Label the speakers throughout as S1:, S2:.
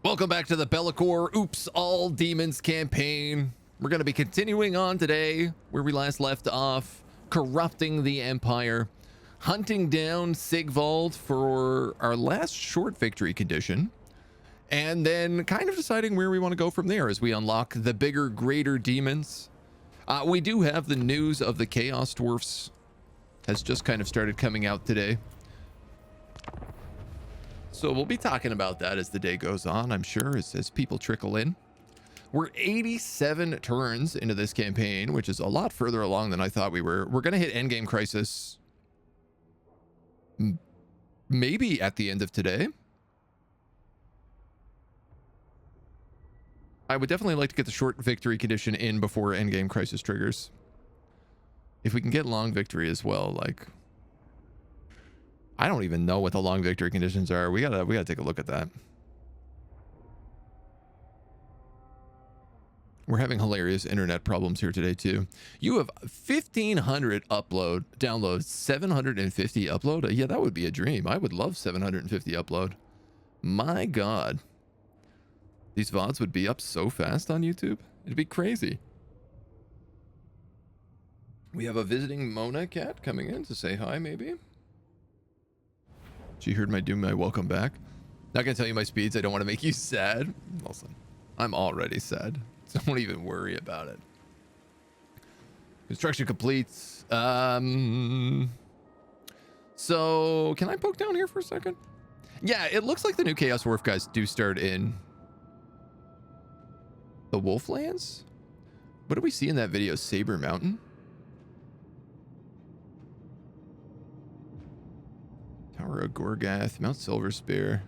S1: Welcome back to the Be'lakor Oops All Demons campaign. We're going to be continuing on today where we last left off, corrupting the Empire, hunting down Sigvald for our last short victory condition, and then kind of deciding where we want to go from there as we unlock the bigger, greater demons. We do have the news of the Chaos Dwarfs has just kind of started coming out today. So we'll be talking about that as the day goes on, I'm sure, as people trickle in. We're 87 turns into this campaign, which is a lot further along than I thought we were. We're going to hit Endgame Crisis maybe at the end of today. I would definitely like to get the short victory condition in before Endgame Crisis triggers. If we can get long victory as well, like... I don't even know what the long victory conditions are. We gotta take a look at that. We're having hilarious internet problems here today too. You have 1,500 downloads, 750 upload. Yeah, that would be a dream. I would love 750 upload. My God, these VODs would be up so fast on YouTube. It'd be crazy. We have a visiting Mona cat coming in to say hi, maybe. She heard my welcome back. Not gonna tell you my speeds. I don't want to make you sad. Listen, I'm already sad. So don't even worry about it. Construction completes. So can I poke down here for a second? Yeah, it looks like the new Chaos Dwarf guys do start in the Wolflands. What do we see in that video? Saber Mountain. Tower of Gorgath, Mount Silverspear,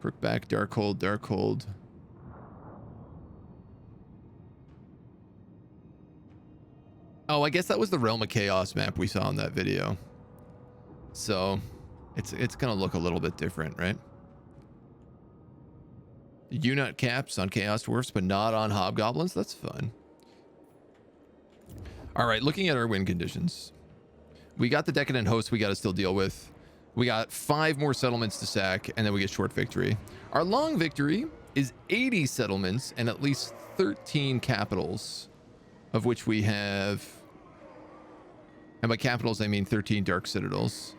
S1: Brookback, Darkhold, Darkhold. Oh, I guess that was the Realm of Chaos map we saw in that video. So it's gonna look a little bit different, right? Unit caps on Chaos Dwarfs, but not on Hobgoblins. That's fun. All right, looking at our win conditions. We got the Decadent Host we got to still deal with. We got 5 more settlements to sack, and then we get short victory. Our long victory is 80 settlements and at least 13 capitals, of which we have... And by capitals, I mean 13 Dark Citadels.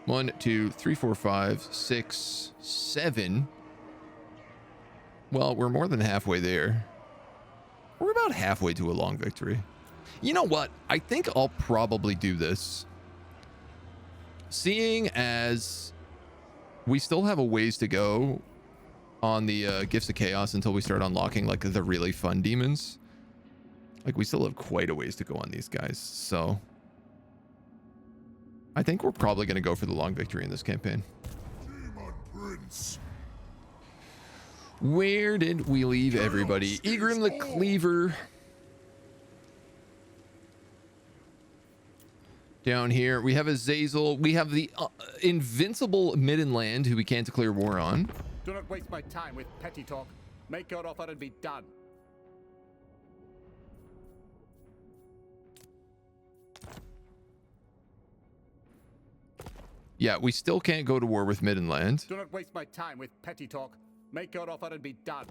S1: 1, 2, 3, 4, 5, 6, 7. Well, we're more than halfway there. We're about halfway to a long victory. You know what? I think I'll probably do this. Seeing as we still have a ways to go on the Gifts of Chaos until we start unlocking like the really fun demons. Like we still have quite a ways to go on these guys. So I think we're probably going to go for the long victory in this campaign.
S2: Daemon Prince.
S1: Where did we leave everybody? Egrim the Cleaver. Down here, we have Azazel. We have the invincible Middenland, who we can't declare war on.
S3: Do not waste my time with petty talk. Make your offer and be done.
S1: Yeah, we still can't go to war with Middenland.
S3: Do not waste my time with petty talk. Make your offer and be done.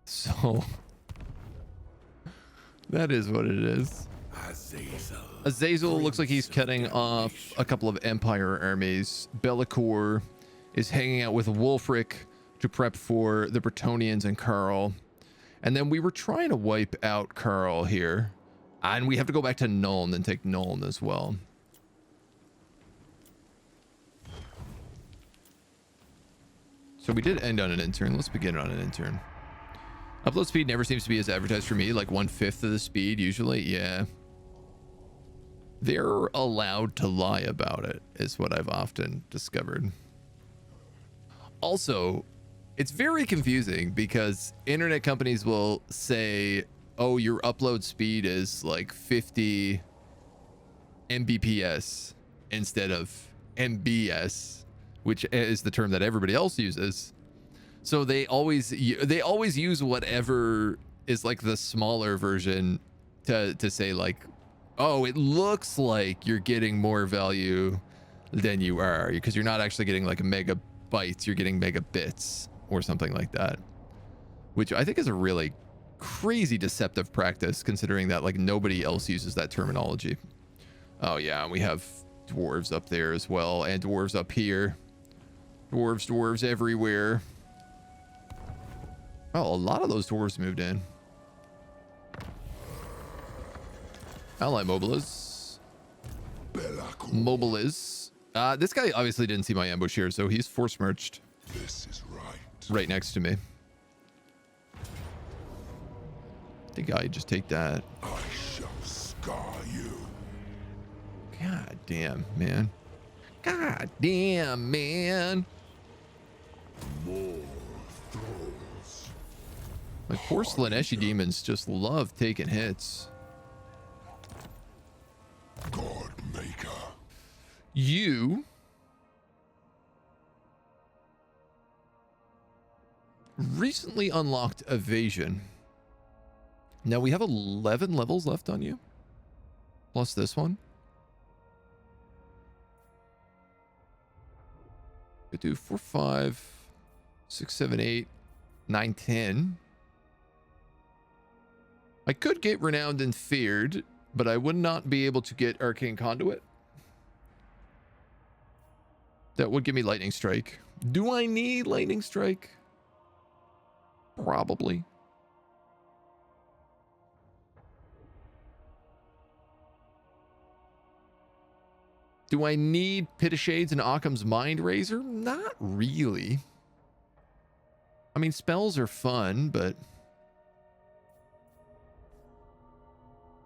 S1: So, that is what it is. Azazel looks like he's cutting off a couple of Empire armies. Be'lakor is hanging out with Wulfric to prep for the Bretonnians and Karl. And then we were trying to wipe out Karl here. And we have to go back to Nuln and take Nuln as well. So we did end on an intern. Let's begin on an intern. Upload speed never seems to be as advertised for me, like 1/5 of the speed usually. Yeah. They're allowed to lie about it, is what I've often discovered. Also, it's very confusing because internet companies will say, oh, your upload speed is like 50 Mbps instead of MBS, which is the term that everybody else uses. So they always use whatever is like the smaller version to say like, oh, it looks like you're getting more value than you are, because you're not actually getting like a bites, you're getting mega bits or something like that, which I think is a really crazy deceptive practice, considering that like nobody else uses that terminology. Oh yeah, and we have dwarves up there as well, and dwarves up here. Dwarves everywhere. Oh, a lot of those dwarves moved in. Ally Mobiliz. Mobiliz. This guy obviously didn't see my ambush here, so he's force merged.
S2: This is
S1: right next to me. I think I just take that.
S2: I shall scar you.
S1: God damn, man. God damn, man.
S2: More throws.
S1: My poor Slaaneshi demons just love taking hits.
S2: God maker.
S1: You recently unlocked evasion. Now we have 11 levels left on you, plus this one. We do 4, 5, 6, 7, 8, 9, 10. I could get renowned and feared, but I would not be able to get arcane conduit. That would give me lightning strike. Do I need lightning strike? Probably. Do I need Pit of Shades and Occam's Mind Razor? Not really. I mean, spells are fun, but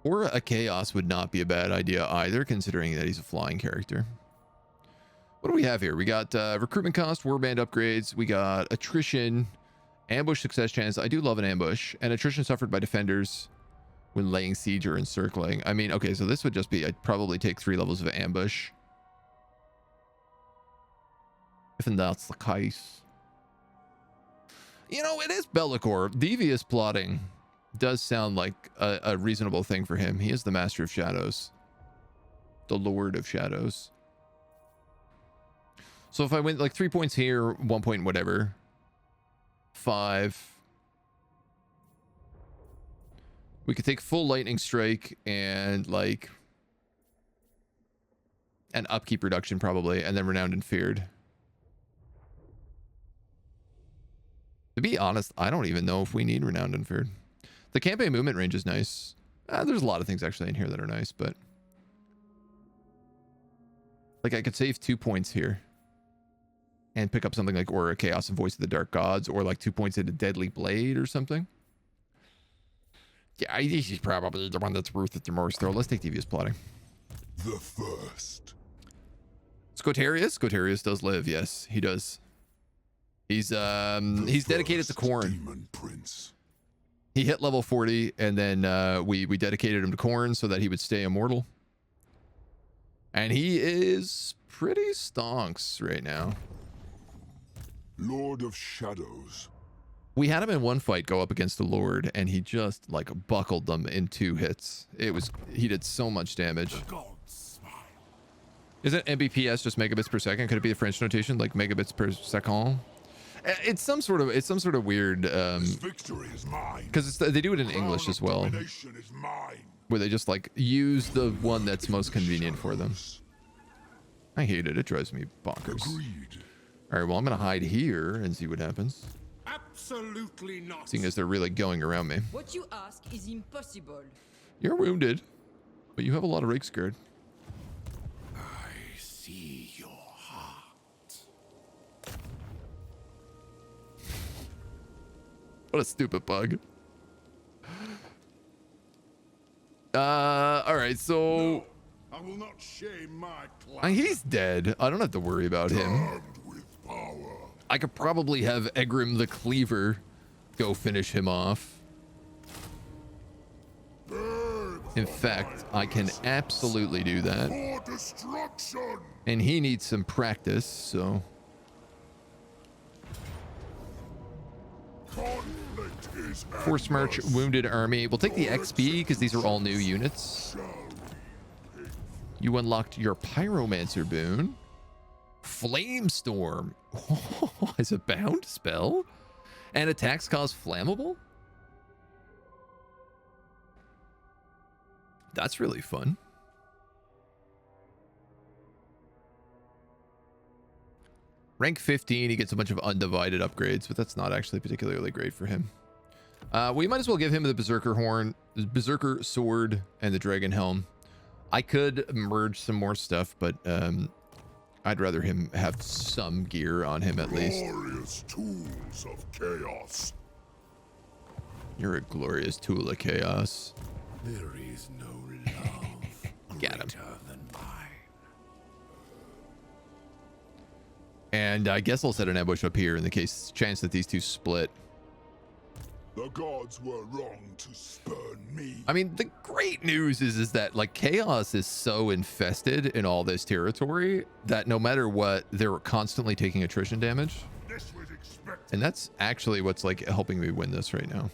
S1: Aura of Chaos would not be a bad idea either, considering that he's a flying character. What do we have here? We got recruitment cost, warband upgrades. We got attrition, ambush success chance. I do love an ambush. And attrition suffered by defenders when laying siege or encircling. I mean, okay, so this would just be, I'd probably take 3 levels of ambush. If that's the case. You know, it is Bellicor. Devious plotting does sound like a reasonable thing for him. He is the Master of Shadows. The Lord of Shadows. So if I went like 3 points here, 1 point whatever. 5. We could take full lightning strike and like an upkeep reduction probably, and then renowned and feared. To be honest, I don't even know if we need renowned and feared. The campaign movement range is nice. There's a lot of things actually in here that are nice, but like I could save 2 points here and pick up something like Aura of Chaos and Voice of the Dark Gods, or like 2 points into Deadly Blade or something. Yeah, this is probably the one that's worth it the most, though. Let's take Devious Plotting.
S2: The first.
S1: Scotarius? Scotarius does live, yes, he does. He's dedicated to Khorne.
S2: Daemon Prince.
S1: He hit level 40, and then we dedicated him to Khorne so that he would stay immortal. And he is pretty stonks right now.
S2: Lord of Shadows.
S1: We had him in one fight go up against the Lord, and he just like buckled them in 2 hits. He did so much damage. Isn't Mbps just megabits per second? Could it be a French notation like megabits per second? It's some sort of weird
S2: Victory is mine.
S1: because they do it in English as well,
S2: Is mine.
S1: where they just like use the one that's most convenient for them. I hate it. It drives me bonkers.
S2: Agreed.
S1: All right, well, I'm gonna hide here and see what happens,
S3: Absolutely not.
S1: seeing as they're really going around me.
S4: What you ask is impossible.
S1: You're wounded, but you have a lot of rake scared.
S3: I see your heart.
S1: What a stupid bug. All right, so
S2: I will not shame my clan.
S1: he's dead. I don't have to worry about him.
S2: Armed with power.
S1: I could probably have Egrim the Cleaver go finish him off. In fact, I can absolutely do that.
S2: For destruction.
S1: And he needs some practice, so
S2: Conflict is
S1: Force March,
S2: endless.
S1: Wounded Army. We'll take the XP because these are all new units.
S2: Shall
S1: You unlocked your Pyromancer boon. Flamestorm. Is a bound spell? And attacks cause flammable? That's really fun. Rank 15, he gets a bunch of undivided upgrades, but that's not actually particularly great for him. We might as well give him the Berserker Horn, the Berserker Sword, and the Dragon Helm. I could merge some more stuff, but I'd rather him have some gear on him at least.
S2: Glorious tools of chaos.
S1: You're a glorious tool of chaos.
S2: There is no love
S1: Got him.
S2: greater than mine.
S1: And I guess I'll set an ambush up here in the chance that these two split.
S2: The gods were wrong to spurn me.
S1: I mean, the great news is that like chaos is so infested in all this territory that no matter what, they're constantly taking attrition damage.
S2: This was expected.
S1: And that's actually what's like helping me win this right now.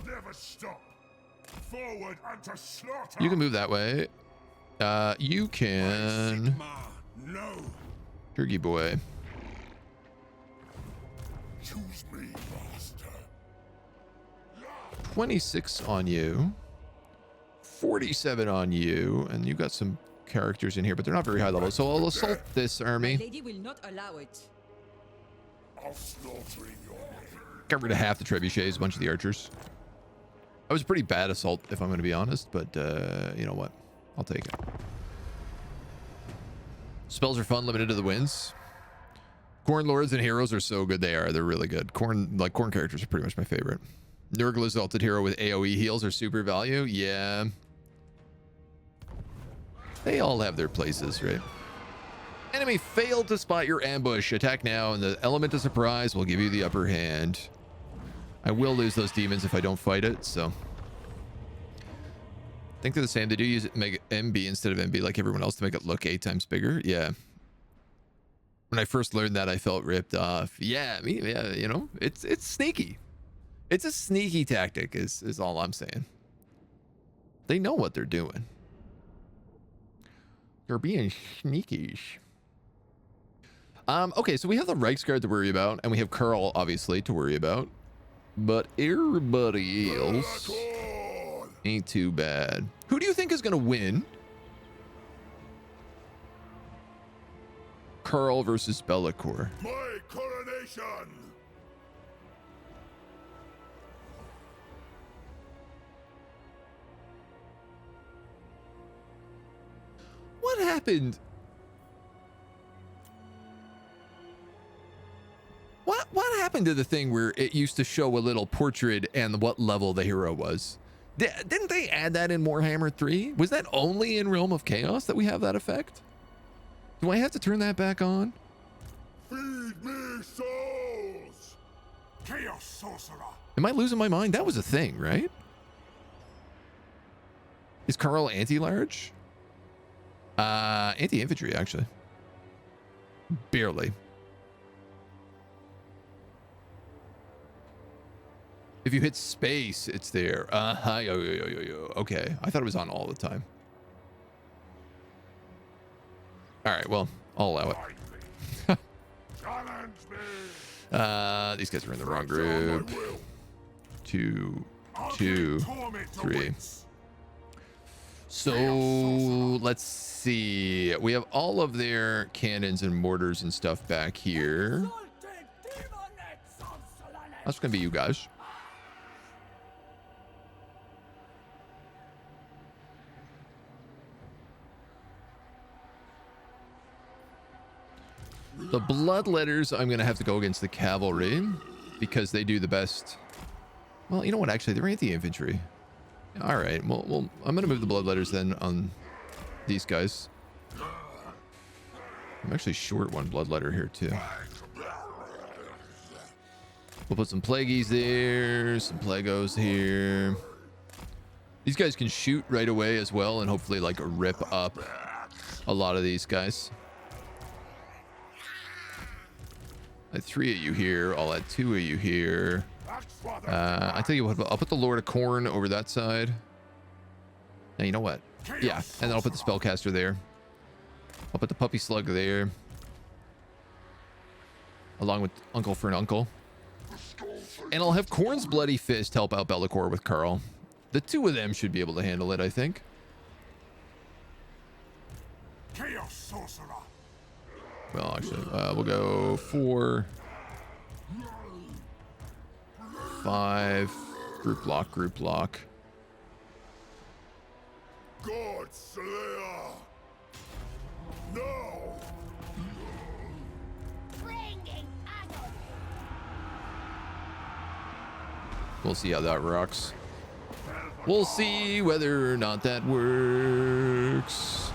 S2: Never stop. Forward and to slaughter.
S1: You can move that way. You can
S2: Sigma, no.
S1: Turkey boy.
S2: Choose me, master.
S1: 26 on you. 47 on you. And you got some characters in here, but they're not very high level. So I'll assault this
S4: My
S1: army.
S4: lady will not allow it.
S2: I'll slaughter in your name.
S1: Got rid of half the trebuchets, a bunch of the archers. That was a pretty bad assault, if I'm going to be honest, but you know what? I'll take it. Spells are fun, limited to the winds. Khorne lords and heroes are so good. They are. They're really good. Khorne characters are pretty much my favorite. Nurgle exalted hero with AoE heals or super value. Yeah. They all have their places, right? Enemy failed to spot your ambush. Attack now, and the element of surprise will give you the upper hand. I will lose those demons if I don't fight it, so. I think they're the same. They do use it, make it MB instead of MB like everyone else to make it look 8 times bigger. Yeah. When I first learned that, I felt ripped off. Yeah, yeah, you know, it's sneaky. It's a sneaky tactic is all I'm saying. They know what they're doing. They're being sneaky. Okay, so we have the Reiksguard to worry about, and we have Curl, obviously, to worry about. But everybody else ain't too bad. Who do you think is going to win? Curl versus Be'lakor.
S2: My coronation.
S1: What happened? What happened to the thing where it used to show a little portrait and what level the hero was? Didn't they add that in Warhammer 3? Was that only in Realm of Chaos that we have that effect? Do I have to turn that back on?
S2: Feed me souls. Chaos sorcerer.
S1: Am I losing my mind? That was a thing, right? Is Carl anti-large? Anti-infantry, actually. Barely. If you hit space, it's there. Okay. I thought it was on all the time. All right, well, I'll allow it.
S2: Challenge me.
S1: These guys are in the wrong group. 2, 2, 3. So let's see. We have all of their cannons and mortars and stuff back here. That's gonna be you guys. The bloodletters, I'm going to have to go against the cavalry because they do the best. Well, you know what? Actually, they're anti-infantry. All right. Well, I'm going to move the bloodletters then on these guys. I'm actually short one bloodletter here too. We'll put some plagueies there, some plagos here. These guys can shoot right away as well and hopefully like rip up a lot of these guys. I 3 of you here. I'll add 2 of you here. I tell you what, I'll put the Lord of Khorne over that side. Now, you know what? Yeah, and then I'll put the spellcaster there. I'll put the puppy slug there. Along with Uncle for an Uncle. And I'll have Khorne's Bloody Fist help out Be'lakor with Carl. The two of them should be able to handle it, I think.
S2: Chaos Sorcerer.
S1: Well, actually, we'll go 4, 5. Group lock, group lock.
S2: God Slayer. No.
S1: We'll see how that rocks. We'll see whether or not that works.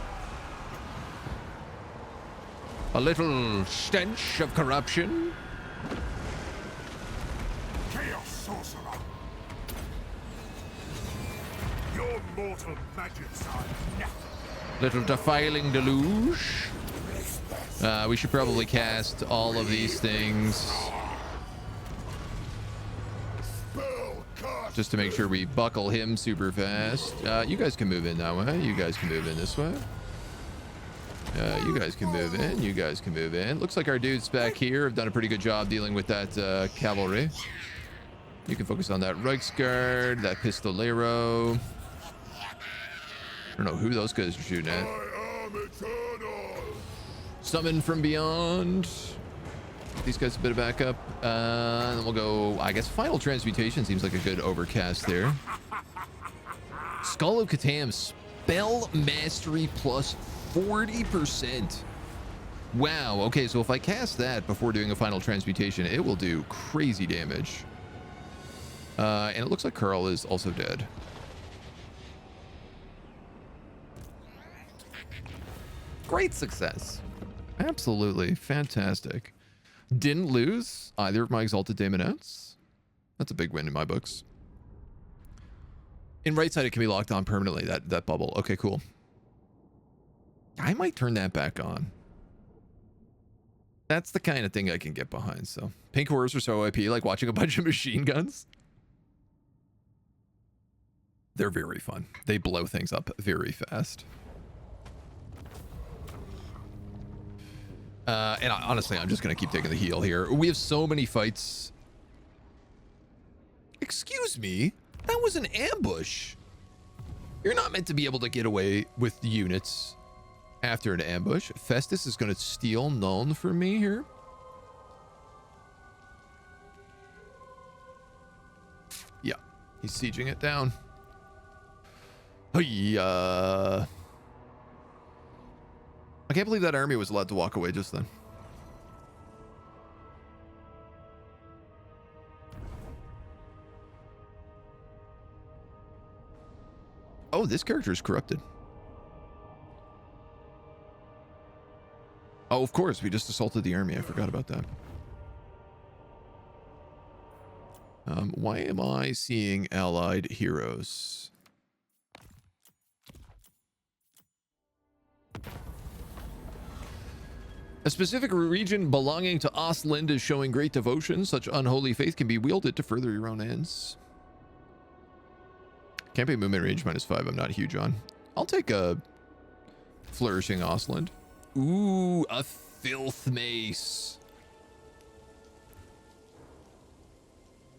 S1: A little stench of corruption.
S2: Chaos Sorcerer. Your mortal magics are nothing.
S1: Little defiling deluge. We should probably cast all of these things just to make sure we buckle him super fast. You guys can move in that way. You guys can move in this way. You guys can move in. You guys can move in. Looks like our dudes back here have done a pretty good job dealing with that cavalry. You can focus on that Reichsguard, that Pistolero. I don't know who those guys are shooting at.
S2: I am eternal.
S1: Summon from beyond. These guys a bit of backup. And then we'll go, I guess, Final Transmutation seems like a good overcast there. Skull of Catan, spell mastery plus 40%. Wow. Okay, so if I cast that before doing a Final Transmutation, it will do crazy damage. And it looks like Carl is also dead. Great success. Absolutely fantastic. Didn't lose either of my Exalted Daemonettes. That's a big win in my books. In right side, it can be locked on permanently, that bubble. Okay, cool. I might turn that back on. That's the kind of thing I can get behind, so. Pink horrors are so OP, like watching a bunch of machine guns. They're very fun. They blow things up very fast. And honestly, I'm just going to keep taking the heal here. We have so many fights. Excuse me? That was an ambush. You're not meant to be able to get away with units after an ambush. Festus is going to steal Nuln from me here. Yeah, he's sieging it down. I can't believe that army was allowed to walk away just then. Oh, this character is corrupted. Oh, of course. We just assaulted the army. I forgot about that. Why am I seeing allied heroes? A specific region belonging to Ostland is showing great devotion. Such unholy faith can be wielded to further your own ends. Campaign movement range -5. I'm not huge on. I'll take a flourishing Ostland. Ooh, a filth mace.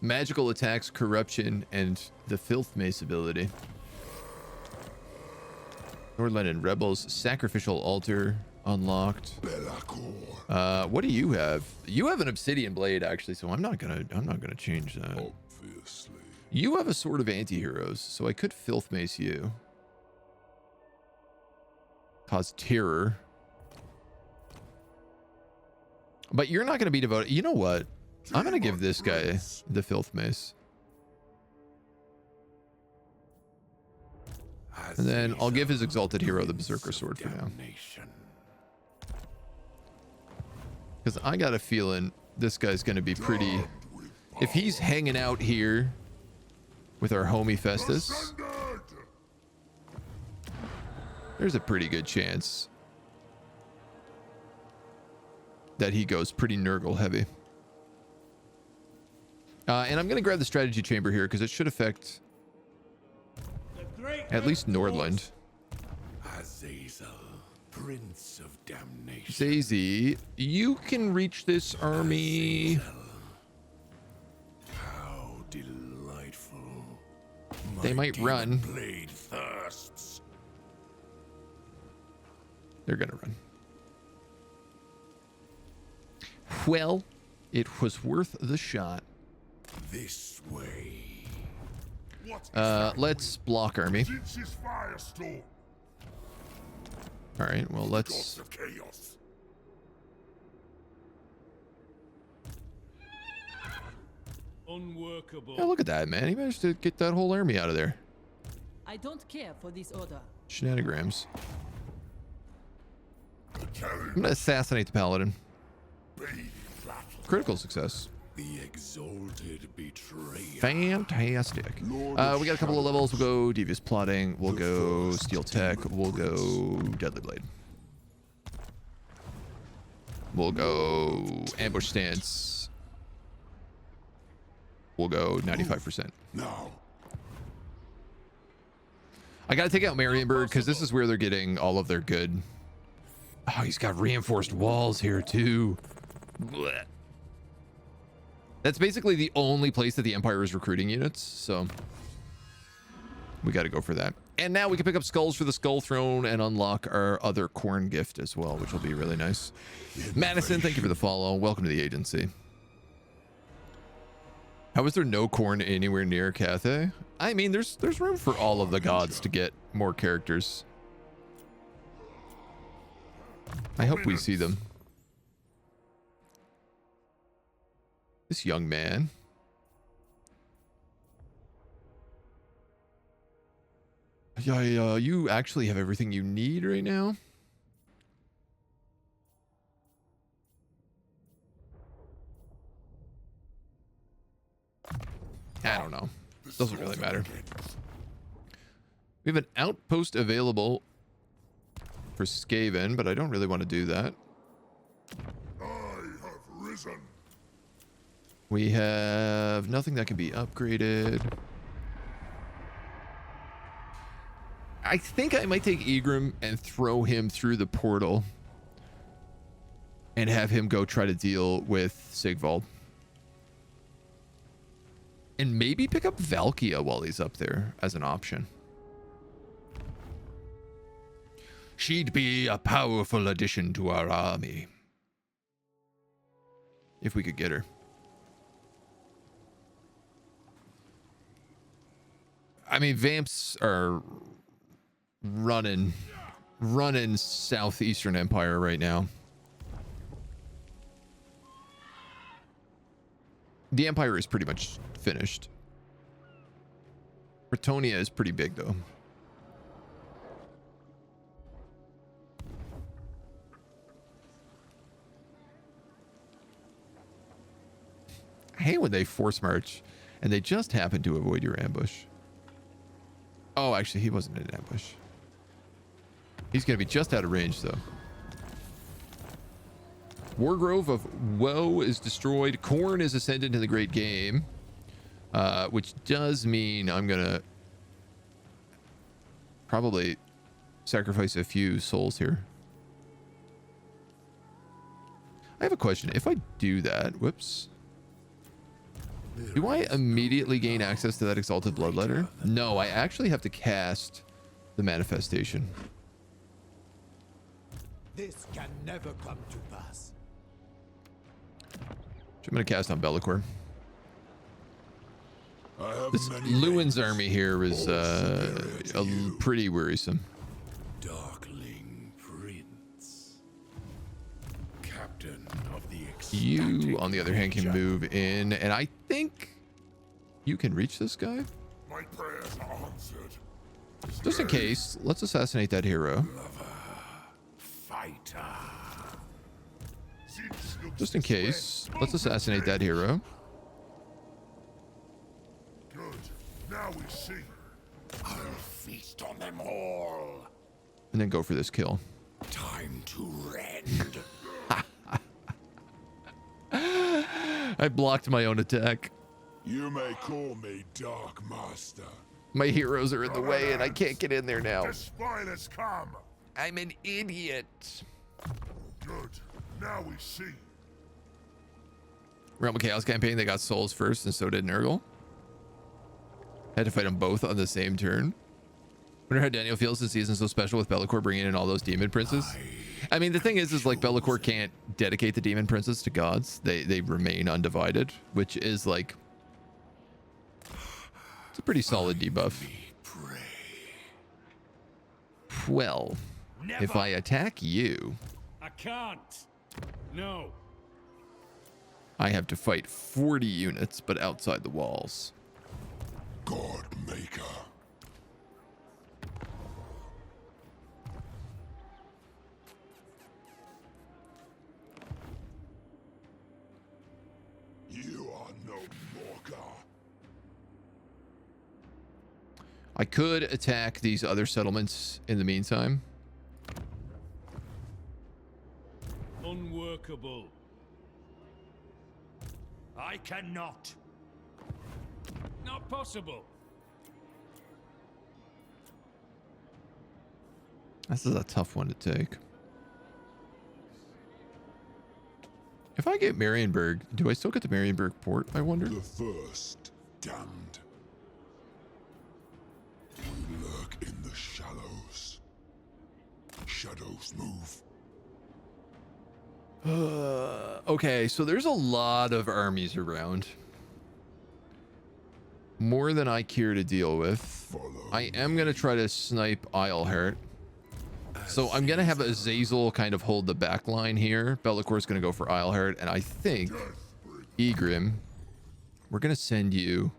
S1: Magical attacks, corruption, and the filth mace ability. Nordland and Rebels, sacrificial altar. Unlocked. What do you have? You have an obsidian blade, actually, so I'm not gonna change that.
S2: Obviously.
S1: You have a sword of anti-heroes, so I could filth mace you. Cause terror. But you're not gonna be devoted. You know what? I'm gonna give this guy the filth mace. And then I'll give his exalted hero the berserker sword for now. Because I got a feeling this guy's going to be pretty... If he's hanging out here with our homie Festus, there's a pretty good chance that he goes pretty Nurgle heavy. And I'm going to grab the strategy chamber here because it should affect At least Nordland.
S2: Azazel, Prince of Damnation.
S1: Zazie, you can reach this army.
S2: How delightful.
S1: They
S2: My
S1: might
S2: demon
S1: run.
S2: blade thirsts.
S1: They're gonna run. Well, it was worth the shot.
S2: This way. What is that
S1: Let's block army.
S2: Tzeentch's firestorm.
S1: All right, well,
S2: Gods
S1: let's...
S2: of chaos.
S5: Unworkable.
S1: Oh, look at that, man. He managed to get that whole army out of there.
S4: I don't care for this order.
S1: Shenanigans.
S2: The carrion
S1: I'm gonna assassinate the paladin.
S2: bathed battle.
S1: Critical success.
S2: The exalted betrayer.
S1: Fantastic.
S2: Lord
S1: We
S2: of
S1: got a couple of levels. We'll go Devious Plotting. We'll
S2: The
S1: go
S2: first
S1: Steel Tech.
S2: Demon
S1: We'll go
S2: Prince.
S1: Deadly Blade. We'll go Ambush Stance. We'll go 95%.
S2: Now.
S1: I gotta take out Marienburg because this is where they're getting all of their good. Oh, he's got reinforced walls here too. Blech. That's basically the only place that the Empire is recruiting units, so we got to go for that. And now we can pick up skulls for the Skull Throne and unlock our other Khorne gift as well, which will be really nice. Madison, thank you for the follow. Welcome to the agency. How is there no Khorne anywhere near Cathay? I mean, there's room for all of the gods to get more characters. I hope we see them. This young man. Yeah, you actually have everything you need right now. I don't know. Doesn't really matter. We have an outpost available for Skaven, but I don't really want to do that.
S2: I have risen.
S1: We have nothing that can be upgraded. I think I might take Egrim and throw him through the portal and have him go try to deal with Sigvald. And maybe pick up Valkia while he's up there as an option. She'd be a powerful addition to our army. If we could get her. I mean, Vamps are running Southeastern Empire right now. The Empire is pretty much finished. Bretonia is pretty big, though. I hate when they force march and they just happen to avoid your ambush. Oh, actually, he wasn't in an ambush. He's going to be just out of range, though. Wargrove of Woe is destroyed. Khorne is ascended to the Great Game, which does mean I'm going to probably sacrifice a few souls here. I have a question. If I do that, whoops. Do I immediately gain access to that Exalted Bloodletter? No, I actually have to cast the manifestation.
S6: This can never come to pass.
S1: Which I'm going to cast on Bellicor.
S2: I have
S1: This
S2: many
S1: Lewin's
S2: names.
S1: army here is pretty worrisome.
S2: Darkling Prince. Captain of the
S1: You, on the other hand, can
S2: Ecstatic
S1: move in, and I think you can reach this guy.
S2: My prayers are answered.
S1: Just in case, let's assassinate that hero.
S2: Fighter. Tzeentch looks
S1: Just in
S2: this way.
S1: case, let's assassinate that hero.
S2: Good. Now we see. I'll feast on them all.
S1: And then go for this kill.
S2: Time to rend.
S1: I blocked my own attack.
S2: You may call me Dark Master,
S1: My heroes are in the way and I can't get in there now.
S2: The spoilers come.
S1: I'm an idiot.
S2: Good. Now we see.
S1: Realm of Chaos campaign, they got souls first, and so did Nurgle. Had to fight them both on the same turn. Wonder how Daniel feels this season so special with Be'lakor bringing in all those demon princes. I mean, the thing is like Be'lakor can't dedicate the demon princes to gods. They remain undivided, which is like, it's a pretty solid debuff. Well, if I attack you,
S3: I can't. No.
S1: I have to fight 40 units, but outside the walls.
S2: God Maker. You are no Morka.
S1: I could attack these other settlements in the meantime.
S3: Unworkable. I cannot. Not possible.
S1: This is a tough one to take. If I get Marienburg, do I still get the Marienburg port, I wonder?
S2: The first damned. We lurk in the shallows. Shadows move.
S1: Okay, so there's a lot of armies around. More than I care to deal with. I am going to try to snipe Isleheart. So I'm going to have Azazel kind of hold the back line here. Bellacor's going to go for Isleheart. And I think, Egrim, we're going to send you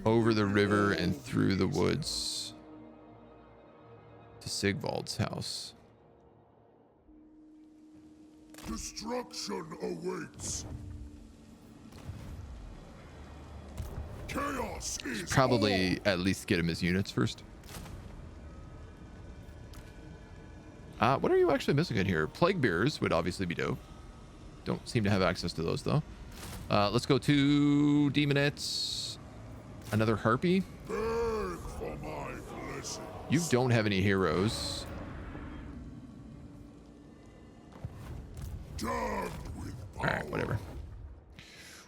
S1: over the river and through the woods to Sigvald's house.
S2: Destruction awaits. Chaos is
S1: Probably at least get him his units first. What are you actually missing in here? Plague Bearers would obviously be dope. Don't seem to have access to those though. Let's go to Demonettes. Another Harpy.
S2: Beg for my blessing.
S1: You don't have any heroes.
S2: Done with
S1: All right, whatever.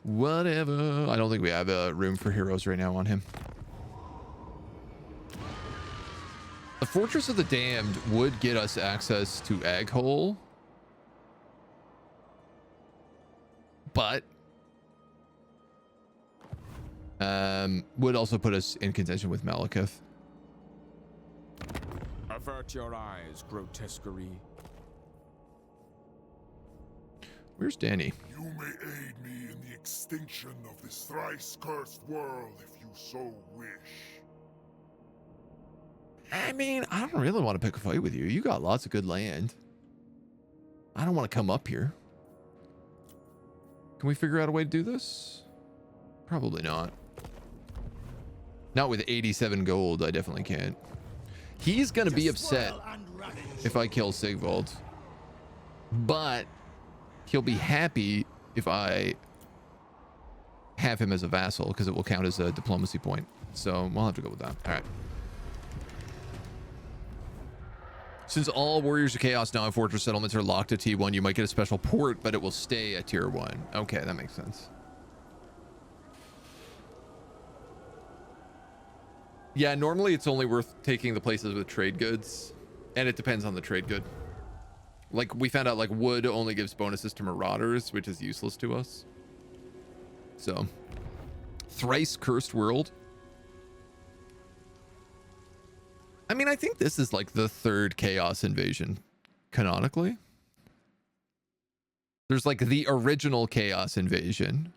S1: Whatever. I don't think we have room for heroes right now on him. The Fortress of the Damned would get us access to Aghole, but would also put us in contention with Malekith.
S5: Avert your eyes, grotesquerie.
S1: Where's Danny?
S2: You may aid me in the extinction of this thrice cursed world if you so wish.
S1: I mean, I don't really want to pick a fight with you. You got lots of good land. I don't want to come up here. Can we figure out a way to do this? Probably not. Not with 87 gold, I definitely can't. He's going to be upset if I kill Sigvald. But he'll be happy if I have him as a vassal, because it will count as a diplomacy point. So we'll have to go with that. All right. Since all Warriors of Chaos now in Fortress settlements are locked at T1, you might get a special port, but it will stay at Tier 1. Okay, that makes sense. Yeah, normally it's only worth taking the places with trade goods, and it depends on the trade good. Like, we found out, like, wood only gives bonuses to Marauders, which is useless to us. So, thrice cursed world. I mean, I think this is like the third Chaos invasion, canonically. There's like the original Chaos invasion,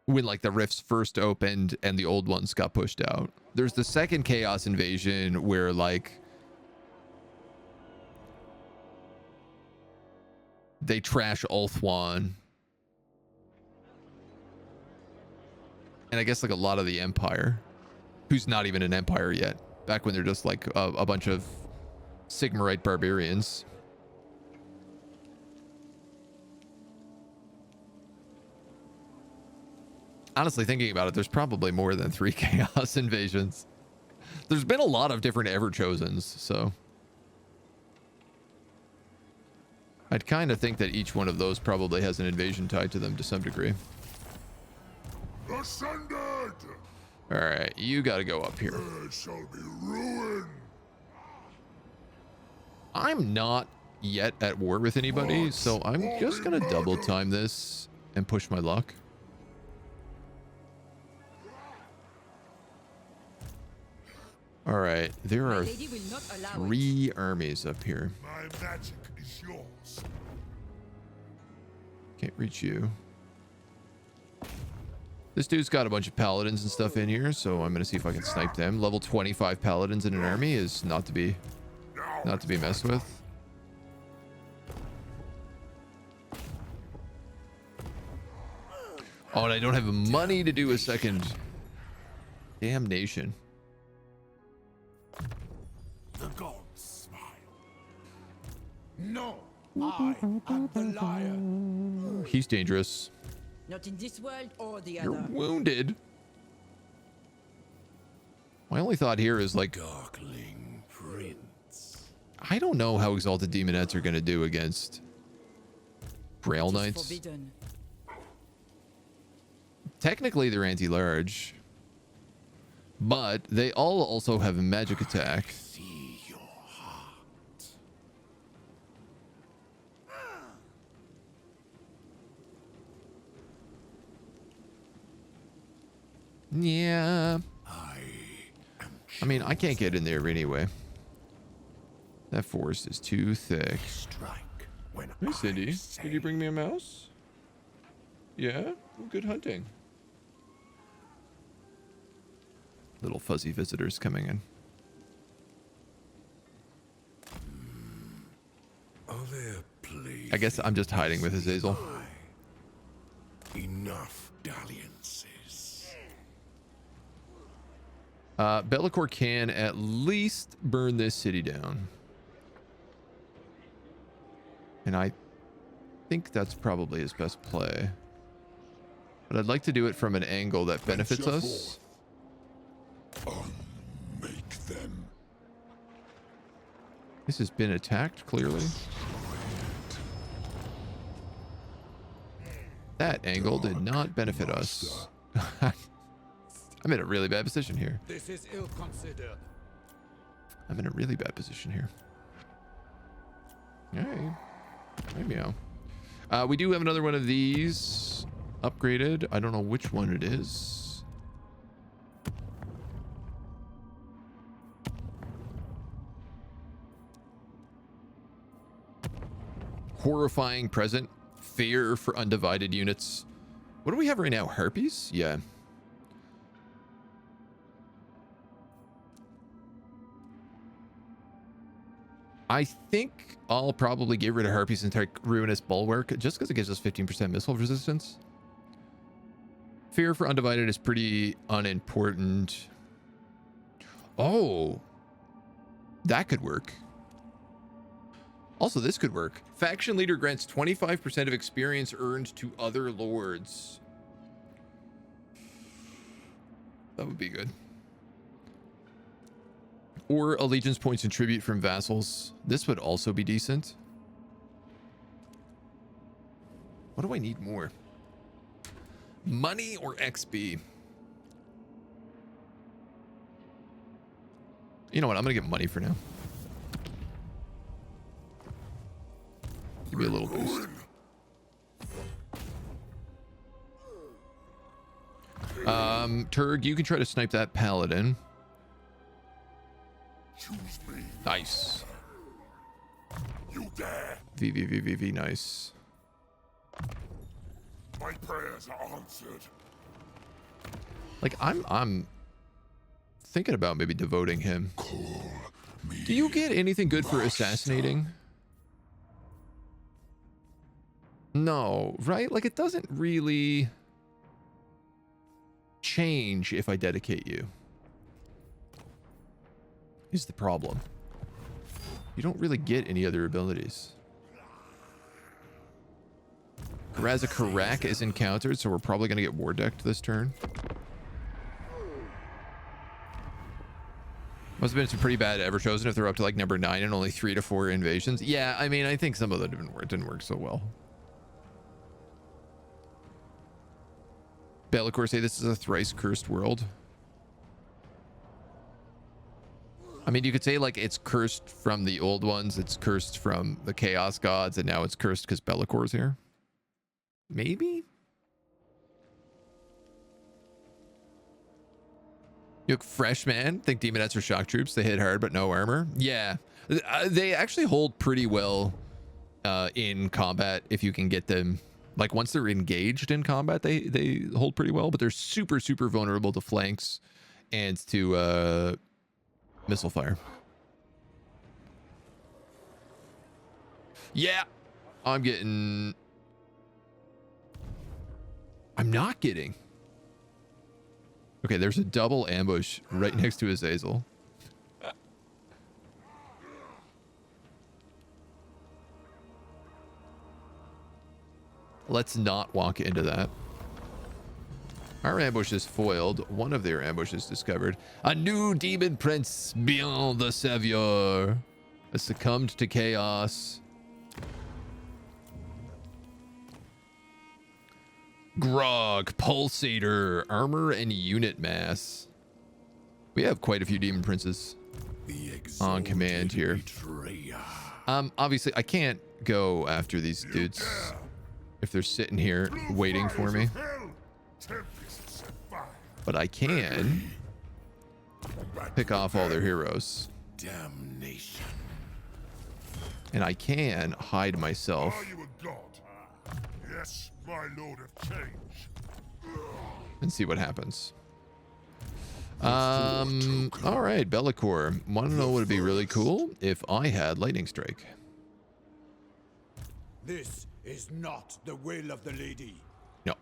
S1: when like the rifts first opened and the old ones got pushed out. There's the second Chaos invasion where like they trash Ulthuan. And I guess like a lot of the Empire, who's not even an empire yet, back when they're just like a bunch of Sigmarite barbarians. Honestly, thinking about it, there's probably more than 3 chaos invasions. There's been a lot of different Ever-Chosens, so I'd kind of think that each one of those probably has an invasion tied to them to some degree.
S2: Ascended!
S1: All right, you got to go up here.
S2: There shall be ruin.
S1: I'm not yet at war with anybody, so I'm just going to double time this and push my luck. All right, there
S4: My
S1: are
S4: lady will not allow it.
S1: 3 armies up here.
S2: My magic is yours.
S1: Can't reach you. This dude's got a bunch of paladins and stuff in here, so I'm gonna see if I can snipe them. Level 25 paladins in an army is not to be messed with. Oh, and I don't have money to do a second damnation.
S2: The gods smile.
S6: No, I am the liar.
S1: He's dangerous.
S4: Not in this world or the
S1: You're
S4: other.
S1: wounded. My only thought here is like,
S2: Darkling Prince.
S1: I don't know how Exalted Demonettes are going to do against Grail
S4: It is
S1: Knights.
S4: forbidden.
S1: Technically, they're anti-large, but they all also have a magic attack.
S2: See your heart.
S1: Yeah. I mean, I can't get in there anyway. That forest is too thick.
S2: Strike when
S1: Hey,
S2: I
S1: Cindy.
S2: say.
S1: Did you bring me a mouse? Yeah? Well, good hunting. Little fuzzy visitors coming in.
S2: Are there please?
S1: I guess I'm just hiding with Azazel.
S2: Enough dalliances.
S1: Be'lakor can at least burn this city down. And I think that's probably his best play. But I'd like to do it from an angle that benefits us.
S2: Make them.
S1: This has been attacked, clearly. That angle did not benefit us. I'm in a really bad position here.
S6: This is ill considered.
S1: I'm in a really bad position here. Hey. Hey, meow. We do have another one of these upgraded. I don't know which one it is. Horrifying present. Fear for undivided units. What do we have right now? Harpies? Yeah. I think I'll probably get rid of Harpies and take Ruinous Bulwark just because it gives us 15% missile resistance. Fear for Undivided is pretty unimportant. Oh, that could work. Also, this could work. Faction leader grants 25% of experience earned to other lords. That would be good. Or allegiance points and tribute from vassals. This would also be decent. What do I need more? Money or XP? You know what? I'm going to get money for now. Give me a little boost. Turg, you can try to snipe that paladin.
S2: Choose me.
S1: Nice.
S2: You dare.
S1: VVVVV, nice.
S2: My prayers are answered.
S1: Like, I'm thinking about maybe devoting him.
S2: Call me.
S1: Do you get anything good for assassinating? No, right? Like, it doesn't really change if I dedicate you. Is the problem. You don't really get any other abilities. Razakarak is encountered, so we're probably going to get war decked this turn. Must have been some pretty bad Everchosen if they're up to like number 9 and only 3 to 4 invasions. Yeah, I mean, I think some of them didn't work so well. Bellicor say this is a thrice cursed world. I mean, you could say like it's cursed from the old ones, it's cursed from the Chaos Gods, and now it's cursed because Bellicor's here. Maybe? You look fresh, man. Think Demonettes are shock troops. They hit hard, but no armor. Yeah. They actually hold pretty well in combat if you can get them. Like, once they're engaged in combat, they hold pretty well, but they're super, super vulnerable to flanks and to missile fire. Yeah. I'm not getting. Okay, there's a double ambush right next to Azazel. Let's not walk into that. Our ambush is foiled. One of their ambushes discovered. A new Daemon Prince beyond the Savior has succumbed to chaos. Grog, Pulsator, armor, and unit mass. We have quite a few Daemon Princes on command here. Obviously, I can't go after these dudes if they're sitting here waiting for me. But I can pick off all their heroes.
S2: Damnation.
S1: And I can hide myself.
S2: Are you a god? Yes, my lord of change.
S1: And see what happens. All right, Bellicor. Want to know what would be really cool? If I had Lightning Strike.
S6: This is not the will of the lady.
S1: No.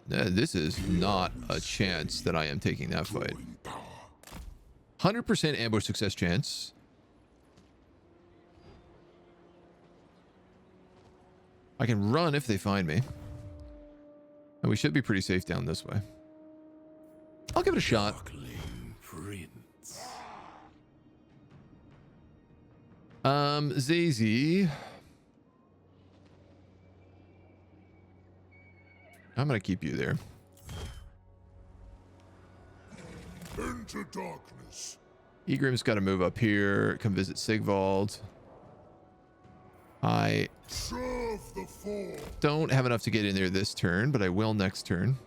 S1: This is not a chance that I am taking that fight. 100% ambush success chance. I can run if they find me. And we should be pretty safe down this way. I'll give it a shot.
S2: Prince.
S1: Zazie. I'm gonna keep you there.
S2: Into darkness.
S1: Egrim's got to move up here. Come visit Sigvald. I
S2: Serve the four.
S1: don't have enough to get in there this turn, but I will next turn.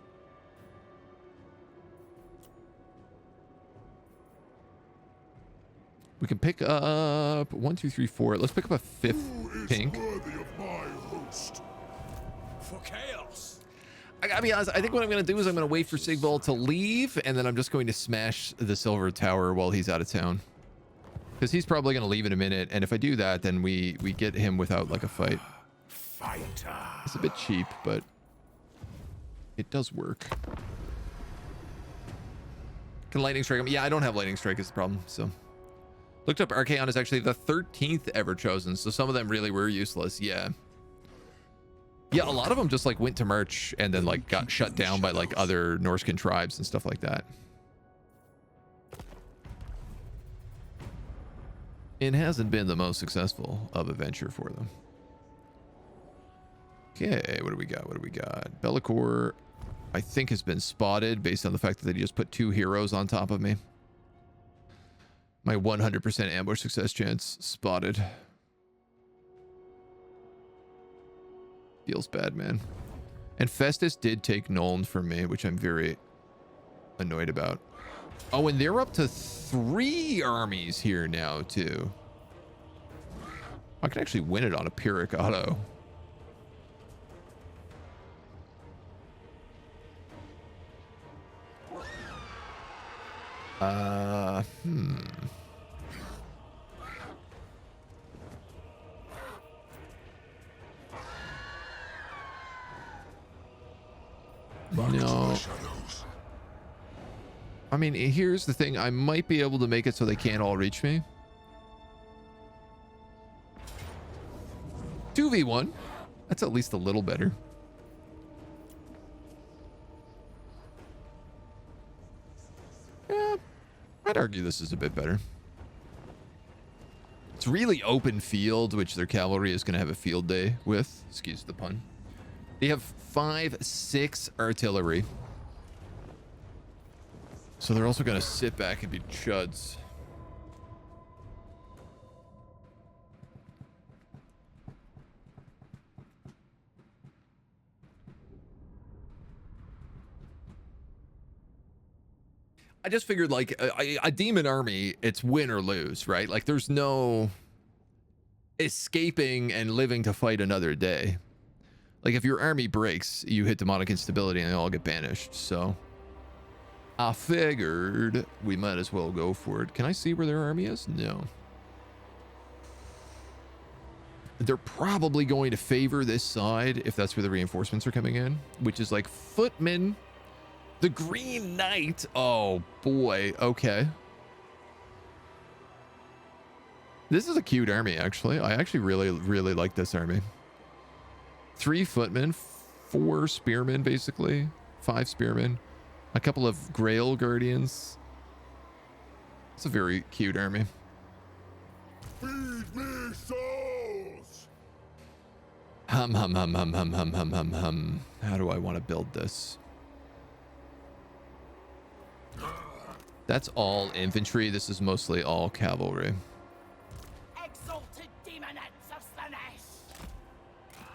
S1: We can pick up 1, 2, 3, 4. Let's pick up a 5th pink.
S2: Worthy of my host.
S6: For chaos.
S1: I gotta be honest, I think what I'm gonna do is I'm gonna wait for Sigvald to leave, and then I'm just going to smash the Silver Tower while he's out of town. Because he's probably gonna leave in a minute, and if I do that, then we get him without like a fight.
S2: Fighter.
S1: It's a bit cheap, but it does work. Can Lightning Strike him? Yeah, I don't have Lightning Strike is the problem, so. Looked up, Archaon is actually the 13th ever chosen, so some of them really were useless, yeah. Yeah, a lot of them just like went to March and then like got shut down by like other Norscan tribes and stuff like that. It hasn't been the most successful of a venture for them. Okay, what do we got? What do we got? Bellicor, I think, has been spotted based on the fact that they just put 2 heroes on top of me. My 100% ambush success chance spotted. Feels bad, man. And Festus did take Nuln from me, which I'm very annoyed about. Oh, and they're up to 3 armies here now, too. I can actually win it on a Pyrrhic auto. No. I mean, here's the thing. I might be able to make it so they can't all reach me. 2v1. That's at least a little better. argue this is a bit better. It's really open field, which their cavalry is going to have a field day with. Excuse the pun. They have 5-6 artillery. So they're also going to sit back and be chuds. I just figured, like, a demon army, it's win or lose, right? Like, there's no escaping and living to fight another day. Like, if your army breaks, you hit demonic instability and they all get banished. So I figured we might as well go for it. Can I see where their army is? No. They're probably going to favor this side if that's where the reinforcements are coming in, which is like footmen. The Green Knight. Oh, boy. Okay. This is a cute army, actually. I actually really like this army. 3 footmen, 4 spearmen, basically. 5 spearmen. A couple of Grail Guardians. It's a very cute army.
S2: Feed me souls!
S1: Hum. How do I want to build this? That's all infantry. This is mostly all cavalry.
S7: Exalted demonettes of Slaanesh.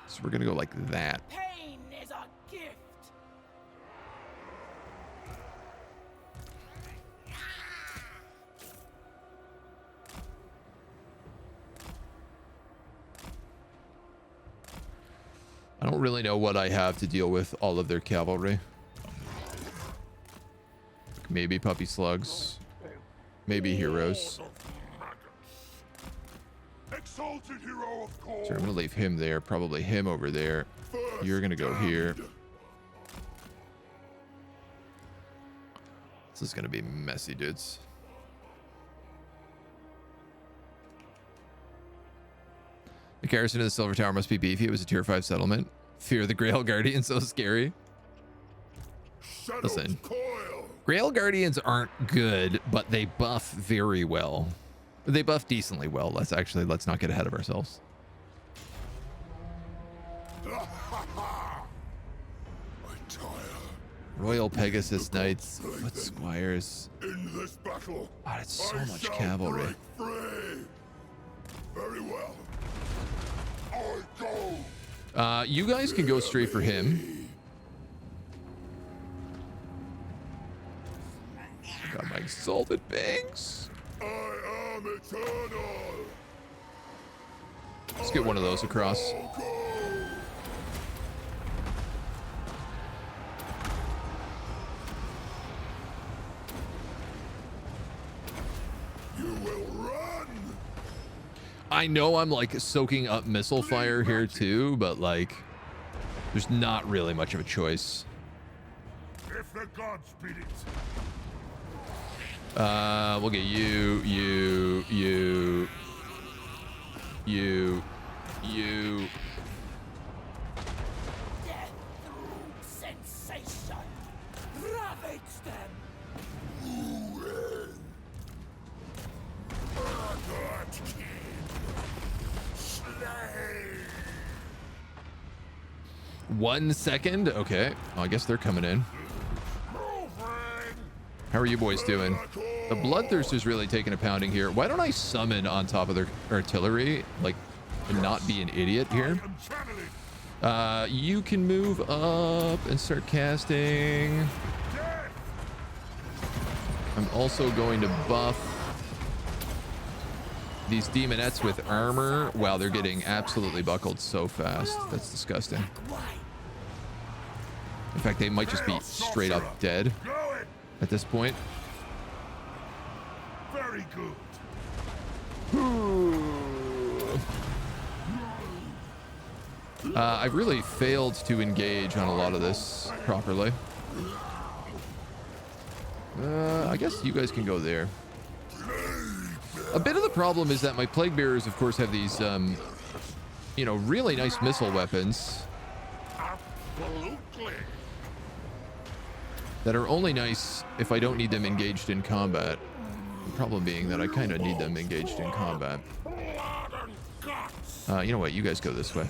S1: So we're gonna go like that.
S7: Pain is a gift.
S1: I don't really know what I have to deal with all of their cavalry. Maybe puppy slugs. Maybe heroes.
S2: Exalted hero of Khorne.
S1: So I'm gonna leave him there. Probably him over there. You're gonna go here. This is gonna be messy, dudes. The garrison of the Silver Tower must be beefy. It was a tier 5 settlement. Fear the Grail Guardian, so scary. Listen. Grail Guardians aren't good, but they buff very well. They buff decently well. Let's not get ahead of ourselves. Royal Pegasus Knights, Foot Squires.
S2: In this battle,
S1: God, it's so much cavalry.
S2: Free. Very well. I go.
S1: You guys can go straight for him. Got my exalted bangs.
S2: I am eternal.
S1: Let's get one of those across.
S2: You will run.
S1: I know I'm like soaking up missile fire here too, but like there's not really much of a choice.
S2: If the gods beat it.
S1: We'll get you.
S7: Death through sensation. Ravage them.
S2: Ruin. Murdered king. Slay.
S1: 1 second. Okay. Well, I guess they're coming in. How are you boys doing? The Bloodthirster's really taking a pounding here. Why don't I summon on top of their artillery, like, and not be an idiot here? You can move up and start casting. I'm also going to buff these demonettes with armor. Wow, they're getting absolutely buckled so fast. That's disgusting. In fact, they might just be straight up dead at this point.
S2: Very good.
S1: I've really failed to engage on a lot of this properly. I guess you guys can go there. A bit of the problem is that my plague bearers, of course, have these, you know, really nice missile weapons
S2: Absolutely.
S1: that are only nice if I don't need them engaged in combat. Problem being that I kind of need them engaged in combat. You know what? You guys go this way.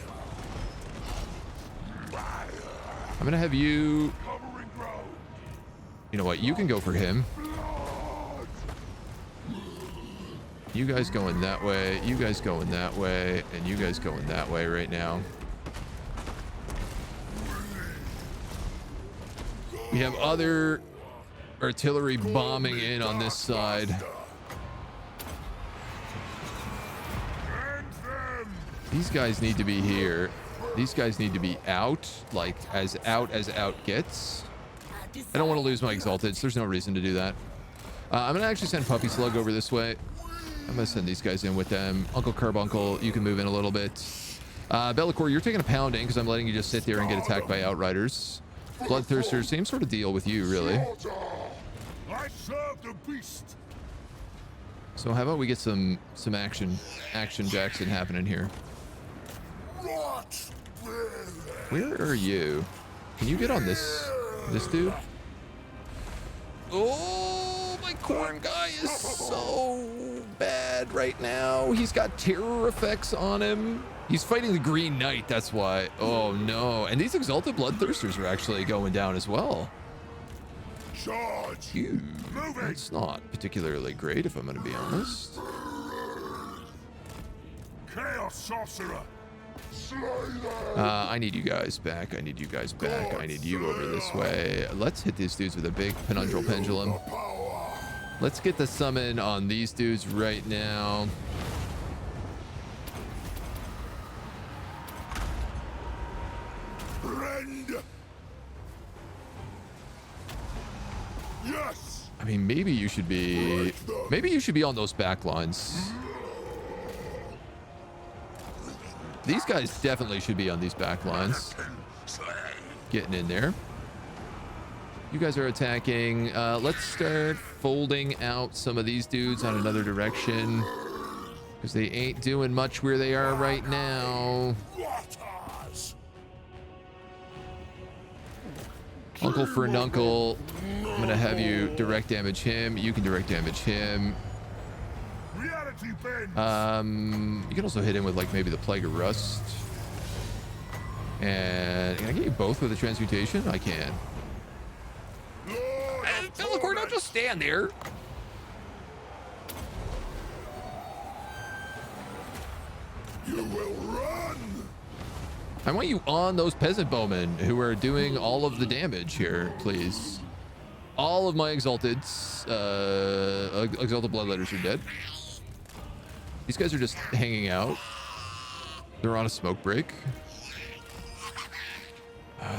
S1: I'm gonna have you... You know what? You can go for him. You guys going that way. You guys going that way. And you guys going that way right now. We have other artillery bombing in on this side. These guys need to be here. These guys need to be out, like as out gets. I don't want to lose my exalted. There's no reason to do that. I'm going to actually send Puppy Slug over this way. I'm going to send these guys in with them. Uncle Carbuncle, you can move in a little bit. Bellicor, you're taking a pounding because I'm letting you just sit there and get attacked by Outriders. Bloodthirster, same sort of deal with you, really.
S2: I serve the beast.
S1: So how about we get some action Jackson happening here? Where are you? Can you get on this dude? Oh, my Khorne guy is so bad right now. He's got terror effects on him. He's fighting the Green Knight, that's why. Oh no, and these Exalted Bloodthirsters are actually going down as well.
S2: Charge.
S1: Ew, that's not particularly great, if I'm going to be honest.
S2: Chaos Sorcerer.
S1: I need you guys back. I need you guys back. I need you over this way. Let's hit these dudes with a big Penundral Pendulum. Let's get the summon on these dudes right now.
S2: Yes.
S1: I mean, maybe you should be on those back lines. These guys definitely should be on these back lines. Getting in there. You guys are attacking. Let's start folding out some of these dudes on another direction, because they ain't doing much where they are right now. Uncle Fernuncle, I'm gonna have you direct damage him. You can direct damage him. You can also hit him with like maybe the Plague of Rust. And can I get you both with a transmutation? I can. Bellicor, don't just stand there.
S2: You will run.
S1: I want you on those peasant bowmen who are doing all of the damage here, please. All of my exalted bloodletters are dead. These guys are just hanging out. They're on a smoke break.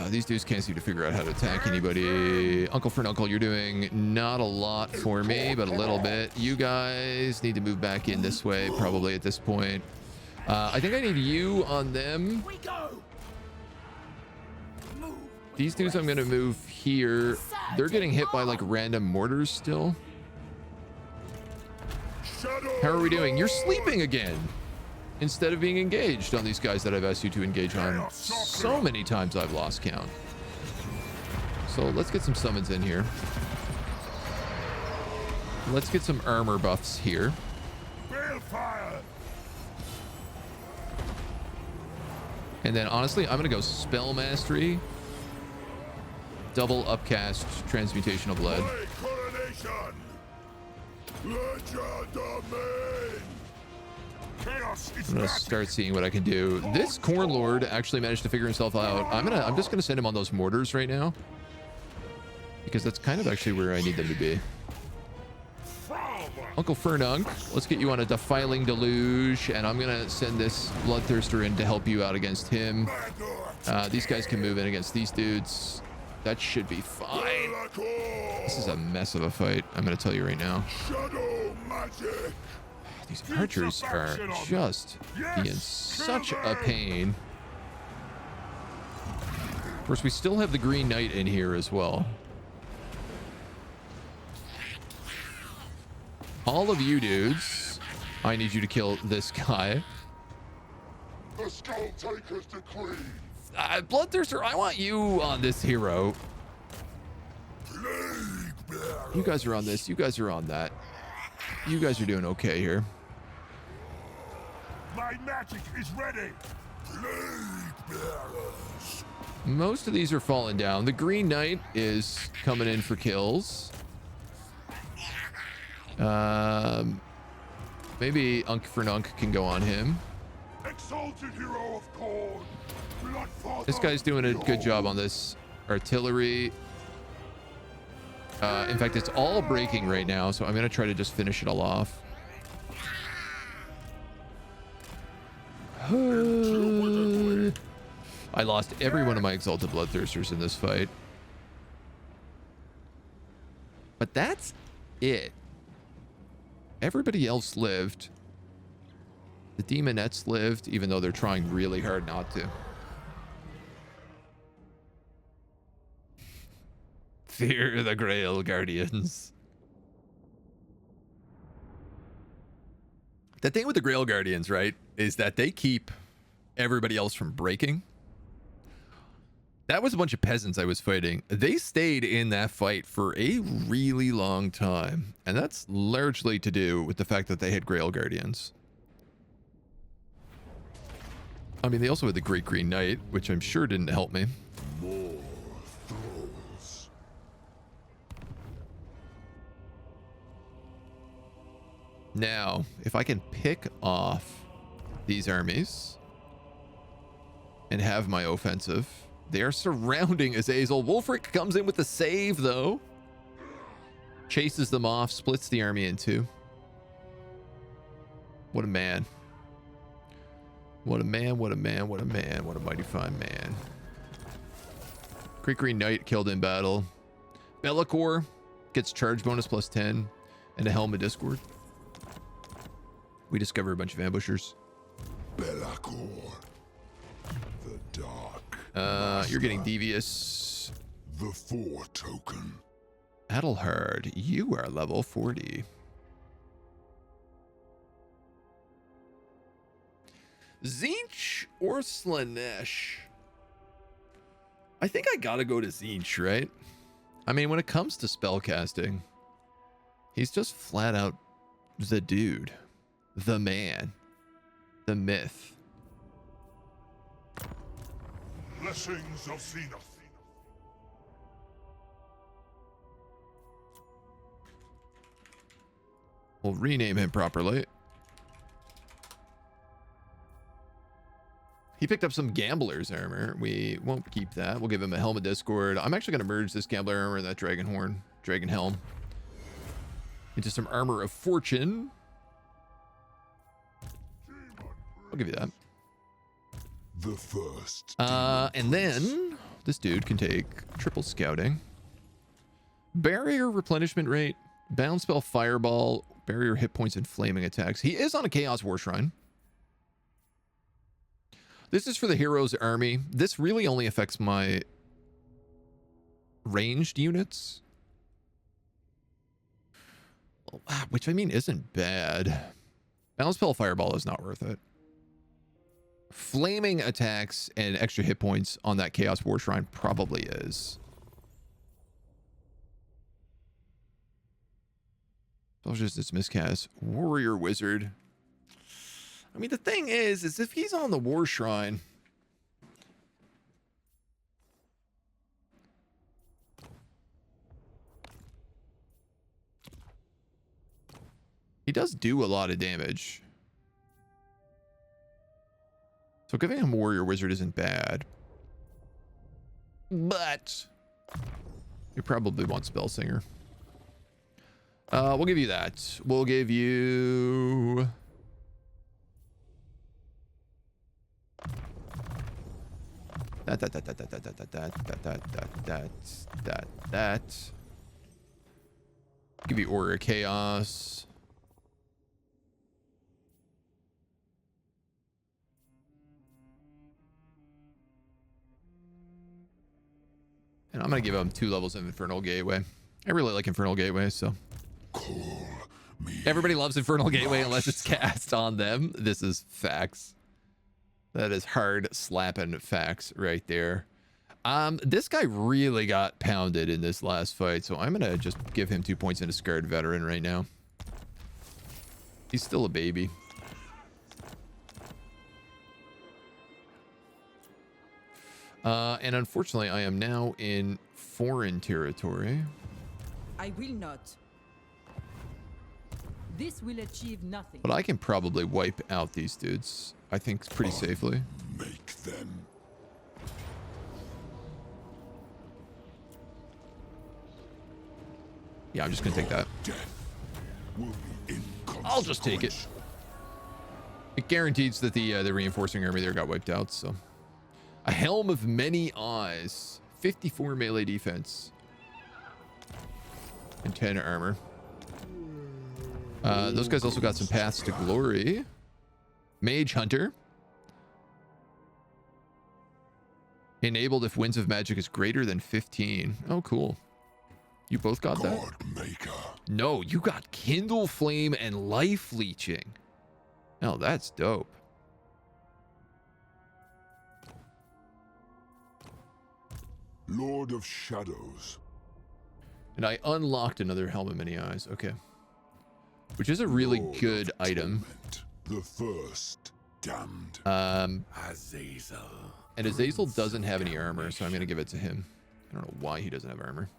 S1: These dudes can't seem to figure out how to attack anybody. Uncle Fernuncle, you're doing not a lot for me, but a little bit. You guys need to move back in this way, probably at this point. I think I need you on them. These dudes I'm going to move here. They're getting hit by like random mortars still. How are we doing? You're sleeping again instead of being engaged on these guys that I've asked you to engage on so many times I've lost count. So let's get some summons in here. Let's get some armor buffs here. And then honestly, I'm gonna go spell mastery, double upcast, transmutation of blood. I'm gonna start seeing what I can do. This Khorne Lord actually managed to figure himself out. I'm just gonna send him on those mortars right now, because that's kind of actually where I need them to be. Uncle Fernunk, let's get you on a defiling deluge, and I'm gonna send this Bloodthirster in to help you out against him. These guys can move in against these dudes. That should be fine. This is a mess of a fight, I'm gonna tell you right now. These archers are just being such a pain. Of course, we still have the Green Knight in here as well. All of you dudes, I need you to kill this guy.
S2: The Skull Taker's decree.
S1: Bloodthirster, I want you on this hero. You guys are on this. You guys are on that. You guys are doing okay here.
S2: My magic is ready. Blade bearers.
S1: Most of these are falling down. The Green Knight is coming in for kills. Maybe Unk for Nunk can go on him.
S2: Exalted hero of Khorne. Bloodfather.
S1: This guy's doing a good job on this artillery. In fact, it's all breaking right now, so I'm going to try to just finish it all off. I lost every one of my Exalted Bloodthirsters in this fight. But that's it. Everybody else lived. The Demonettes lived, even though they're trying really hard not to. Fear the Grail Guardians. The thing with the Grail Guardians, right, is that they keep everybody else from breaking. That was a bunch of peasants I was fighting. They stayed in that fight for a really long time. And that's largely to do with the fact that they had Grail Guardians. I mean, they also had the Great Green Knight, which I'm sure didn't help me.
S2: More throws.
S1: Now, if I can pick off these armies and have my offensive, they are surrounding Azazel. Wolfric comes in with the save, though. Chases them off, splits the army in two. What a man. What a man, what a man, what a man, what a mighty fine man. Great Green Knight killed in battle. Be'lakor gets charge bonus plus 10 and a Helm of Discord. We discover a bunch of ambushers.
S2: Be'lakor. The dark.
S1: You're getting devious.
S2: The 4 token.
S1: Adelhard, you are level 40. Tzeentch or Slaanesh? I think I gotta go to Tzeentch, right? I mean, when it comes to spellcasting, he's just flat out the dude, the man, the myth.
S2: Blessings of Zenith.
S1: We'll rename him properly. He picked up some Gambler's armor. We won't keep that. We'll give him a Helm of Discord. I'm actually going to merge this Gambler armor and that Dragon Helm into some Armor of Fortune. I'll give you that.
S2: The first.
S1: And then this dude can take triple scouting, barrier replenishment rate, bound spell fireball, barrier hit points, and flaming attacks. He is on a Chaos War Shrine. This is for the hero's army. This really only affects my ranged units, which I mean isn't bad. Bound spell fireball is not worth it. Flaming attacks and extra hit points on that Chaos War Shrine probably is. Just miscast. Warrior Wizard. I mean, the thing is if he's on the War Shrine, he does do a lot of damage. So giving him Warrior Wizard isn't bad. But you probably want Spellsinger. We'll give you that. We'll give you that. Give you Aura Chaos. And I'm going to give him 2 levels of Infernal Gateway. I really like Infernal Gateway, so.
S2: Call me.
S1: Everybody loves Infernal Gateway unless it's cast on them. This is facts. That is hard slapping facts right there. This guy really got pounded in this last fight, so I'm going to just give him 2 points into Scarred Veteran right now. He's still a baby. And unfortunately, I am now in foreign territory.
S4: I will not. This will achieve nothing.
S1: But I can probably wipe out these dudes, I think, pretty safely.
S2: Make them.
S1: Yeah, I'm just gonna take that.
S2: Death will be
S1: I'll just take it.
S2: inconsequential.
S1: It guarantees that the reinforcing army there got wiped out, so. A helm of many eyes. 54 melee defense. And 10 armor. Those guys also got some paths to glory. Mage Hunter. Enabled if Winds of Magic is greater than 15. Oh, cool. You both got that?
S2: Godmaker.
S1: No, you got Kindle Flame and Life Leeching. Oh, that's dope.
S2: Lord of Shadows.
S1: And I unlocked another Helm of Many Eyes. Okay. Which is a really
S2: Lord
S1: good
S2: of
S1: item.
S2: Torment, the first damned.
S5: Azazel.
S1: And Azazel doesn't have any armor, so I'm going to give it to him. I don't know why he doesn't have armor.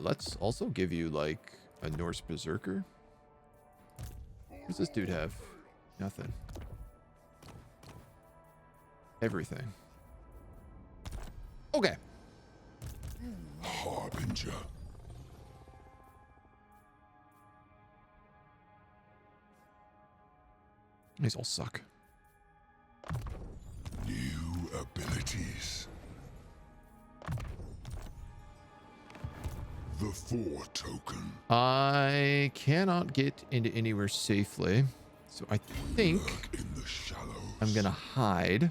S1: Let's also give you, like, a Norse Berserker. What does this dude have? Nothing. Everything. Okay.
S2: Harbinger.
S1: These all suck.
S2: New abilities. The 4 token.
S1: I cannot get into anywhere safely, so I think
S2: Lurk in the shallows.
S1: I'm gonna hide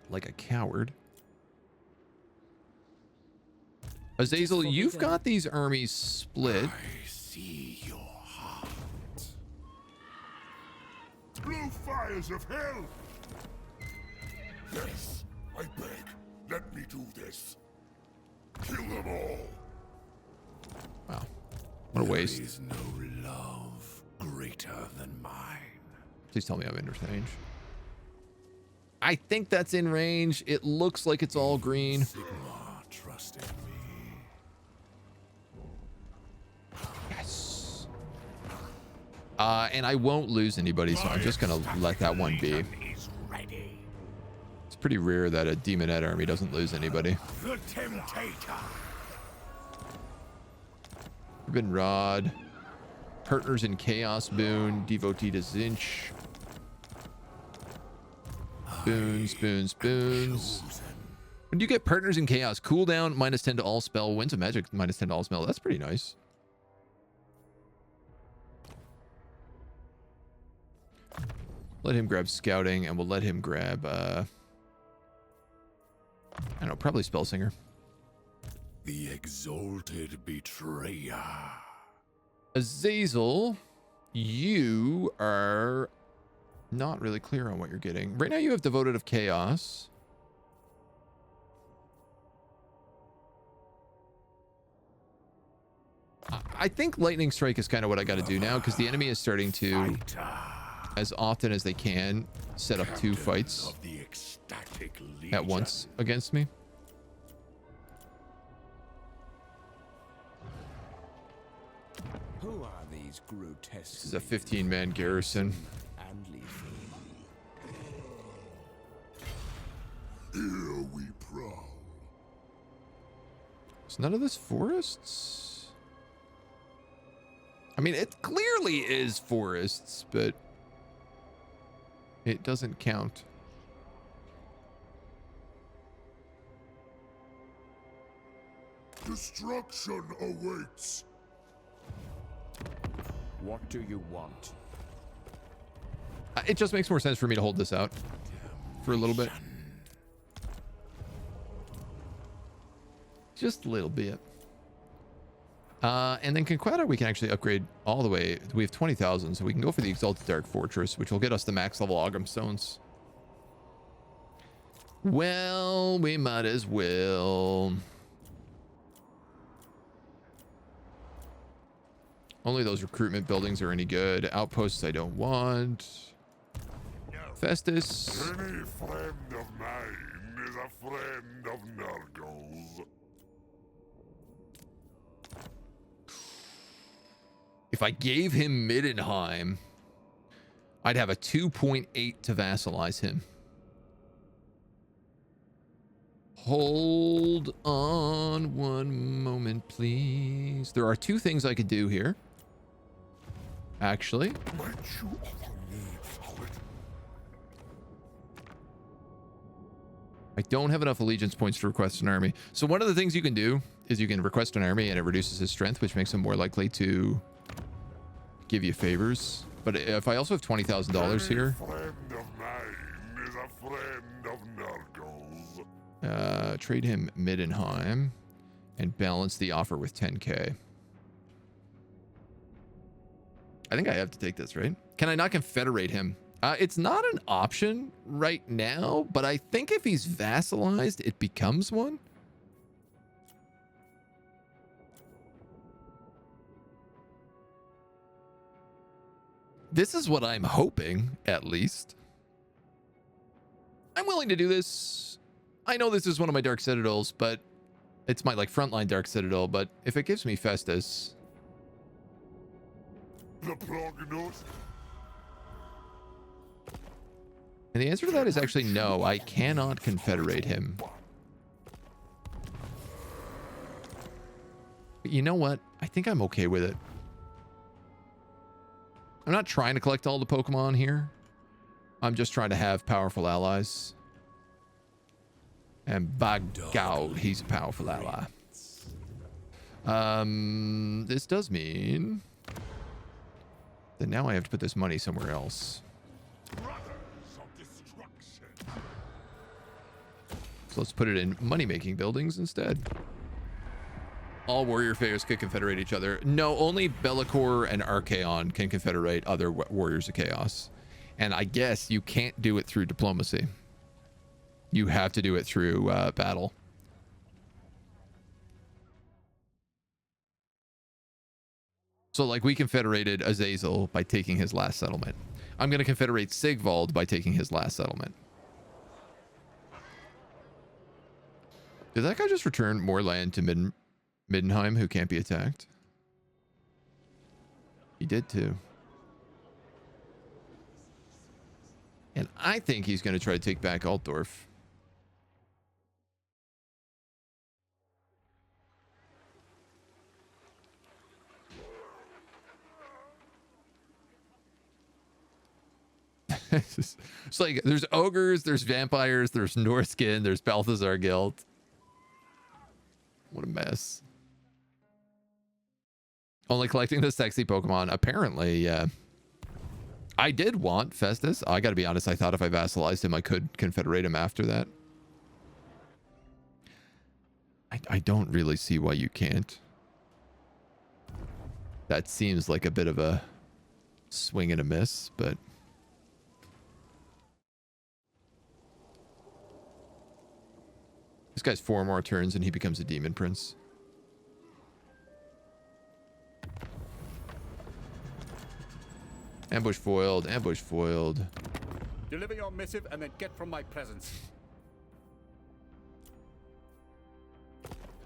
S1: like a coward. Azazel, you've got these armies split.
S2: I see your heart. Blue fires of hell. Yes, I beg. Let me do this. Kill them all.
S1: Wow, what a waste.
S2: There is no love greater than mine.
S1: Please tell me I'm in range. I think that's in range. It looks like it's all green.
S2: Sigma trusted me.
S1: Yes. And I won't lose anybody, so I'm just gonna let that one be.
S2: Is ready.
S1: It's pretty rare that a demonette army doesn't lose anybody.
S2: The Temptator.
S1: Ribbon Rod, Partners in Chaos Boon, Devotee to Tzeentch. Boons, boons, boons. When you get Partners in Chaos, cooldown -10 to all spell, Winds of Magic -10 to all spell. That's pretty nice. Let him grab Scouting, and we'll let him grab, I don't know, probably Spellsinger.
S2: The exalted betrayer.
S1: Azazel, you are not really clear on what you're getting. Right now you have Devoted of Chaos. I think Lightning Strike is kind of what I got to do now, because the enemy is starting to, as often as they can, set up 2 fights
S2: Of the ecstatic
S1: at once against me.
S5: Who are these grotesque?
S1: This is a 15-man garrison.
S5: And lethal?
S2: Here we prowl.
S1: Is none of this forests? I mean, it clearly is forests, but it doesn't count.
S2: Destruction awaits.
S5: What do you want?
S1: It just makes more sense for me to hold this out for a little bit. Just a little bit. And then Conquata we can actually upgrade all the way. We have 20,000, so we can go for the Exalted Dark Fortress, which will get us the max level Augham Stones. Well, we might as well. Only those recruitment buildings are any good. Outposts I don't want. Festus.
S2: Any friend of mine is a friend of Nurgle's.
S1: If I gave him Middenheim, I'd have a 2.8 to vassalize him. Hold on one moment, please. There are two things I could do here. Actually.
S2: Might you offer me solid?
S1: I don't have enough allegiance points to request an army. So one of the things you can do is you can request an army and it reduces his strength, which makes him more likely to give you favors. But if I also have $20,000 here,
S2: Friend of mine is a friend of Nurgle's.
S1: trade him Middenheim and balance the offer with 10k. I think I have to take this, right? Can I not confederate him? It's not an option right now, but I think if he's vassalized, it becomes one. This is what I'm hoping, at least. I'm willing to do this. I know this is one of my Dark Citadels, but it's my like frontline Dark Citadel, but if it gives me Festus.
S2: The prognosis.
S1: And the answer to that is actually no, I cannot confederate him. But you know what? I think I'm okay with it. I'm not trying to collect all the Pokemon here. I'm just trying to have powerful allies. And by God, he's a powerful ally. This does mean that now I have to put this money somewhere else. So let's put it in money-making buildings instead. All warrior favors could confederate each other. No, only Be'lakor and Archaon can confederate other warriors of chaos. And I guess you can't do it through diplomacy. You have to do it through battle. So like we confederated Azazel by taking his last settlement. I'm going to confederate Sigvald by taking his last settlement. Did that guy just return more land to Middenheim who can't be attacked? He did too. And I think he's going to try to take back Altdorf. It's like there's ogres, there's vampires, there's Norskin, there's Balthazar Guild. What a mess. Only collecting the sexy Pokemon. Apparently, yeah. I did want Festus. I gotta be honest, I thought if I vassalized him, I could confederate him after that. I don't really see why you can't. That seems like a bit of a swing and a miss, but... This guy's 4 more turns and he becomes a Daemon Prince. Ambush foiled, ambush foiled.
S3: Deliver your missive and then get from my presence.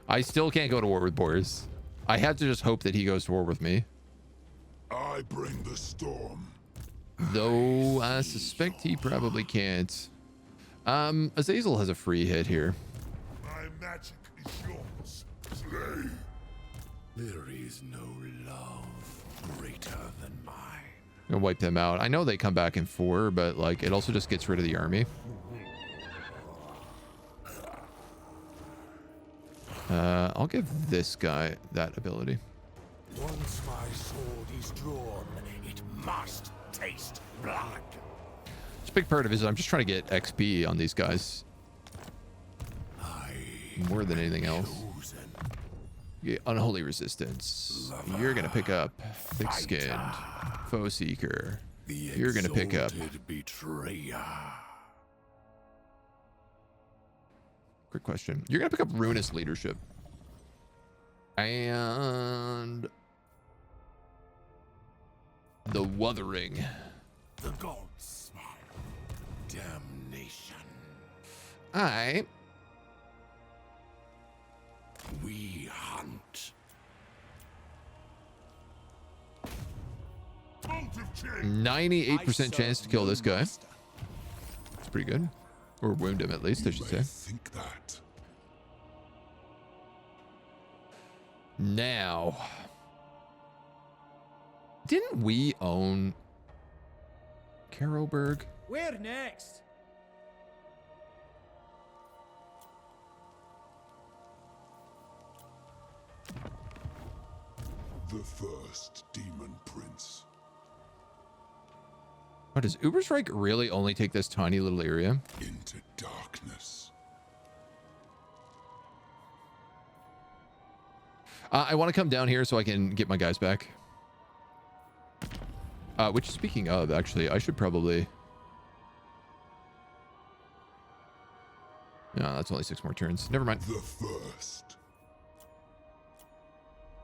S1: I still can't go to war with Boris. I have to just hope that he goes to war with me.
S2: I bring the storm.
S1: Though I suspect he probably can't. Azazel has a free hit here.
S2: My magic is yours. Slay.
S5: There is no love greater than mine.
S1: I'm gonna wipe them out. I know they come back in 4, but like it also just gets rid of the army. I'll give this guy that ability.
S2: Once my sword is drawn, it must taste blood.
S1: It's a big part of it is I'm just trying to get XP on these guys. More than anything else. Yeah, unholy resistance. You're gonna pick up thick-skinned foe seeker. You're gonna pick up
S5: betrayer.
S1: Quick question. You're going to pick up Ruinous Leadership. And the Wuthering.
S2: The gods smile. Damnation.
S1: Alright.
S2: We hunt. Motive change.
S1: 98% chance to kill this guy. That's pretty good. Or wound him at least, I should say.
S5: Think that.
S1: Now, didn't we own Carroburg?
S6: Where next?
S5: The first Demon Prince.
S1: Oh, does Uberstrike really only take this tiny little area?
S5: Into darkness.
S1: I want to come down here so I can get my guys back. Which, speaking of, actually, I should probably... No, that's only 6 more turns. Never mind.
S5: The first.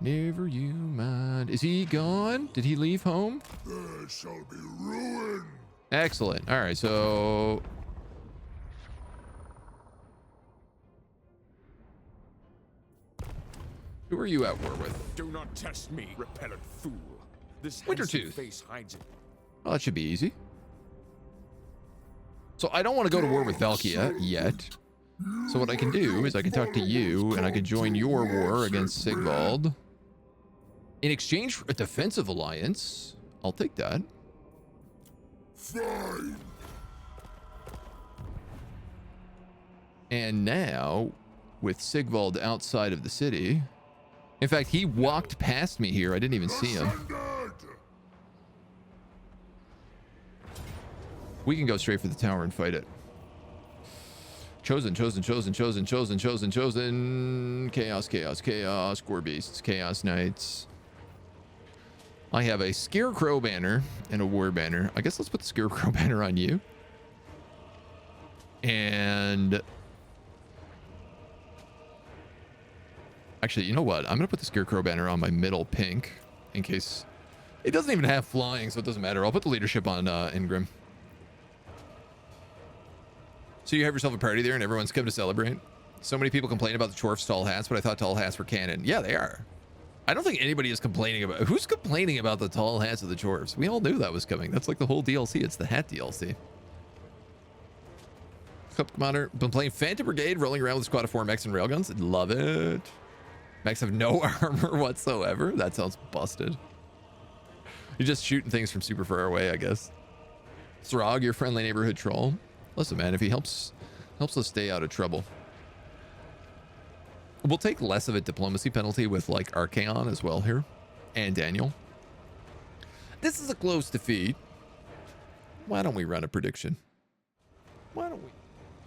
S1: Never you mind. Is he gone? Did he leave home?
S2: There shall be ruin.
S1: Excellent. All right, so... Who are you at war with?
S2: Do not test me, repellent fool. This
S1: Wintertooth.
S2: handsome face hides it.
S1: Well, that should be easy. So I don't want to go to war with Valkia yet. So what I can do is I can talk to you and I can join your war against Sigvald. In exchange for a defensive alliance, I'll take that.
S2: Fine.
S1: And now, with Sigvald outside of the city... In fact, he walked past me here. I didn't even see him. We can go straight for the tower and fight it. Chosen. Chaos. Gore beasts. Chaos knights. I have a Scarecrow banner and a War banner. I guess let's put the Scarecrow banner on you. And... Actually, you know what? I'm going to put the Scarecrow banner on my middle pink in case... It doesn't even have flying, so it doesn't matter. I'll put the leadership on Ingrim. So you have yourself a party there and everyone's come to celebrate. So many people complain about the Chorf's tall hats, but I thought tall hats were canon. Yeah, they are. I don't think anybody is complaining about... Who's complaining about the tall hats of the Chorfs? We all knew that was coming. That's like the whole DLC. It's the hat DLC. Cup Commander. Been playing Phantom Brigade, rolling around with a squad of 4 mechs and railguns. Love it. Mechs have no armor whatsoever. That sounds busted. You're just shooting things from super far away, I guess. Throg, your friendly neighborhood troll. Listen, man, if he helps us stay out of trouble. We'll take less of a diplomacy penalty with, like, Archaon as well here. And Daniel. This is a close defeat. Why don't we run a prediction? Why don't we?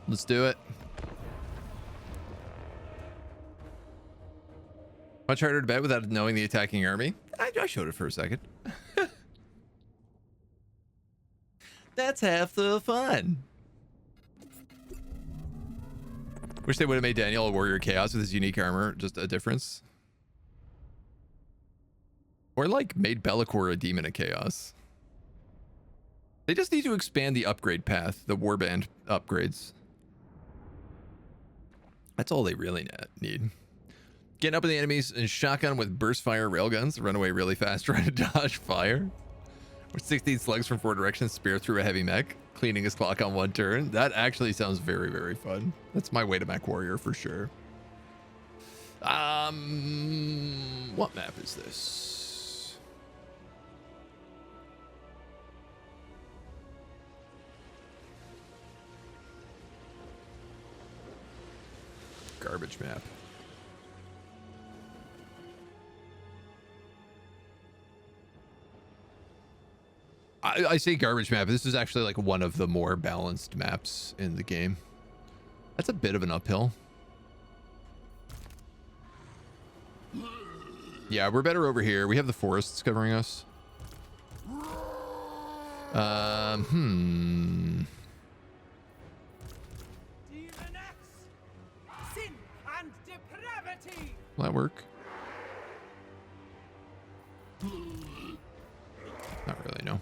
S1: Let's do it. Much harder to bet without knowing the attacking army. I showed it for a second. That's half the fun. Wish they would have made Daniel a warrior chaos with his unique armor. Just a difference. Or like made Bellicor a demon of chaos. They just need to expand the upgrade path. The warband upgrades. That's all they really need. Getting up in the enemies and shotgun with burst fire railguns. Run away really fast, trying to dodge fire. With 16 slugs from 4 directions, spear through a heavy mech. Cleaning his clock on 1 turn. That actually sounds very, very fun. That's my way to mech warrior for sure. What map is this? Garbage map. I say garbage map. This is actually like one of the more balanced maps in the game. That's a bit of an uphill. Yeah, we're better over here. We have the forests covering us.
S7: liberty,
S1: Will that work? Not really, no.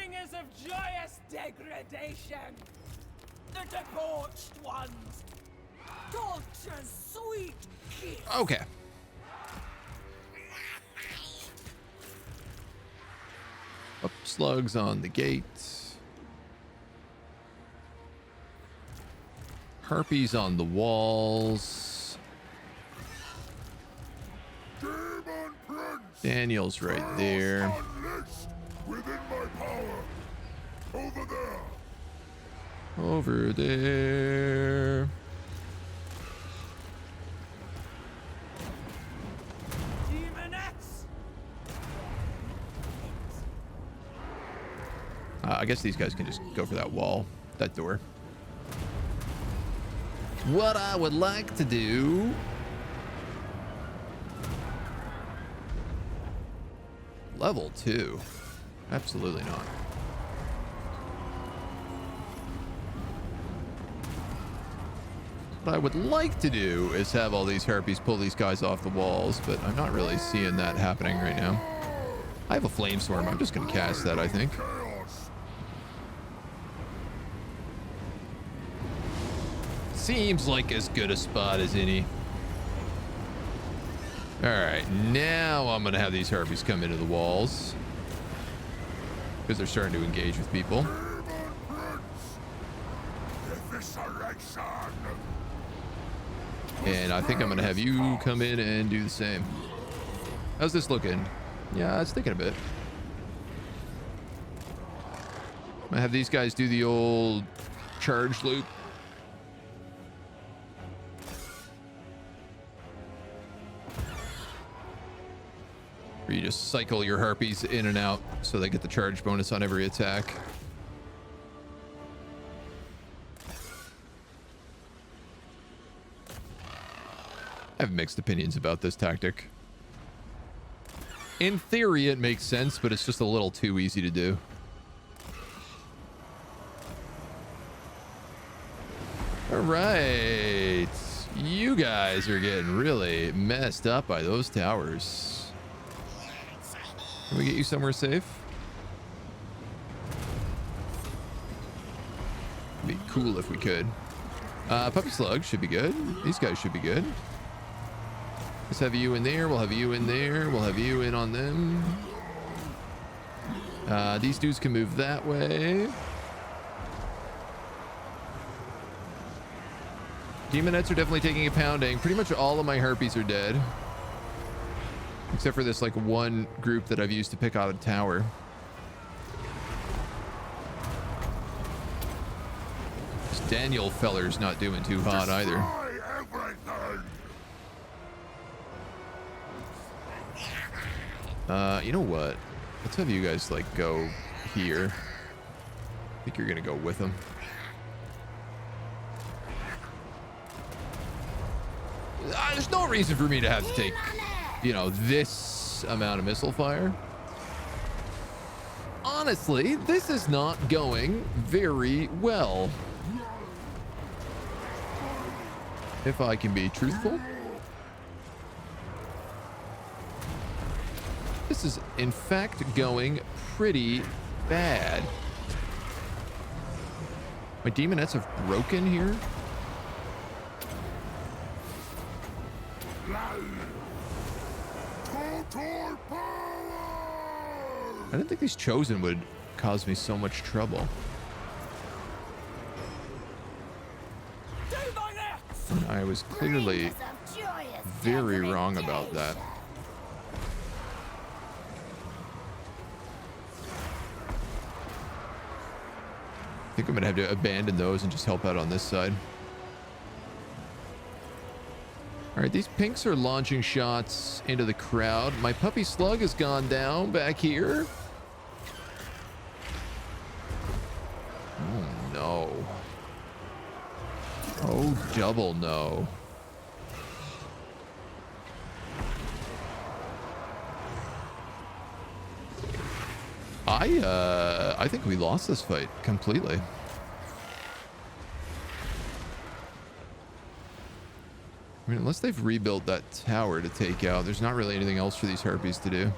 S7: bringers of joyous degradation, the debauched ones, torture's sweet kiss.
S1: Okay. Up slugs on the gate. Harpies on the walls.
S2: Daemon Prince!
S1: Daniel's right there.
S2: Unleashed within my power. Over there.
S1: Over there.
S7: Demonettes!
S1: I guess these guys can just go for that wall, that door. What I would like to do... Level 2. Absolutely not. What I would like to do is have all these harpies pull these guys off the walls, but I'm not really seeing that happening right now. I have a flame storm. I'm just going to cast that, I think.
S2: Chaos.
S1: Seems like as good a spot as any. Alright, now I'm going to have these harpies come into the walls. Because they're starting to engage with people.
S2: Daemon Prince. Evisceration.
S1: And I think I'm going to have you come in and do the same. How's this looking? Yeah, it's thinking a bit. I'm going to have these guys do the old charge loop. Where you just cycle your harpies in and out so they get the charge bonus on every attack. I have mixed opinions about this tactic. In theory, it makes sense, but it's just a little too easy to do. All right. You guys are getting really messed up by those towers. Can we get you somewhere safe? Be cool if we could. Puppy Slug should be good. These guys should be good. Let's have you in there. We'll have you in there. We'll have you in on them. These dudes can move that way. Demonettes are definitely taking a pounding. Pretty much all of my harpies are dead. Except for this like one group that I've used to pick out a tower. This Daniel feller's not doing too hot either.
S2: Destroy everything.
S1: You know what? Let's have you guys like go here. I think you're gonna go with them. There's no reason for me to have to take, you know, this amount of missile fire. Honestly, this is not going very well. If I can be truthful. This is, in fact, going pretty bad. My demonettes have broken here.
S2: Total power.
S1: I didn't think these chosen would cause me so much trouble. And I was clearly very wrong about that. I think I'm gonna have to abandon those and just help out on this side. All right, these pinks are launching shots into the crowd. My puppy slug has gone down back here. Oh, no. Oh, double no. I think we lost this fight completely. I mean, unless they've rebuilt that tower to take out, there's not really anything else for these harpies to do.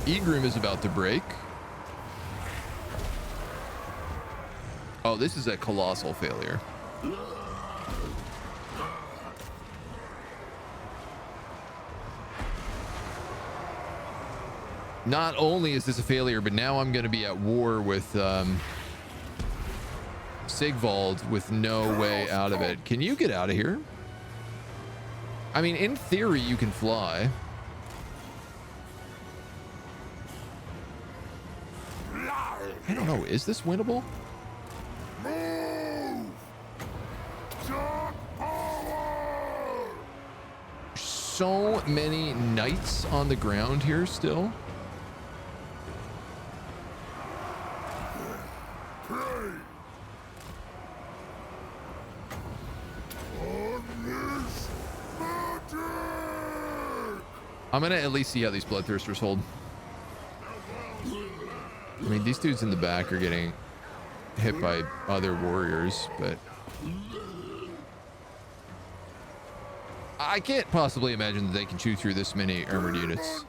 S1: Egrim is about to break. Oh, this is a colossal failure. Not only is this a failure, but now I'm going to be at war with Sigvald with no way out of it. Can you get out of here? I mean, in theory, you can fly. I don't know. Is this winnable?
S2: Move! Dark power!
S1: So many knights on the ground here still.
S2: Pray! On this magic!
S1: I'm going to at least see how these bloodthirsters hold. I mean, these dudes in the back are getting hit by other warriors, but I can't possibly imagine that they can chew through this many armored units,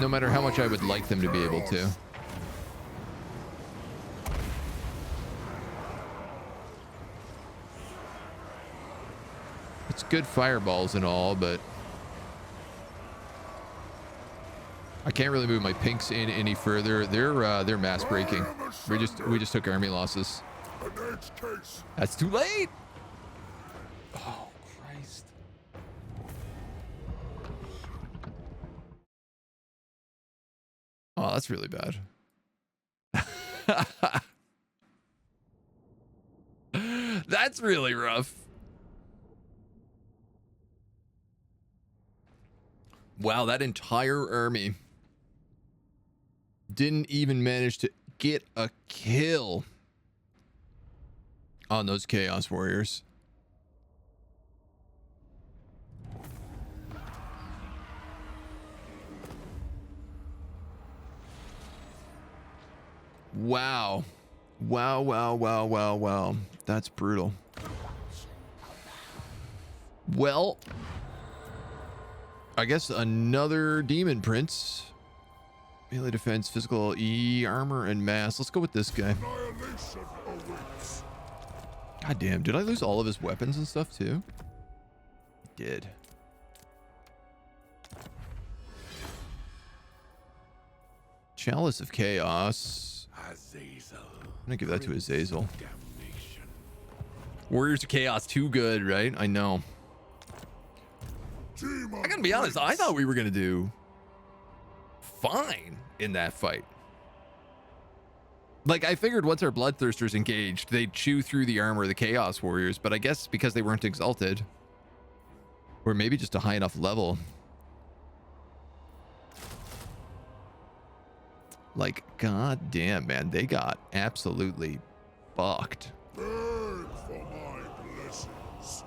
S1: no matter how much I would like them to be able to. It's good fireballs and all, but I can't really move my pinks in any further. They're mass breaking. We just took army losses. That's too late. Oh Christ. Oh, that's really bad. That's really rough. Wow, that entire army didn't even manage to get a kill on those Chaos Warriors. Wow. Wow, wow, wow, wow, wow. That's brutal. Well, I guess another Daemon Prince. Melee defense, physical, E, armor, and mass. Let's go with this guy. God damn, did I lose all of his weapons and stuff too? I did. Chalice of Chaos. I'm gonna give that to Azazel. Warriors of Chaos, too good, right? I know. I gotta be honest, I thought we were gonna do fine in that fight. Like, I figured once our bloodthirsters engaged, they'd chew through the armor of the Chaos Warriors, but I guess because they weren't exalted, or maybe just a high enough level. Like, god damn, man, they got absolutely fucked.
S2: Burn for my blessings.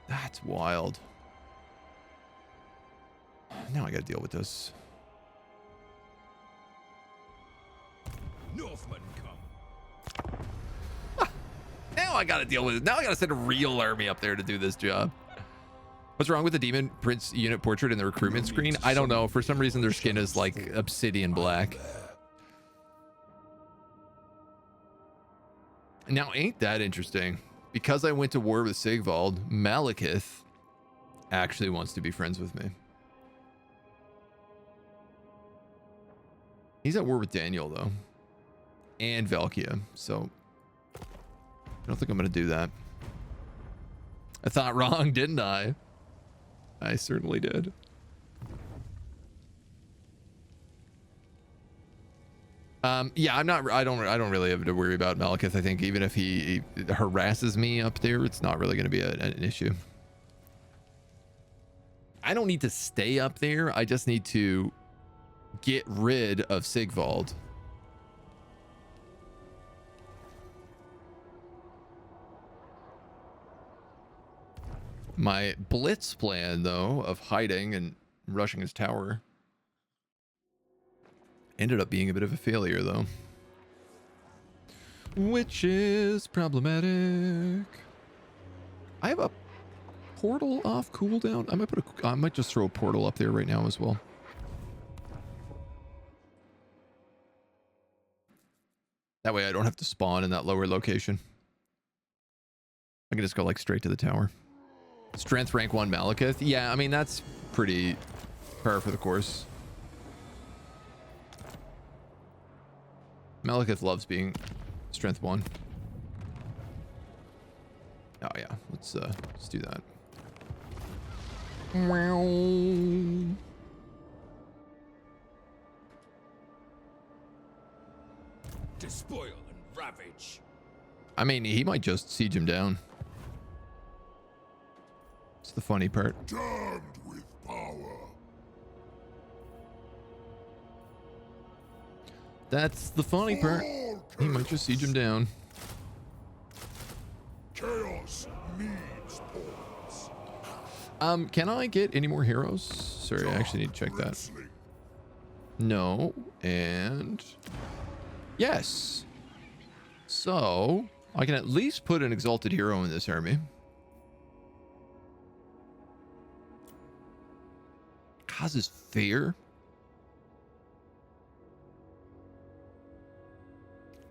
S1: That's wild. Now I gotta deal with this.
S5: Northmen come.
S1: Now I gotta deal with it. Now I gotta send a real army up there to do this job. What's wrong with the Daemon Prince unit portrait in the recruitment screen? I don't know. For some reason, their skin is like obsidian black. Now, ain't that interesting? Because I went to war with Sigvald, Malekith actually wants to be friends with me. He's at war with Daniel, though. And Valkia, so I don't think I'm going to do that. I thought wrong, didn't I? I certainly did. Yeah, I don't really have to worry about Malekith. I think even if he harasses me up there, it's not really going to be an issue. I don't need to stay up there. I just need to get rid of Sigvald. My blitz plan, though, of hiding and rushing his tower Ended up being a bit of a failure, though. Which is problematic. I have a portal off cooldown. I might just throw a portal up there right now as well. That way I don't have to spawn in that lower location. I can just go like straight to the tower. Strength rank 1 Malekith. Yeah, I mean, that's pretty par for the course. Malekith loves being strength 1. Oh yeah, let's do that.
S5: Despoil and ravage.
S1: I mean, he might just siege him down. It's the funny part.
S2: Damned with power.
S1: That's the funny part. He might just siege him down.
S2: Chaos needs pawns.
S1: Can I get any more heroes? Sorry, I actually need to check that.
S2: Bristling.
S1: No, and yes. So I can at least put an exalted hero in this army. Causes fear.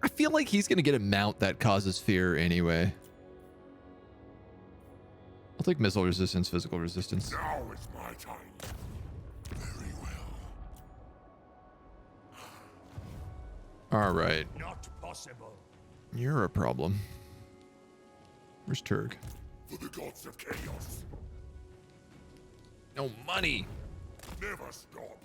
S1: I feel like he's going to get a mount that causes fear anyway. I'll take missile resistance, physical resistance.
S2: Now is my time. Very well.
S1: All right.
S7: Not possible.
S1: You're a problem. Where's Turg?
S2: For the gods of chaos.
S1: No money.
S2: Never stop.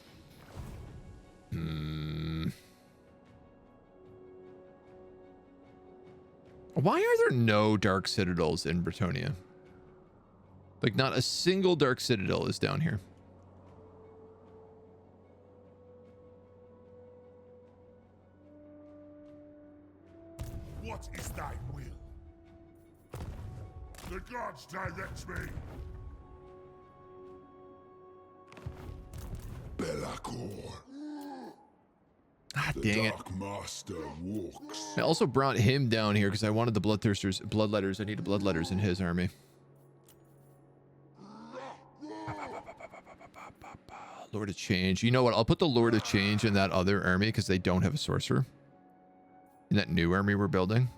S1: Why are there no dark citadels in Bretonnia? Like, not a single dark citadel is down here.
S2: What is thy will? The gods direct me. Belacor.
S1: Ah,
S2: The
S1: dang it.
S2: Dark Master walks.
S1: I also brought him down here because I wanted the bloodthirsters, bloodletters. I needed bloodletters in his army. Lord of Change. You know what? I'll put the Lord of Change in that other army because they don't have a sorcerer. In that new army we're building.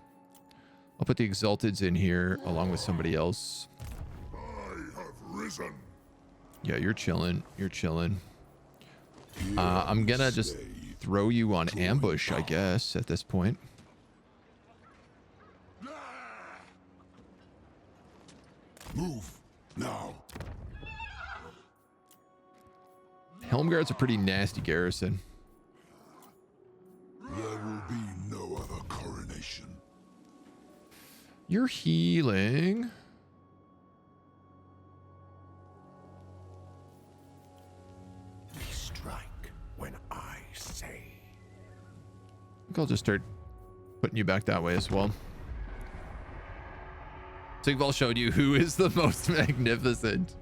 S1: I'll put the Exalteds in here along with somebody else.
S2: I have risen.
S1: Yeah, you're chilling. You're chilling. I'm gonna just throw you on ambush, I guess, at this point.
S2: Move now.
S1: Helmguard's a pretty nasty garrison.
S2: There will be no other coronation.
S1: You're healing.
S2: We strike when I say.
S1: I think I'll just start putting you back that way as well. Sigval showed you who is the most magnificent.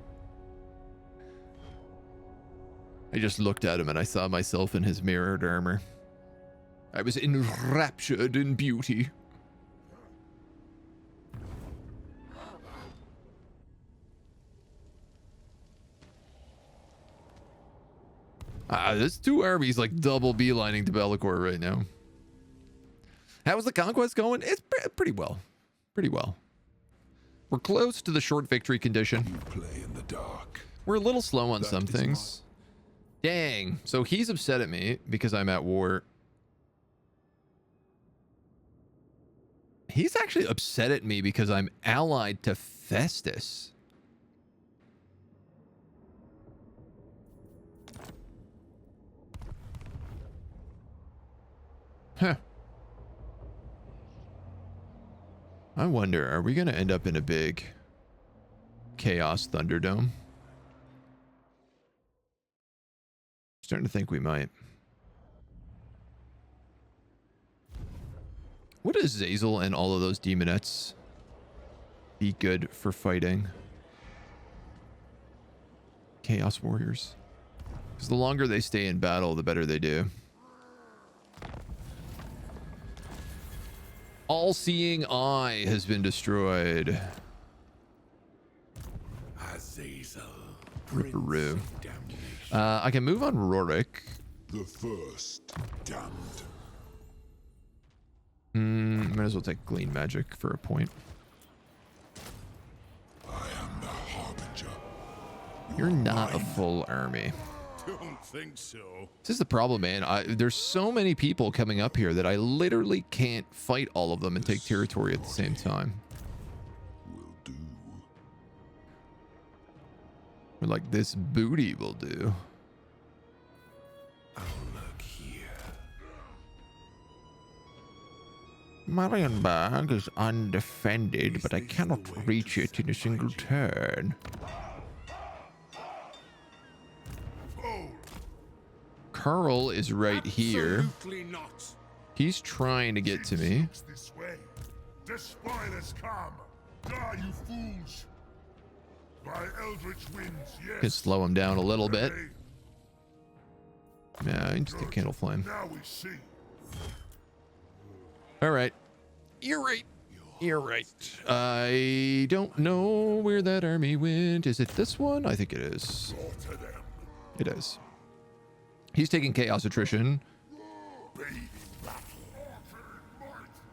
S1: I just looked at him and I saw myself in his mirrored armor. I was enraptured in beauty. There's two armies like double beelining to Bellicor right now. How's the conquest going? It's pretty well. Pretty well. We're close to the short victory condition.
S2: You play in the dark.
S1: We're a little slow on
S2: That
S1: some
S2: is
S1: things. Dang. So he's upset at me because I'm at war. He's actually upset at me because I'm allied to Festus. Huh. I wonder, are we going to end up in a big Chaos Thunderdome? Starting to think we might. What does Zazel and all of those demonettes be good for fighting? Chaos Warriors. Because the longer they stay in battle, the better they do. All-seeing eye has been destroyed.
S5: Azazel,
S1: Ripperoo.
S5: Prince of Damnation.
S1: I can move on Rorik.
S5: The first damned.
S1: Might as well take Glean Magic for a point.
S5: I am the Harbinger.
S1: You're not a full army.
S5: Don't think so.
S1: This is the problem, man. There's so many people coming up here that I literally can't fight all of them and take territory at the same time.
S5: Will do.
S1: Or like this booty will do.
S5: I'll look here.
S1: Marienburg is undefended, but I cannot reach it in a single turn. Carl is right here.
S5: Absolutely not.
S1: He's trying to get to me.
S2: It's this way. The spoil has come. Die, you fools. By eldritch winds, yes.
S1: Can slow him down a little bit.
S2: Hey,
S1: Yeah, just a candle flame.
S2: now we see.
S1: All right. You're right. You're right. I don't know where that army went. Is it this one? I think it is.
S2: Slaughter them.
S1: It is. He's taking chaos attrition.
S2: Bathing battle.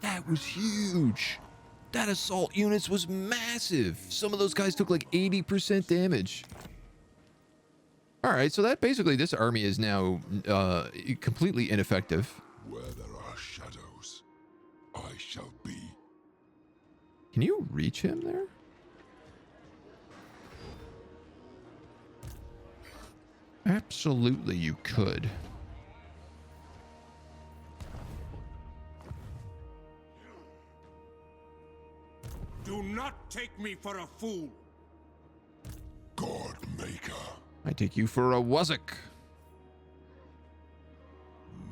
S1: That was huge. That assault units was massive. Some of those guys took like 80% damage. All right, so that basically this army is now completely ineffective.
S5: Where there are shadows, I shall be.
S1: Can you reach him there? Absolutely, you could.
S5: Do not take me for a fool. God Maker.
S1: I take you for a Wuzzik.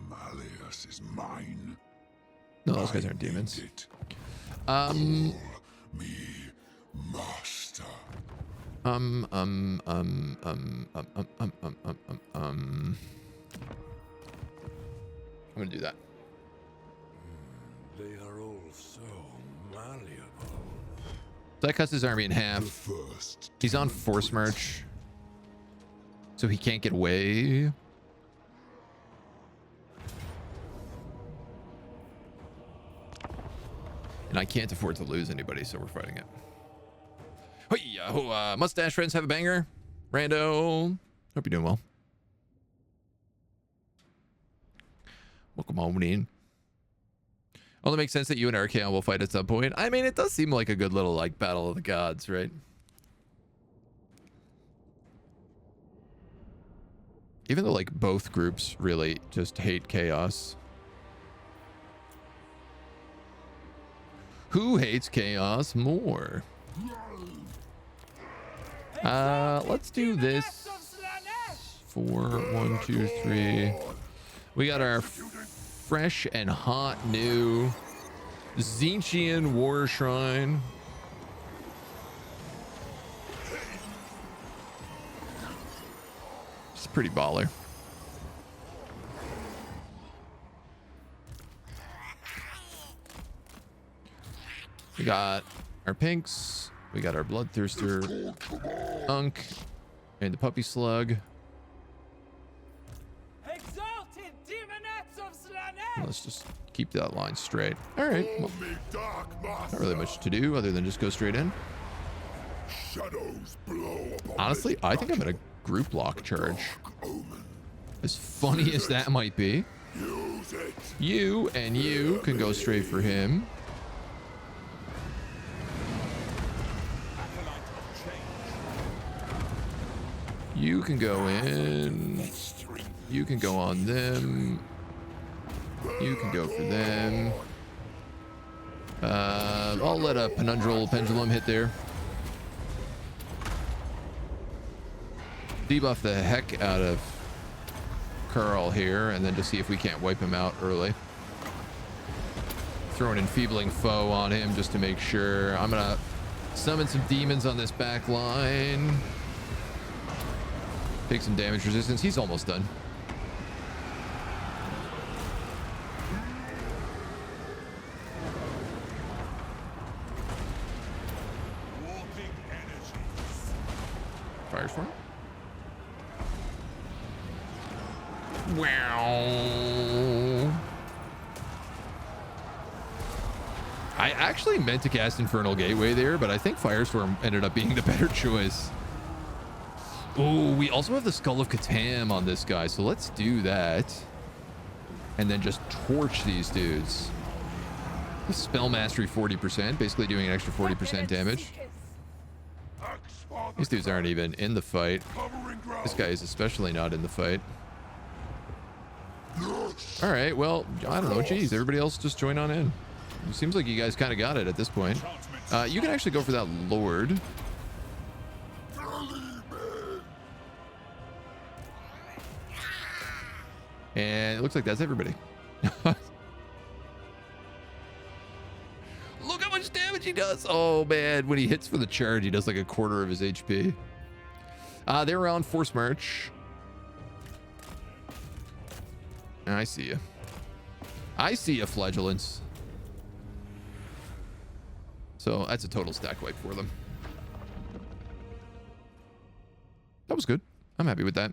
S5: Malleus is mine.
S1: No, those guys
S5: I
S1: aren't demons.
S5: need it.
S1: Um,
S5: Call me master.
S1: I'm gonna do that.
S5: They are all so malleable.
S1: So that cuts his army in
S5: The
S1: half.
S5: first.
S1: He's on
S5: Daemon
S1: force
S5: Prince.
S1: march, so he can't get away. And I can't afford to lose anybody, so we're fighting it. Hey, mustache friends, have a banger. Rando, hope you're doing well. Welcome on in. Only makes sense that you and Archaon will fight at some point. I mean, it does seem like a good little like battle of the gods, right? Even though like both groups really just hate chaos. Who hates chaos more? Let's do this for 1, 2, 3. We got our fresh and hot new Tzeentchian War Shrine. It's pretty baller. We got our pinks. We got our bloodthirster Unk and the puppy slug.
S7: Exalted demonettes of Slaanesh!
S1: Let's just keep that line straight. All right. Well,
S2: Call me dark master.
S1: not really much to do other than just go straight in.
S2: Shadows blow upon
S1: Honestly,
S2: this
S1: I think I'm gonna group lock charge.
S2: dark omen.
S1: As funny as that might be.
S2: Use it.
S1: You and you can go straight for him. You can go in. You can go on them. You can go for them. I'll let a Penundral Pendulum hit there. Debuff the heck out of Carl here, and then just see if we can't wipe him out early. Throw an enfeebling foe on him just to make sure. I'm gonna summon some demons on this back line. Take some damage resistance. He's almost done. Firestorm. Wow. I actually meant to cast Infernal Gateway there, but I think Firestorm ended up being the better choice. Oh, we also have the Skull of Catan on this guy, so let's do that. And then just torch these dudes. Spell Mastery 40%, basically doing an extra 40% damage. These dudes aren't even in the fight. This guy is especially not in the fight. All right, well, I don't know. Geez, everybody else just join on in. It seems like you guys kind of got it at this point. You can actually go for that Lord. And it looks like that's everybody. Look how much damage he does. Oh, man. When he hits for the charge, he does like a quarter of his HP. They're on Force March. I see you. I see you, Flagellants. So that's a total stack wipe for them. That was good. I'm happy with that.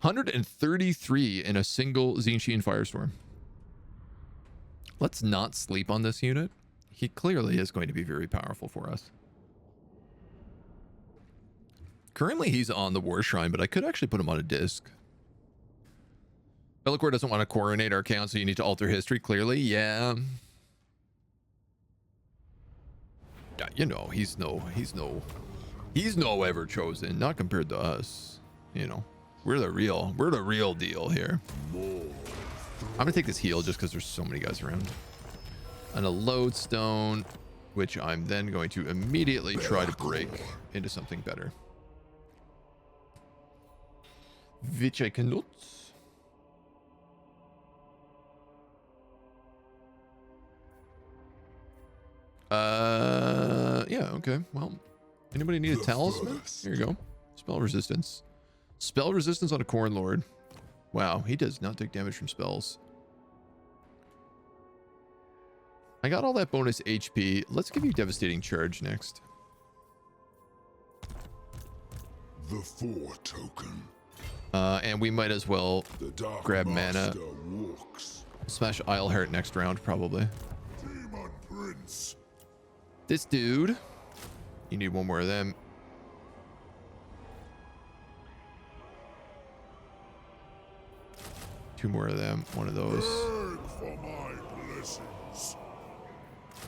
S1: 133 in a single Tzeentch and Firestorm. Let's not sleep on this unit. He clearly is going to be very powerful for us. Currently, he's on the War Shrine, but I could actually put him on a disc. Bellicor doesn't want to coronate our count, so you need to alter history, clearly. Yeah. Yeah, you know, he's no ever chosen, not compared to us. You know, we're the real deal here. I'm gonna take this heal just because there's so many guys around. And a lodestone, which I'm then going to immediately try to break into something better. Which I cannot. Yeah, okay. Well, anybody need a talisman? Here you go. Spell resistance. Spell resistance on a Khorne Lord. Wow, he does not take damage from spells. I got all that bonus HP. Let's give you devastating charge next.
S2: The 4 token.
S1: And we might as well grab mana.
S2: Walks.
S1: Smash Isleheart next round, probably.
S2: Daemon Prince.
S1: This dude. You need one more of them. Two more of them. One of those.
S2: Beg for my blessings.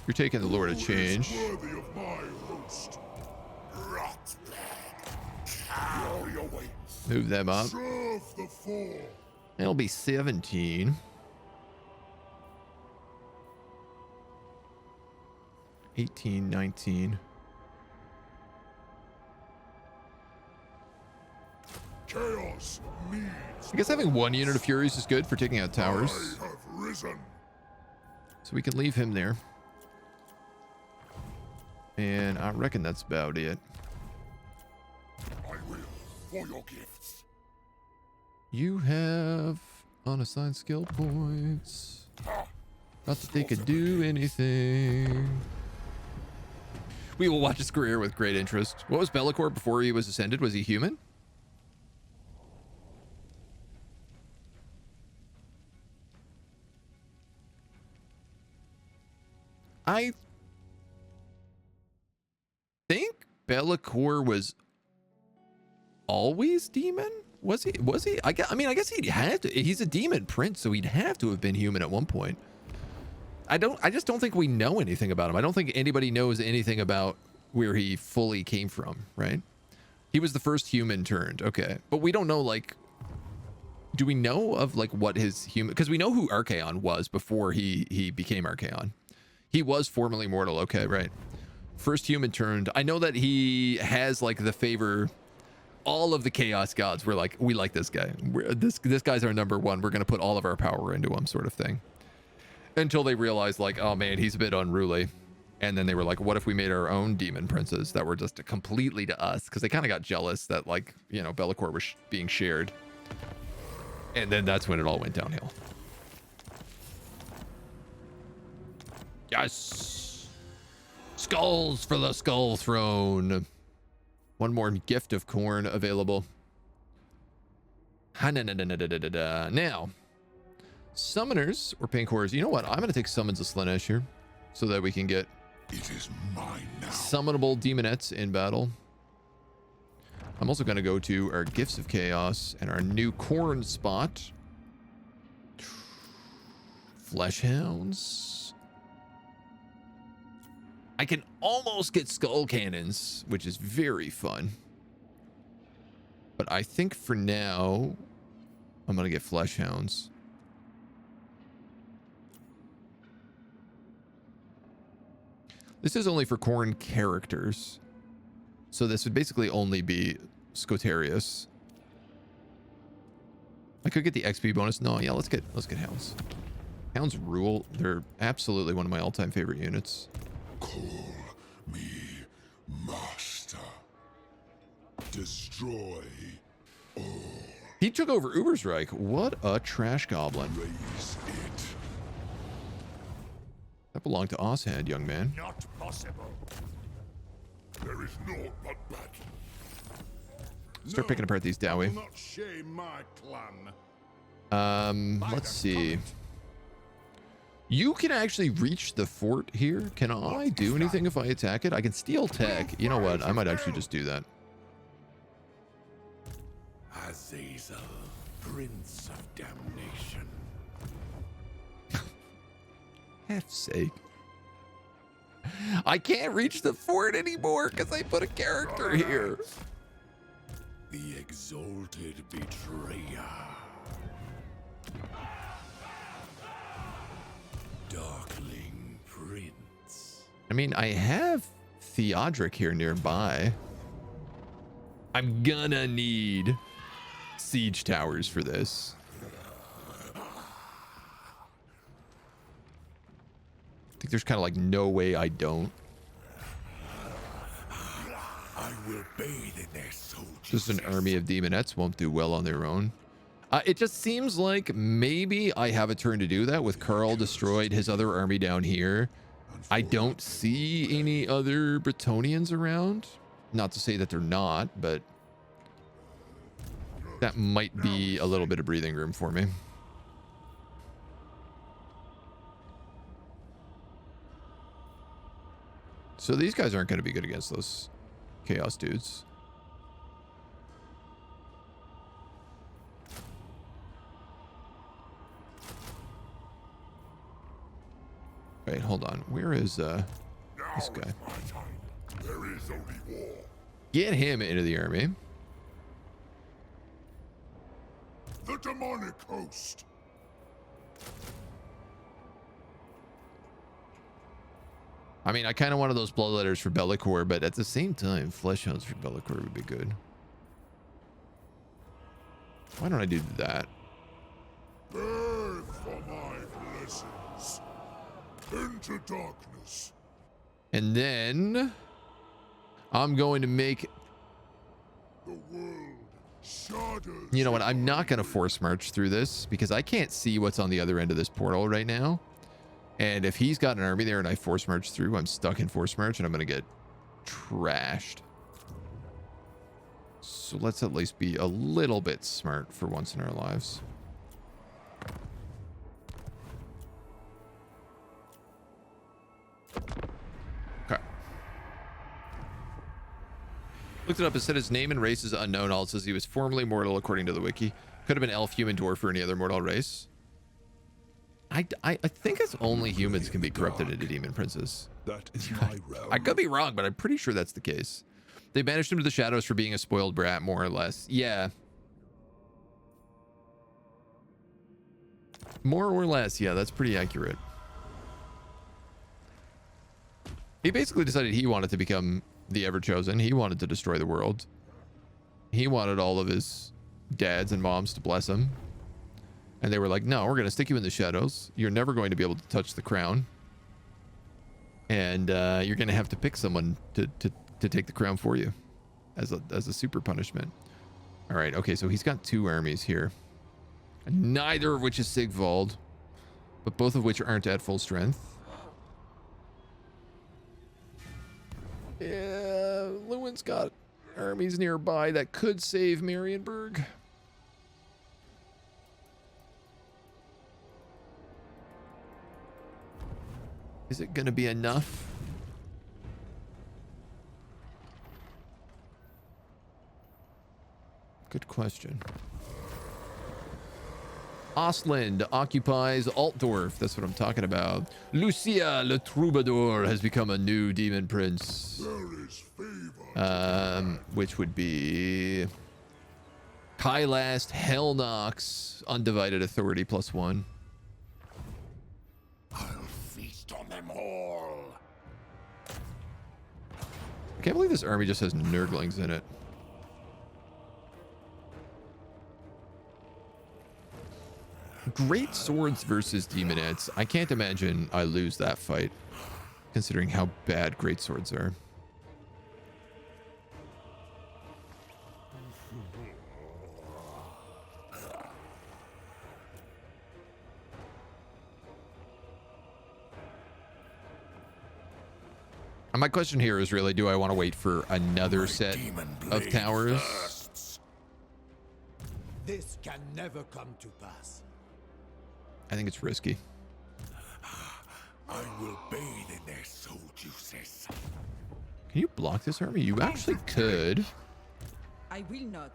S1: You're taking the Lord of
S2: Who
S1: Change.
S2: is worthy of my host? Glory awaits.
S1: Move them up.
S2: Serve the 4.
S1: It'll be 17. 18, 19.
S2: Chaos needs.
S1: I guess having one unit of Furies is good for taking out towers.
S2: I have risen.
S1: So we can leave him there. And I reckon that's about it.
S2: I will for your gifts.
S1: You have unassigned skill points. Not that they could do anything. We will watch his career with great interest. What was Bellicor before he was ascended? Was he human? I think Bellicor was always demon. Was he? I guess he'd have to. He's a demon prince, so he'd have to have been human at one point. I just don't think we know anything about him. I don't think anybody knows anything about where he fully came from, right? He was the first human turned. Okay. But we don't know, like, do we know of like what his human, because we know who Archaon was before he became Archaon. He was formerly mortal. Okay, right. First human turned. I know that he has like the favor. All of the chaos gods were like, we like this guy. This guy's our number one. We're going to put all of our power into him, sort of thing. Until they realized like, oh man, he's a bit unruly. And then they were like, what if we made our own demon princes that were just completely to us? Because they kind of got jealous that, like, you know, Bellicor was being shared. And then that's when it all went downhill. Yes. Skulls for the Skull Throne. One more gift of Khorne available. Now, summoners or pancores. You know what? I'm going to take summons of Slaanesh here so that we can get
S2: It is mine now.
S1: summonable demonettes in battle. I'm also going to go to our Gifts of Chaos and our new Khorne spot. Fleshhounds. I can almost get skull cannons, which is very fun. But I think for now, I'm going to get fleshhounds. This is only for Khorne characters. So this would basically only be Scotarius. I could get the XP bonus. No, yeah, let's get hounds. Hounds rule. They're absolutely one of my all-time favorite units.
S2: Call me master. Destroy all.
S1: He took over Ubersreich. What a trash goblin.
S2: Raise it.
S1: That belonged to Osshand, young man.
S2: Not possible. There is naught but battle.
S1: Start picking apart these
S5: I will
S1: Dowie.
S5: not shame my clan.
S1: Let's see. You can actually reach the fort here. Can I do anything if I attack it? I can steal tech. You know what? I might actually just do that.
S5: Azazel, Prince of Damnation.
S1: F's sake. I can't reach the fort anymore because I put a character here.
S5: The exalted betrayer. Darkling Prince.
S1: I mean, I have Theodric here nearby. I'm gonna need siege towers for this. I think there's kind of like no way I don't.
S5: I will bathe in their soldiers.
S1: Just an army of demonettes won't do well on their own. It just seems like maybe I have a turn to do that with Carl destroyed his other army down here. I don't see any other Bretonnians around. Not to say that they're not, but that might be a little bit of breathing room for me. So these guys aren't going to be good against those chaos dudes. Wait, hold on. Where is this guy?
S2: My time. There is only war.
S1: Get him into the army.
S2: The demonic host.
S1: I mean, I kind of wanted those bloodletters for Bellicor, but at the same time, Fleshhounds for Bellicor would be good. Why don't I do that?
S2: Burn for my blessings. Into darkness.
S1: And then I'm going to make...
S2: The world shudders.
S1: You know what? I'm not going to force march through this because I can't see what's on the other end of this portal right now. And if he's got an army there and I force march through, I'm stuck in force march and I'm going to get trashed. So let's at least be a little bit smart for once in our lives. Okay. Looked it up. It said his name and race is unknown. All it says he was formerly mortal according to the wiki. Could have been elf, human, dwarf, or any other mortal race. I think it's only humans can be corrupted into demon princes.
S2: That is my realm.
S1: I could be wrong, but I'm pretty sure that's the case. They banished him to the shadows for being a spoiled brat, more or less. Yeah. More or less, yeah, that's pretty accurate. He basically decided he wanted to become the Ever-Chosen. He wanted to destroy the world. He wanted all of his dads and moms to bless him. And they were like, no, we're going to stick you in the shadows. You're never going to be able to touch the crown. And you're going to have to pick someone to take the crown for you as a super punishment. All right. Okay. So he's got two armies here, neither of which is Sigvald, but both of which aren't at full strength. Yeah. Lewin's got armies nearby that could save Marienburg. Is it going to be enough? Good question. Ostland occupies Altdorf. That's what I'm talking about. Lucia le Troubadour has become a new Demon Prince.
S2: There is favor.
S1: Which would be Kylast Hellnox, undivided authority +1.
S5: I'll feast on them all.
S1: I can't believe this army just has Nurglings in it. Great swords versus demonettes. I can't imagine I lose that fight, considering how bad great swords are. And my question here is really, do I want to wait for another set of towers?
S5: Bursts.
S6: This can never come to pass.
S1: I think it's risky.
S5: I will bathe in their soul juices.
S1: Can you block this army? You actually could.
S4: I will not.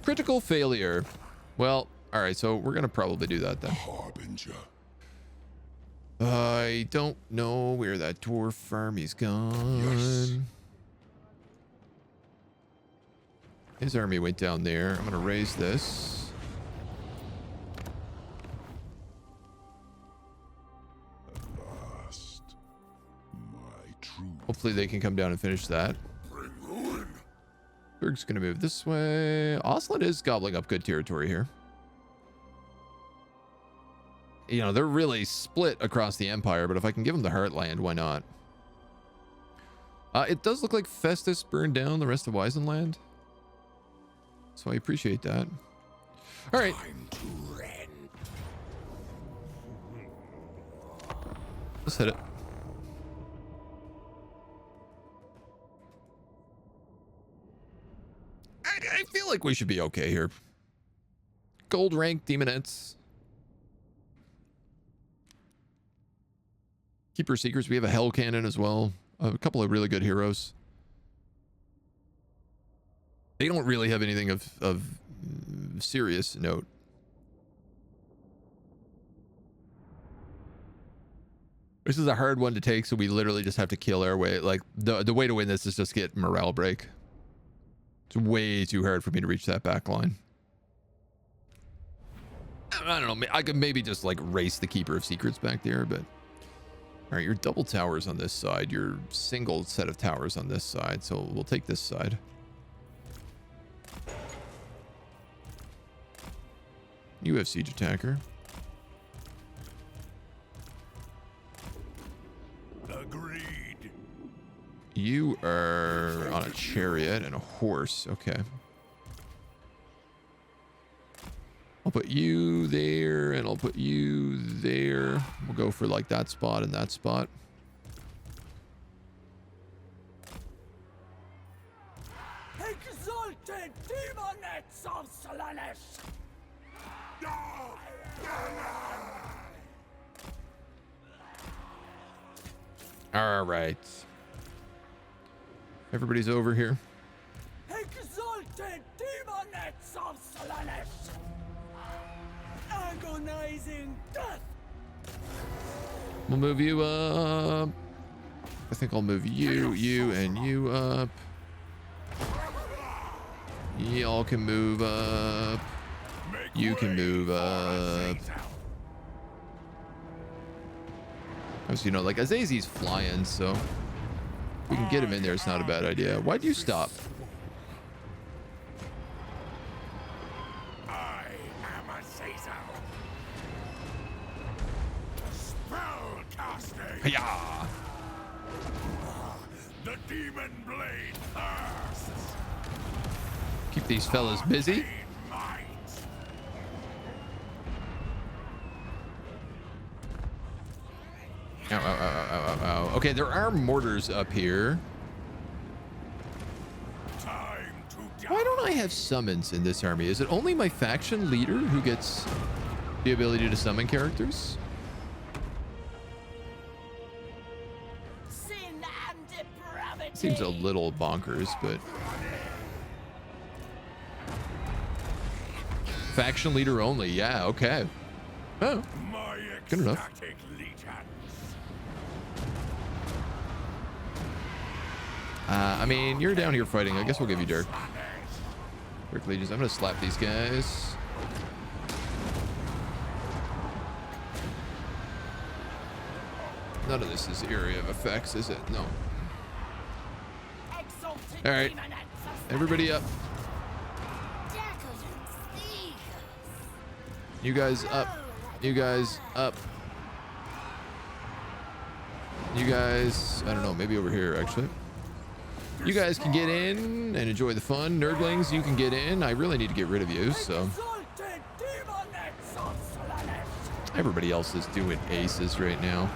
S1: Critical failure. Well, all right, so we're going to probably do that then.
S2: Harbinger.
S1: I don't know where that dwarf army's gone.
S2: Yes.
S1: His army went down there. I'm going to raise this.
S2: Last, my true.
S1: Hopefully they can come down and finish that.
S2: Bring ruin.
S1: Berg's going to move this way. Ostland is gobbling up good territory here. You know, they're really split across the empire, but if I can give them the Heartland, why not? It does look like Festus burned down the rest of Weisenland. So I appreciate that. All right.
S5: Time to rend.
S1: Let's hit it. I feel like we should be okay here. Gold rank demonettes. Keeper Seekers. We have a Hell Cannon as well. A couple of really good heroes. They don't really have anything of serious note. This is a hard one to take, so we literally just have to kill our way. Like, the way to win this is just get morale break. It's way too hard for me to reach that back line. I don't know. I could maybe just, like, race the Keeper of Secrets back there, but... All right, your double towers on this side, your single set of towers on this side, so we'll take this side. You have siege attacker.
S5: Agreed.
S1: You are on a chariot and a horse. Okay. I'll put you there, and I'll put you there. We'll go for like that spot and that spot.
S7: Exalted demonettes of Slaanesh!
S1: All right. Everybody's over here.
S7: Exalted demonettes of Slaanesh! Agonizing death!
S1: We'll move you up. I think I'll move you, and you up. Y'all can move up. You can move up. Because, you know, like, Azazi's flying, so if we can get him in there, it's not a bad idea. Why'd you stop?
S5: I am Azazel. Spell casting.
S1: Yeah.
S5: The demon blade thirsts.
S1: Keep these fellas busy.
S5: Might.
S1: Ow, ow, ow, ow, ow, ow. Okay, there are mortars up here.
S5: Time to die.
S1: Why don't I have summons in this army? Is it only my faction leader who gets the ability to summon characters?
S7: Sin and depravity.
S1: Seems a little bonkers, but... Faction leader only. Yeah, okay. Oh,
S5: My
S1: good enough.
S5: ecstatic legions.
S1: I mean, you're down here fighting. I guess we'll give you Dirk. Dirk Legions. I'm going to slap these guys. None of this is area of effects, is it? No.
S7: Exalted
S1: All right.
S7: demonettes of
S1: Everybody up. You guys up. You guys up. You guys, I don't know, maybe over here, actually. You guys can get in and enjoy the fun. Nerdlings, you can get in. I really need to get rid of you, so.
S7: exalted demonettes of Slaanesh.
S1: Everybody else is doing aces right now.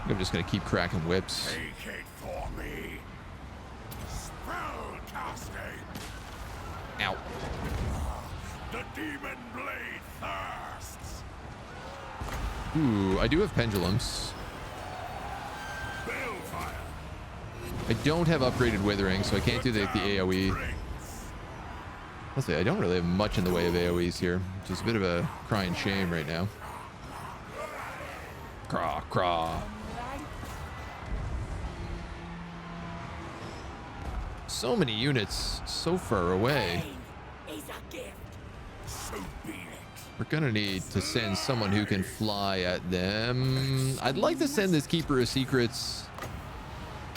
S1: I'm just going to keep cracking whips.
S5: Take it for me. Spell casting.
S1: Ow.
S5: The demon blade thirsts.
S1: Ooh, I do have pendulums.
S5: Balefire.
S1: I don't have upgraded withering, so I can't do the AoE. Let's see, I don't really have much in the way of AoEs here, which is a bit of a crying shame right now. Craw, craw. So many units so far away.
S7: Pain is a gift.
S5: So be it.
S1: We're gonna need to send someone who can fly at them. I'd like to send this Keeper of Secrets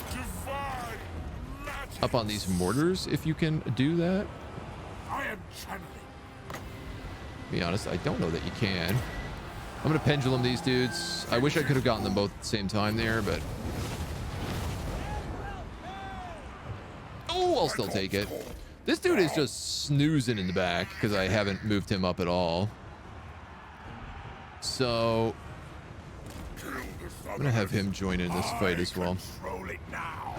S5: Divine magic.
S1: up on these mortars, if you can do that.
S5: I am channeling.
S1: To be honest, I don't know that you can. I'm gonna pendulum these dudes. I wish I could have gotten them both at the same time there, but... Oh, I'll still take it. This dude is just snoozing in the back because I haven't moved him up at all. So... I'm gonna have him join in this fight as well.
S5: Control it now.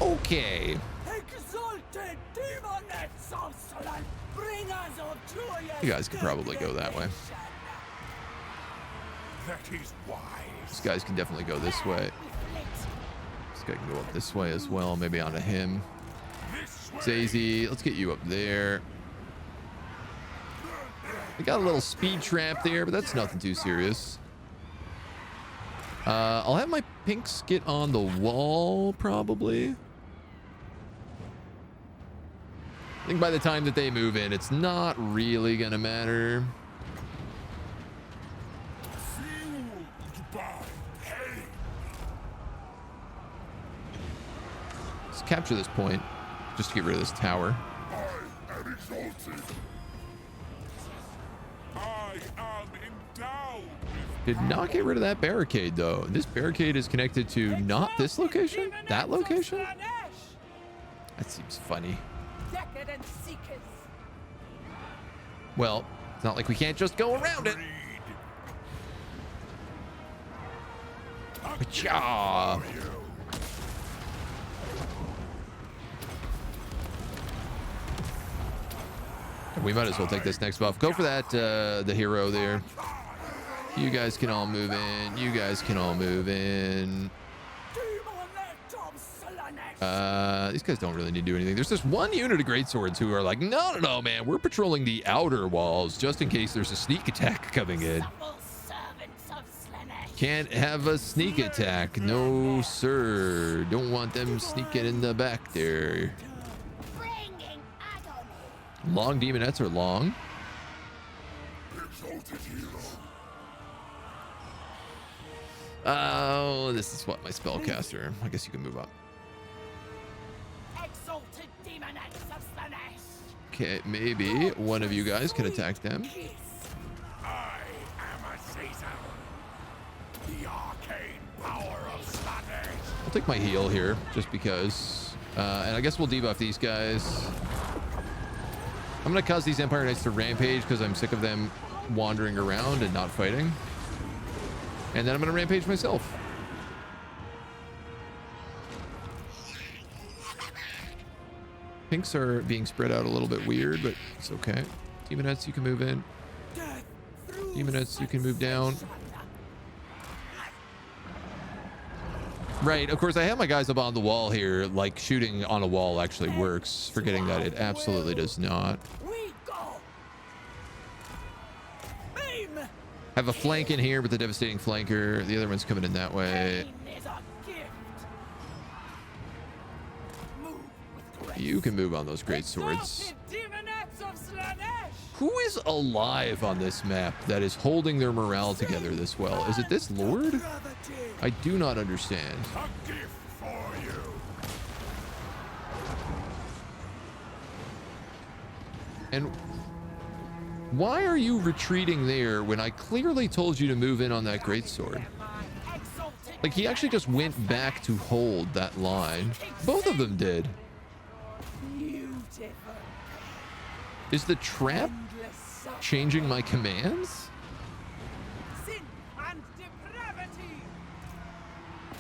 S1: Okay.
S7: Exalted demonettes of Slaanesh. Bring us of joyous
S1: You guys could probably go that way.
S5: That is wise.
S1: These guys can definitely go this way. This guy can go up this way as well, maybe onto him.
S5: This way.
S1: Zazie, let's get you up there. We got a little speed trap there, but that's nothing too serious. I'll have my pinks get on the wall, probably. I think by the time that they move in, it's not really gonna matter.
S5: Goodbye. Hey.
S1: Let's capture this point, just to get rid of this tower.
S2: I am exalted.
S5: I am endowed with
S1: Did not get rid of that barricade, though. This barricade is connected to not this location, that location? That seems funny.
S7: Decadent seekers.
S1: Well, it's not like we can't just go around it. Cha. We might as well take this next buff. Go for that, the hero there. You guys can all move in. You guys can all move in.
S7: Demonettes of Slaanesh.
S1: These guys don't really need to do anything. There's this one unit of greatswords who are like, no, man. We're patrolling the outer walls just in case there's a sneak attack coming in.
S7: Supple servants of Slaanesh.
S1: Can't have a sneak attack. No, sir. Don't want them sneaking in the back there.
S7: Bringing agony.
S1: Long demonettes are long.
S2: Exalted hero.
S1: Oh, this is what my spellcaster. I guess you can move up.
S7: Exalted demonettes of Slaanesh.
S1: Okay, maybe one of you guys can attack them.
S7: Kiss.
S5: I am a Caesar. The arcane power of Slaanesh.
S1: I'll take my heal here, just because. And I guess we'll debuff these guys. I'm going to cause these Empire Knights to rampage because I'm sick of them wandering around and not fighting. And then I'm going to rampage myself. Pinks are being spread out a little bit weird, but it's okay. Demonettes, you can move in. Demonettes, you can move down. Right, of course, I have my guys up on the wall here. Like, shooting on a wall actually works. Forgetting that it absolutely does not. Have a flank in here with the devastating flanker. The other one's coming in that way. You can move on those great swords. Who is alive on this map that is holding their morale together this well? Is it this lord? I do not understand.
S2: A gift for you.
S1: And why are you retreating there when I clearly told you to move in on that greatsword? Like, he actually just went back to hold that line. Both of them did. Is the trap changing my commands?
S7: Sin and depravity.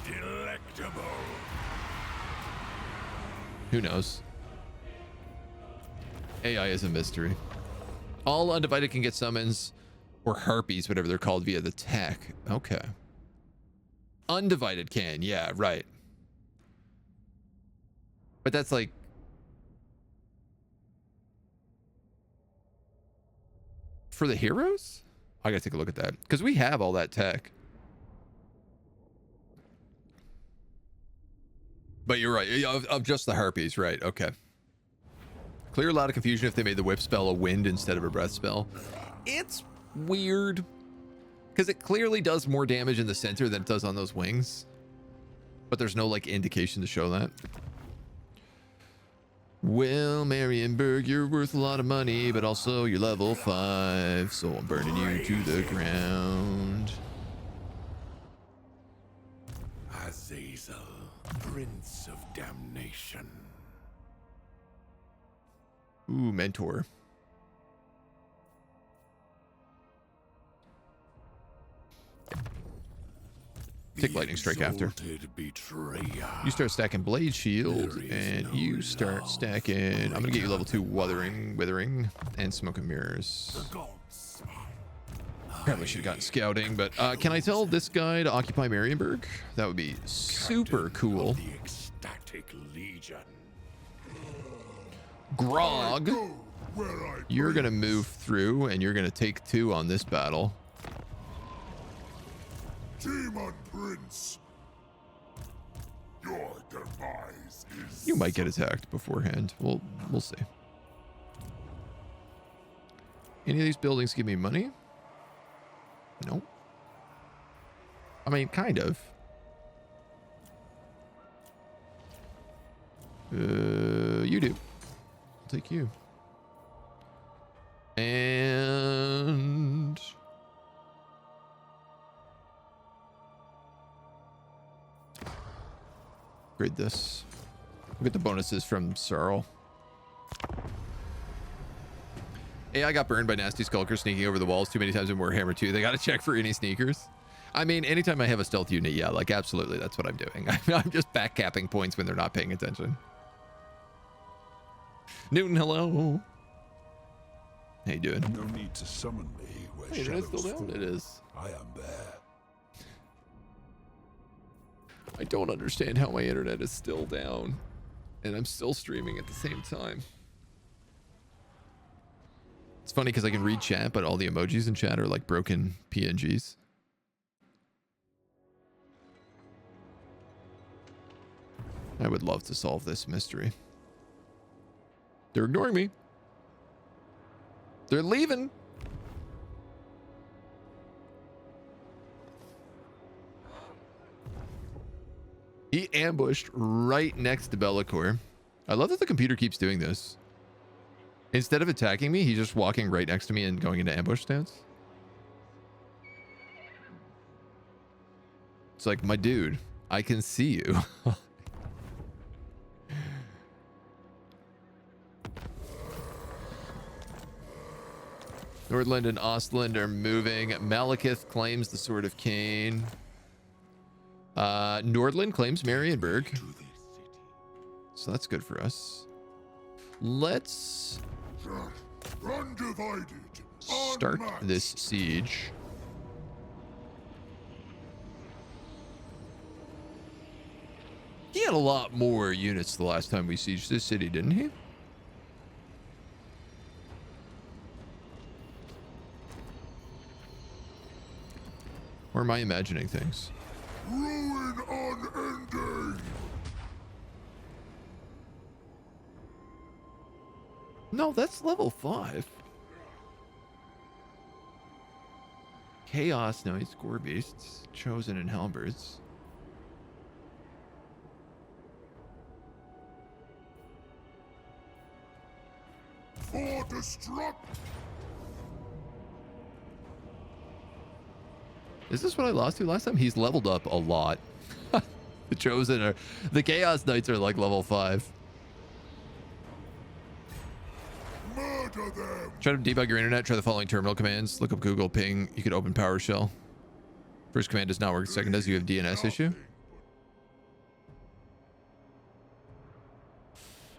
S2: Delectable.
S1: Who knows? AI is a mystery. All undivided can get summons or harpies, whatever they're called, via the tech. Okay. Undivided can, yeah, right. But that's like... for the heroes? I gotta take a look at that. Because we have all that tech. But you're right. Of just the harpies, right. Okay. Clear a lot of confusion if they made the whip spell a wind instead of a breath spell. It's weird. Because it clearly does more damage in the center than it does on those wings. But there's no, like, indication to show that. Well, Marienburg, you're worth a lot of money, but also you're level 5, so I'm burning you to the ground.
S5: Azazel, Prince of Damnation.
S1: Ooh, Mentor. Take Lightning Strike after. You start stacking Blade Shield, and you start stacking... I'm going to get you level 2 Withering, and Smoke and Mirrors. Probably should have gotten Scouting, but can I tell this guy to occupy Marienburg? That would be super cool.
S5: The ecstatic legion.
S1: Grog, you're going to move through, and you're going to take 2 on this battle.
S2: Daemon Prince. Your demise is...
S1: You might get attacked beforehand. We'll see. Any of these buildings give me money? No. I mean, kind of. You do. I'll take you. And... upgrade this. We'll get the bonuses from Sarl. AI got burned by nasty skulkers sneaking over the walls too many times in Warhammer 2. They got to check for any sneakers. I mean, anytime I have a stealth unit, yeah, like absolutely, that's what I'm doing. I'm just backcapping points when they're not paying attention. Newton, hello. How you doing?
S2: No need to summon me where
S1: Hey,
S2: shadows
S1: it's still down.
S2: fall.
S1: It is.
S2: I am there.
S1: I don't understand how my internet is still down and I'm still streaming at the same time. It's funny because I can read chat, but all the emojis in chat are like broken PNGs. I would love to solve this mystery. They're ignoring me. They're leaving. He ambushed right next to Bellicor. I love that the computer keeps doing this. Instead of attacking me, he's just walking right next to me and going into ambush stance. It's like, my dude, I can see you. Nordland and Ostland are moving. Malekith claims the Sword of Cain. Nordland claims Marienburg. So that's good for us. Let's
S2: Undivided.
S1: start
S2: Unmatched.
S1: this siege. He had a lot more units the last time we sieged this city, didn't he? Or am I imagining things?
S2: Ruin unending.
S1: No, that's level 5. Chaos Knights, Gore Beasts, Chosen and Halberds.
S2: For destruct.
S1: Is this what I lost to last time? He's leveled up a lot. The Chosen are... The Chaos Knights are like level 5.
S2: Murder them.
S1: Try to debug your internet. Try the following terminal commands. Look up Google, ping. You could open PowerShell. First command does not work. Second does. You have DNS issue.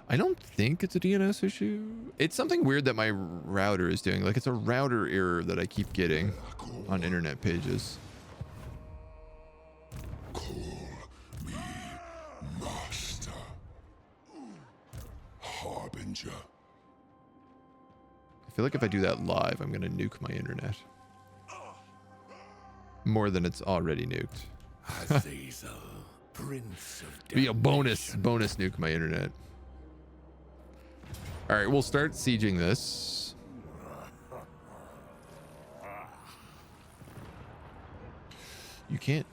S1: I don't think it's a DNS issue. It's something weird that my router is doing. Like, it's a router error that I keep getting on internet pages.
S2: Call me master. Harbinger.
S1: I feel like if I do that live, I'm going to nuke my internet. More than it's already nuked.
S5: Azazel, Prince of
S1: Be a bonus nuke my internet. All right, we'll start sieging this. You can't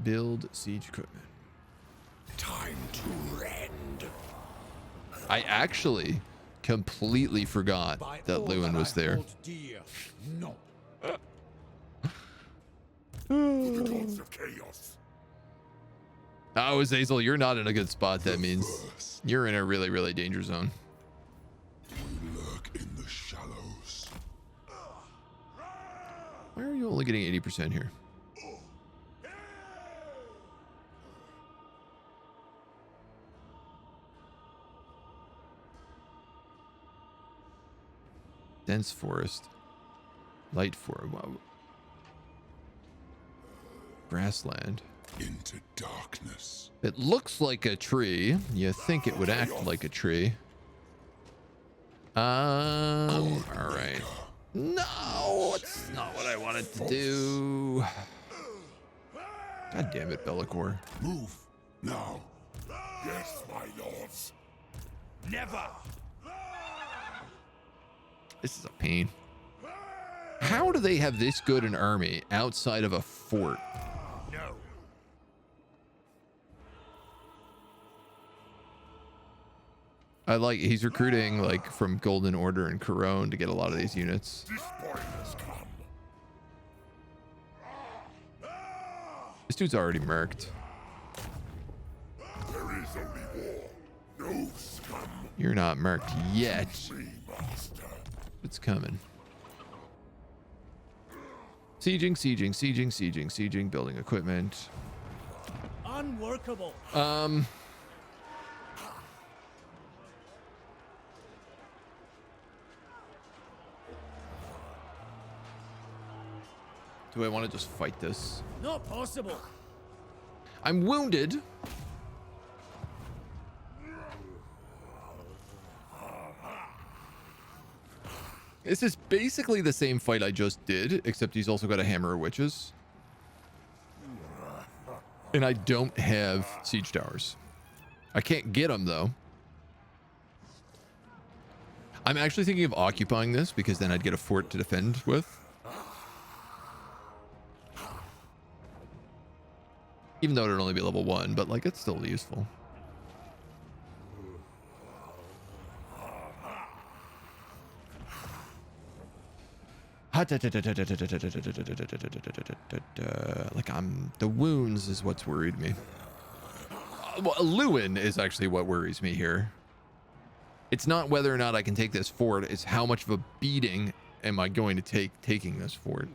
S1: build siege equipment.
S5: Time to rend.
S1: I actually completely forgot
S5: By
S1: that
S5: all
S1: Lewin was
S5: I
S1: there.
S5: hold dear, no.
S2: The gods of chaos.
S1: Oh, Azazel, you're not in a good spot. That means you're in a really, really danger zone.
S2: We lurk in the shallows.
S1: Why are you only getting 80% here? Dense forest. Light forest. Wow. Grassland.
S2: Into darkness.
S1: It looks like a tree. You think it would act like a tree. All right. No, it's not what I wanted to do. God damn it, Bellicor.
S2: Move now. Yes, my lords.
S5: Never.
S1: This is a pain. How do they have this good an army outside of a fort?
S5: No.
S1: I like, he's recruiting like from Golden Order and Khorne to get a lot of these units.
S2: This point has come.
S1: This dude's already murked.
S2: There is only war. No scum.
S1: You're not murked yet.
S2: Free master.
S1: It's coming. Sieging, building equipment.
S7: Unworkable.
S1: Do I want to just fight this?
S7: Not possible.
S1: I'm wounded. This is basically the same fight I just did, except he's also got a hammer of witches. And I don't have siege towers. I can't get them, though. I'm actually thinking of occupying this, because then I'd get a fort to defend with. Even though it'd only be level 1, but, like, it's still useful. Like, the wounds is what's worried me. Well, Lewin is actually what worries me here. It's not whether or not I can take this fort, it's how much of a beating am I going to take taking this fort?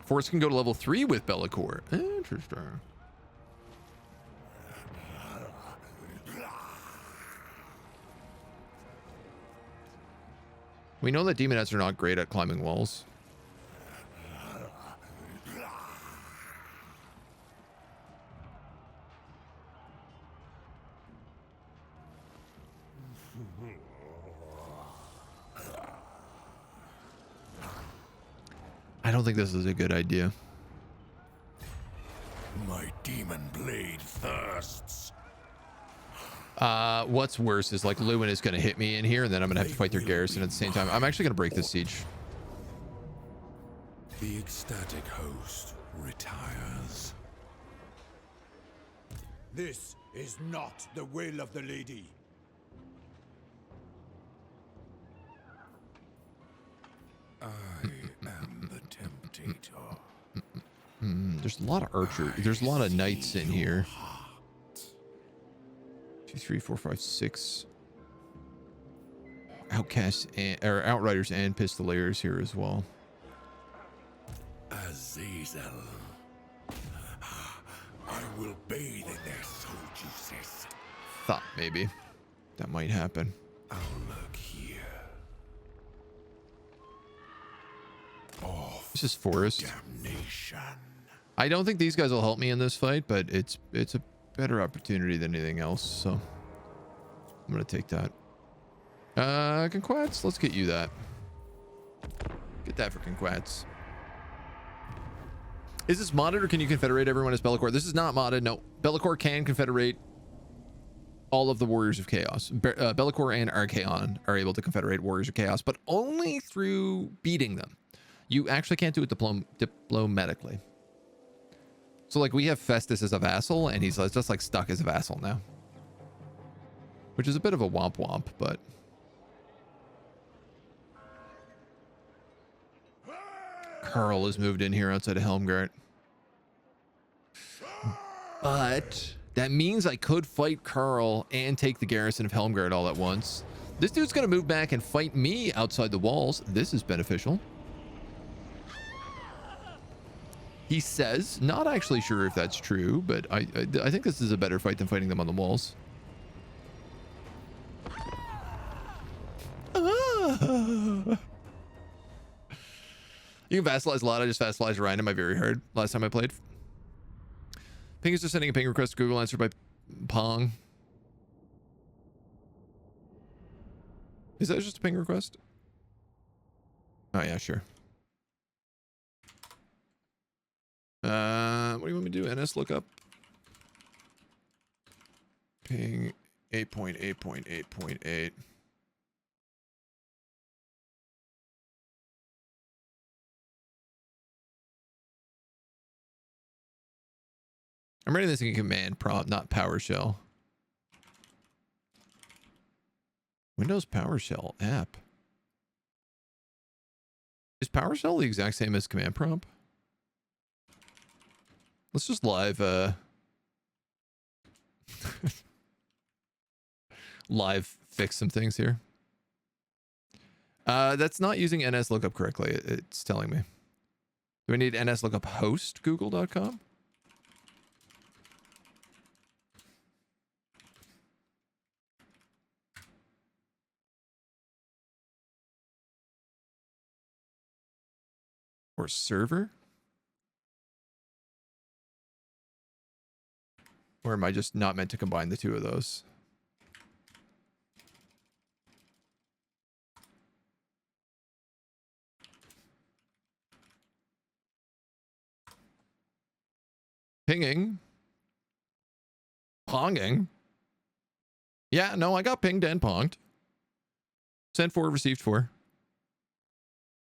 S1: Forts can go to level 3 with Be'lakor. Interesting. We know that demonettes are not great at climbing walls. I don't think this is a good idea.
S5: My demon blade thirsts.
S1: What's worse is like Lewin is going to hit me in here and then I'm going to have to fight their garrison at the same time. I'm actually going to break this siege.
S5: The ecstatic host retires.
S7: This is not the will of the lady.
S5: I am the temptator.
S1: There's a lot of archer. There's a lot of knights in here. 2, 3, 4, 5, 6 outcasts and or outriders and pistoliers here as well.
S5: Azazel. I will bathe in their soul juices.
S1: Thought maybe that might happen.
S5: I'll look here. Of
S1: This is forest.
S5: damnation.
S1: I don't think these guys will help me in this fight, but it's a better opportunity than anything else, so I'm gonna take that. Conquats, let's get you that. Get that for Conquats. Is this modded or can you confederate everyone as Be'lakor? This is not modded. No, Be'lakor can confederate all of the Warriors of Chaos. Be'lakor and Archaon are able to confederate Warriors of Chaos, but only through beating them. You actually can't do it diplomatically. So like we have Festus as a vassal and he's just like stuck as a vassal now. Which is a bit of a womp womp, but... Carl has moved in here outside of Helmgart. But that means I could fight Carl and take the garrison of Helmgart all at once. This dude's going to move back and fight me outside the walls. This is beneficial. He says, not actually sure if that's true, but I think this is a better fight than fighting them on the walls. You can vassalize a lot. I just vassalized Ryan in my very hard last time I played. Ping is just sending a ping request to Google, answered by Pong. Is that just a ping request? Oh yeah, sure. What do you want me to do? NS lookup. Ping 8.8.8.8. I'm writing this in command prompt, not PowerShell. Windows PowerShell app. Is PowerShell the exact same as command prompt? Let's just live live fix some things here. That's not using NS lookup correctly. It's telling me. Do I need NS lookup host google.com? Or server? Or am I just not meant to combine the two of those? Pinging. Ponging. Yeah, no, I got pinged and ponged. Sent for, received for.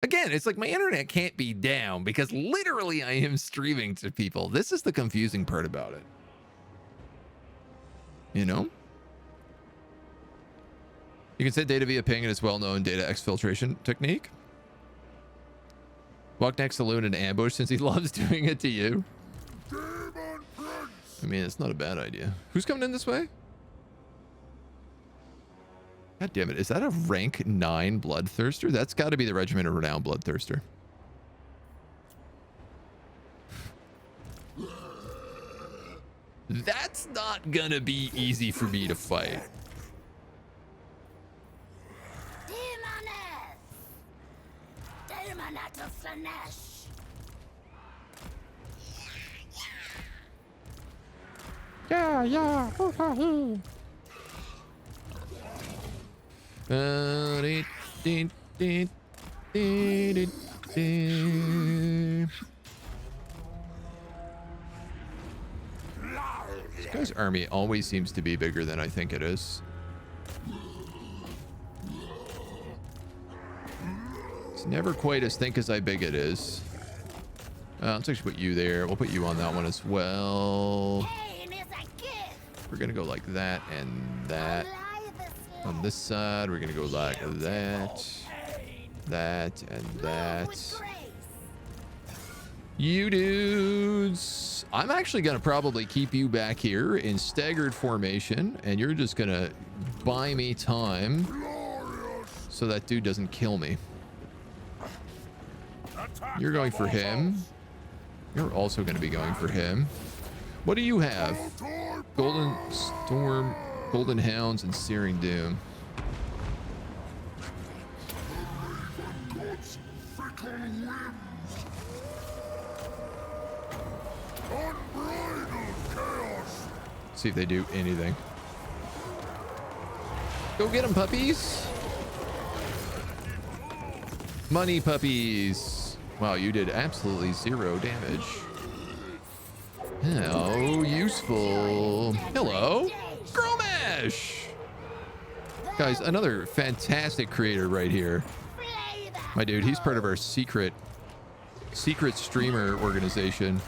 S1: Again, it's like my internet can't be down because literally I am streaming to people. This is the confusing part about it. You know? You can send data via ping and it's well-known data exfiltration technique. Walk next to Loon in ambush since he loves doing it to you.
S2: Daemon Prince!
S1: I mean, it's not a bad idea. Who's coming in this way? God damn it. Is that a rank 9 Bloodthirster? That's got to be the Regiment of Renown Bloodthirster. That's not gonna be easy for me to fight.
S7: Daemon Slaanesh.
S6: Yeah.
S1: This guy's army always seems to be bigger than I think it is. It's never quite as think as I big it is. Let's actually put you there. We'll put you on that one as well. We're gonna go like that and that. On this side, we're gonna go like that, that, and that. You dudes, I'm actually gonna probably keep you back here in staggered formation, and you're just gonna buy me time so that dude doesn't kill me. You're going for him. You're also gonna be going for him. What do you have? Golden Storm, Golden Hounds, and Searing Doom. See if they do anything. Go get them, puppies. Money puppies. Wow, you did absolutely 0 damage. How useful. Hello, Gromash. Guys, another fantastic creator right here. My dude, he's part of our secret streamer organization.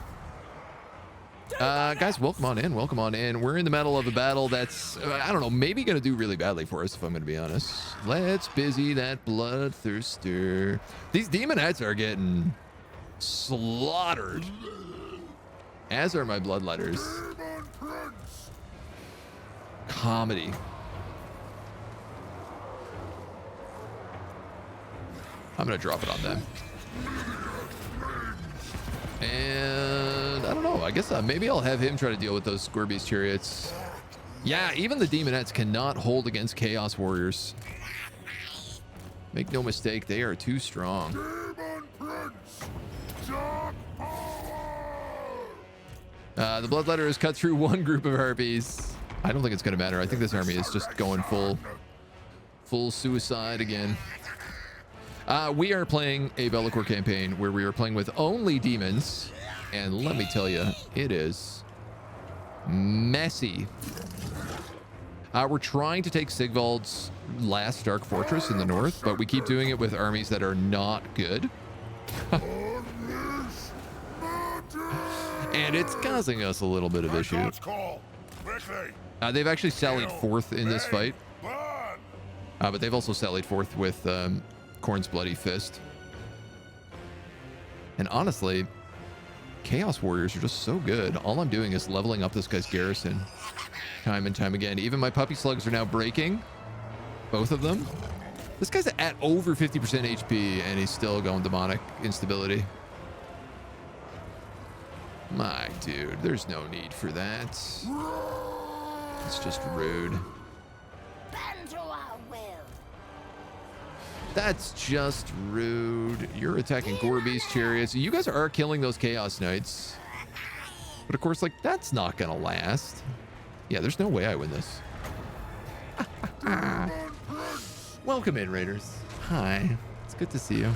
S1: Guys, welcome on in. Welcome on in. We're in the middle of a battle that's, I don't know, maybe going to do really badly for us, if I'm going to be honest. Let's busy that Bloodthirster. These demonettes are getting slaughtered. As are my bloodletters. Comedy. I'm going to drop it on them. And I don't know. I guess maybe I'll have him try to deal with those Scorby's chariots. Yeah, even the demonettes cannot hold against Chaos Warriors. Make no mistake, they are too strong. The bloodletter is cut through one group of harpies. I don't think it's going to matter. I think this army is just going full suicide again. We are playing a Bellicor campaign where we are playing with only demons, and let me tell you, it is messy. We're trying to take Sigvald's last Dark Fortress in the north, but we keep doing it with armies that are not good. And it's causing us a little bit of issue. They've actually sallied forth in this fight, but they've also sallied forth with Khorne's Bloody Fist. And honestly, Chaos Warriors are just so good. All I'm doing is leveling up this guy's garrison time and time again. Even my puppy slugs are now breaking. Both of them. This guy's at over 50% HP and he's still going demonic instability. My dude, there's no need for that. It's just rude. That's just rude. You're attacking Gorby's chariots. You guys are killing those Chaos Knights. But of course, like, that's not gonna last. Yeah, there's no way I win this. Welcome in, Raiders. Hi. It's good to see you.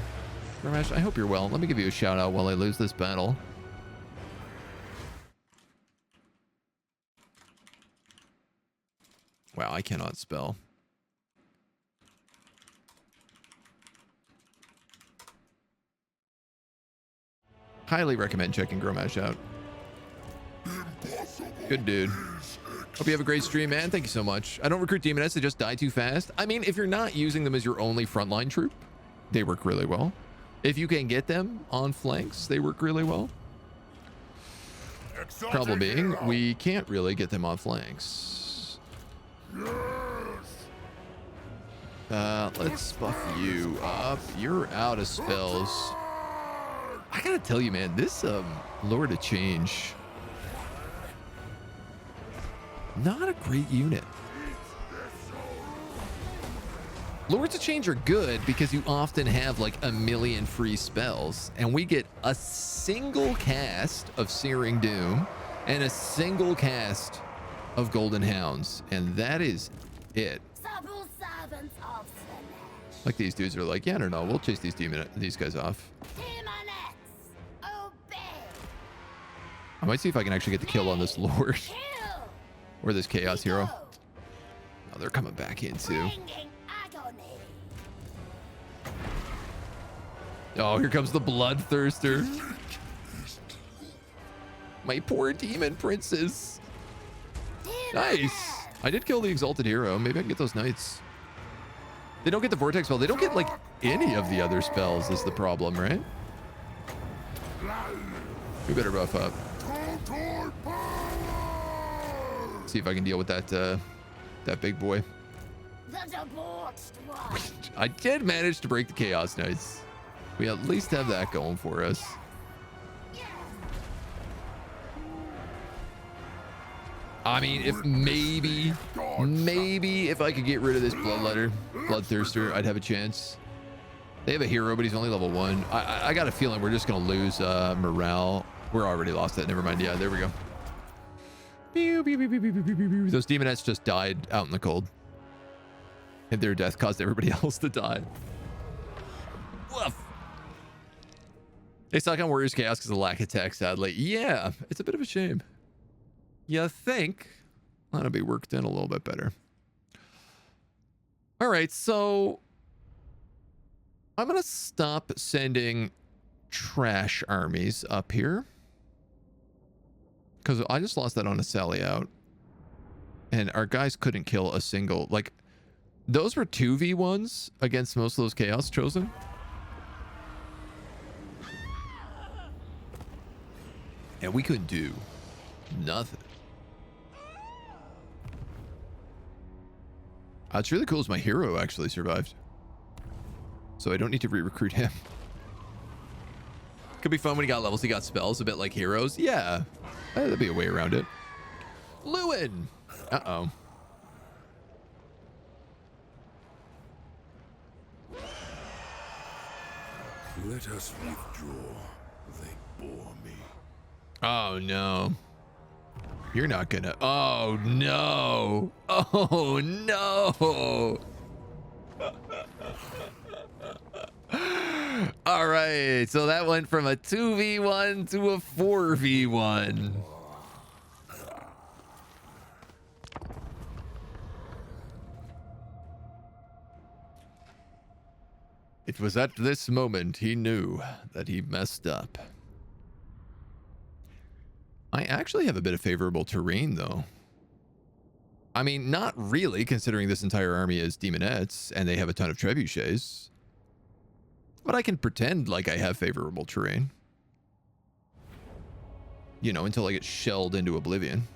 S1: Ramesh, I hope you're well. Let me give you a shout out while I lose this battle. Wow, I cannot spell. Highly recommend checking Gromash out. Good dude. Hope you have a great stream, man. Thank you so much. I don't recruit demonettes. They just die too fast. I mean, if you're not using them as your only frontline troop, they work really well. If you can get them on flanks, they work really well. Problem being, we can't really get them on flanks. Let's buff you up. You're out of spells. I gotta tell you, man, this Lord of Change, not a great unit. Lords of Change are good because you often have like a million free spells, and we get a single cast of Searing Doom and a single cast of Golden Hounds, and that is it. Like these dudes are like, yeah, no, we'll chase these guys off. I might see if I can actually get the kill on this Lord or this Chaos Hero. Oh, they're coming back in too. Oh, here comes the Bloodthirster. My poor Demon Princes. Nice. I did kill the Exalted Hero. Maybe I can get those Knights. They don't get the Vortex spell. They don't get like any of the other spells is the problem, right? We better buff up. See if I can deal with that big boy. I did manage to break the Chaos Knights. We at least have that going for us. I mean, if maybe if I could get rid of this Bloodthirster, I'd have a chance. They have a hero, but he's only level 1. I got a feeling we're just gonna lose morale. We're already lost that. Never mind. Yeah, there we go. Those demonettes just died out in the cold, and their death caused everybody else to die. Woof. They suck on Warriors Chaos because of lack of tech, sadly. Yeah, it's a bit of a shame. You think that'll be worked in a little bit better. All right, so I'm gonna stop sending trash armies up here because I just lost that on a sally out, and our guys couldn't kill a single. Like, those were 2v1s against most of those Chaos Chosen. And we couldn't do nothing. It's really cool is my hero actually survived, so I don't need to re-recruit him. Could be fun when he got levels, he got spells, a bit like heroes. Yeah, that'd be a way around it. Lewin. Uh-oh.
S5: Let us withdraw. They bore me.
S1: Oh no. You're not gonna. Oh no. Oh no. All right. So that went from a 2v1 to a 4v1. It was at this moment he knew that he messed up. I actually have a bit of favorable terrain, though. I mean, not really, considering this entire army is demonettes, and they have a ton of trebuchets. But I can pretend like I have favorable terrain. You know, until I get shelled into oblivion.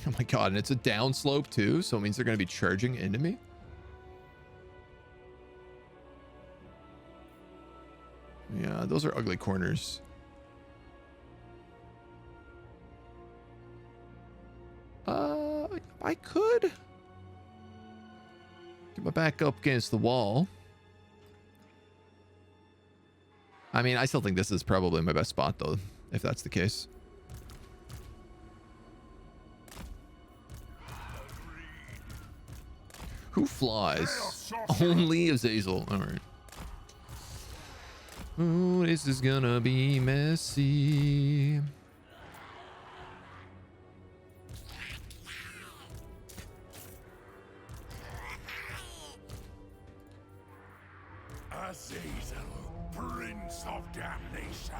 S1: Oh my god, and it's a downslope too, so it means they're going to be charging into me? Yeah, those are ugly corners. I could get my back up against the wall. I mean, I still think this is probably my best spot, though, if that's the case. Who flies? Only Azazel. All right. Oh, this is gonna be messy.
S5: Azazel, Prince of Damnation.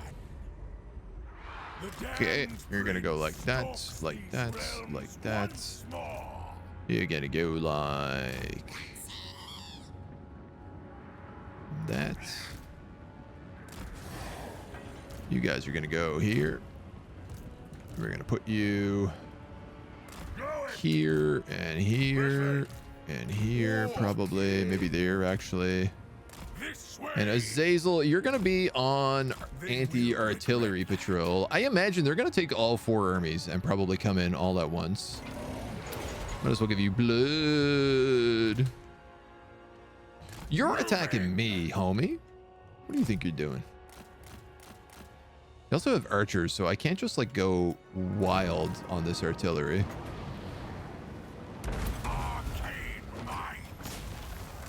S1: Okay, you're gonna go like that, like that, like that. You're gonna go like that. You guys are gonna go here. We're gonna put you here and here and here, probably. Maybe there, actually. And Azazel, you're going to be on anti-artillery patrol. I imagine they're going to take all 4 armies and probably come in all at once. Might as well give you blood. You're attacking me, homie. What do you think you're doing? They also have archers, so I can't just like go wild on this artillery.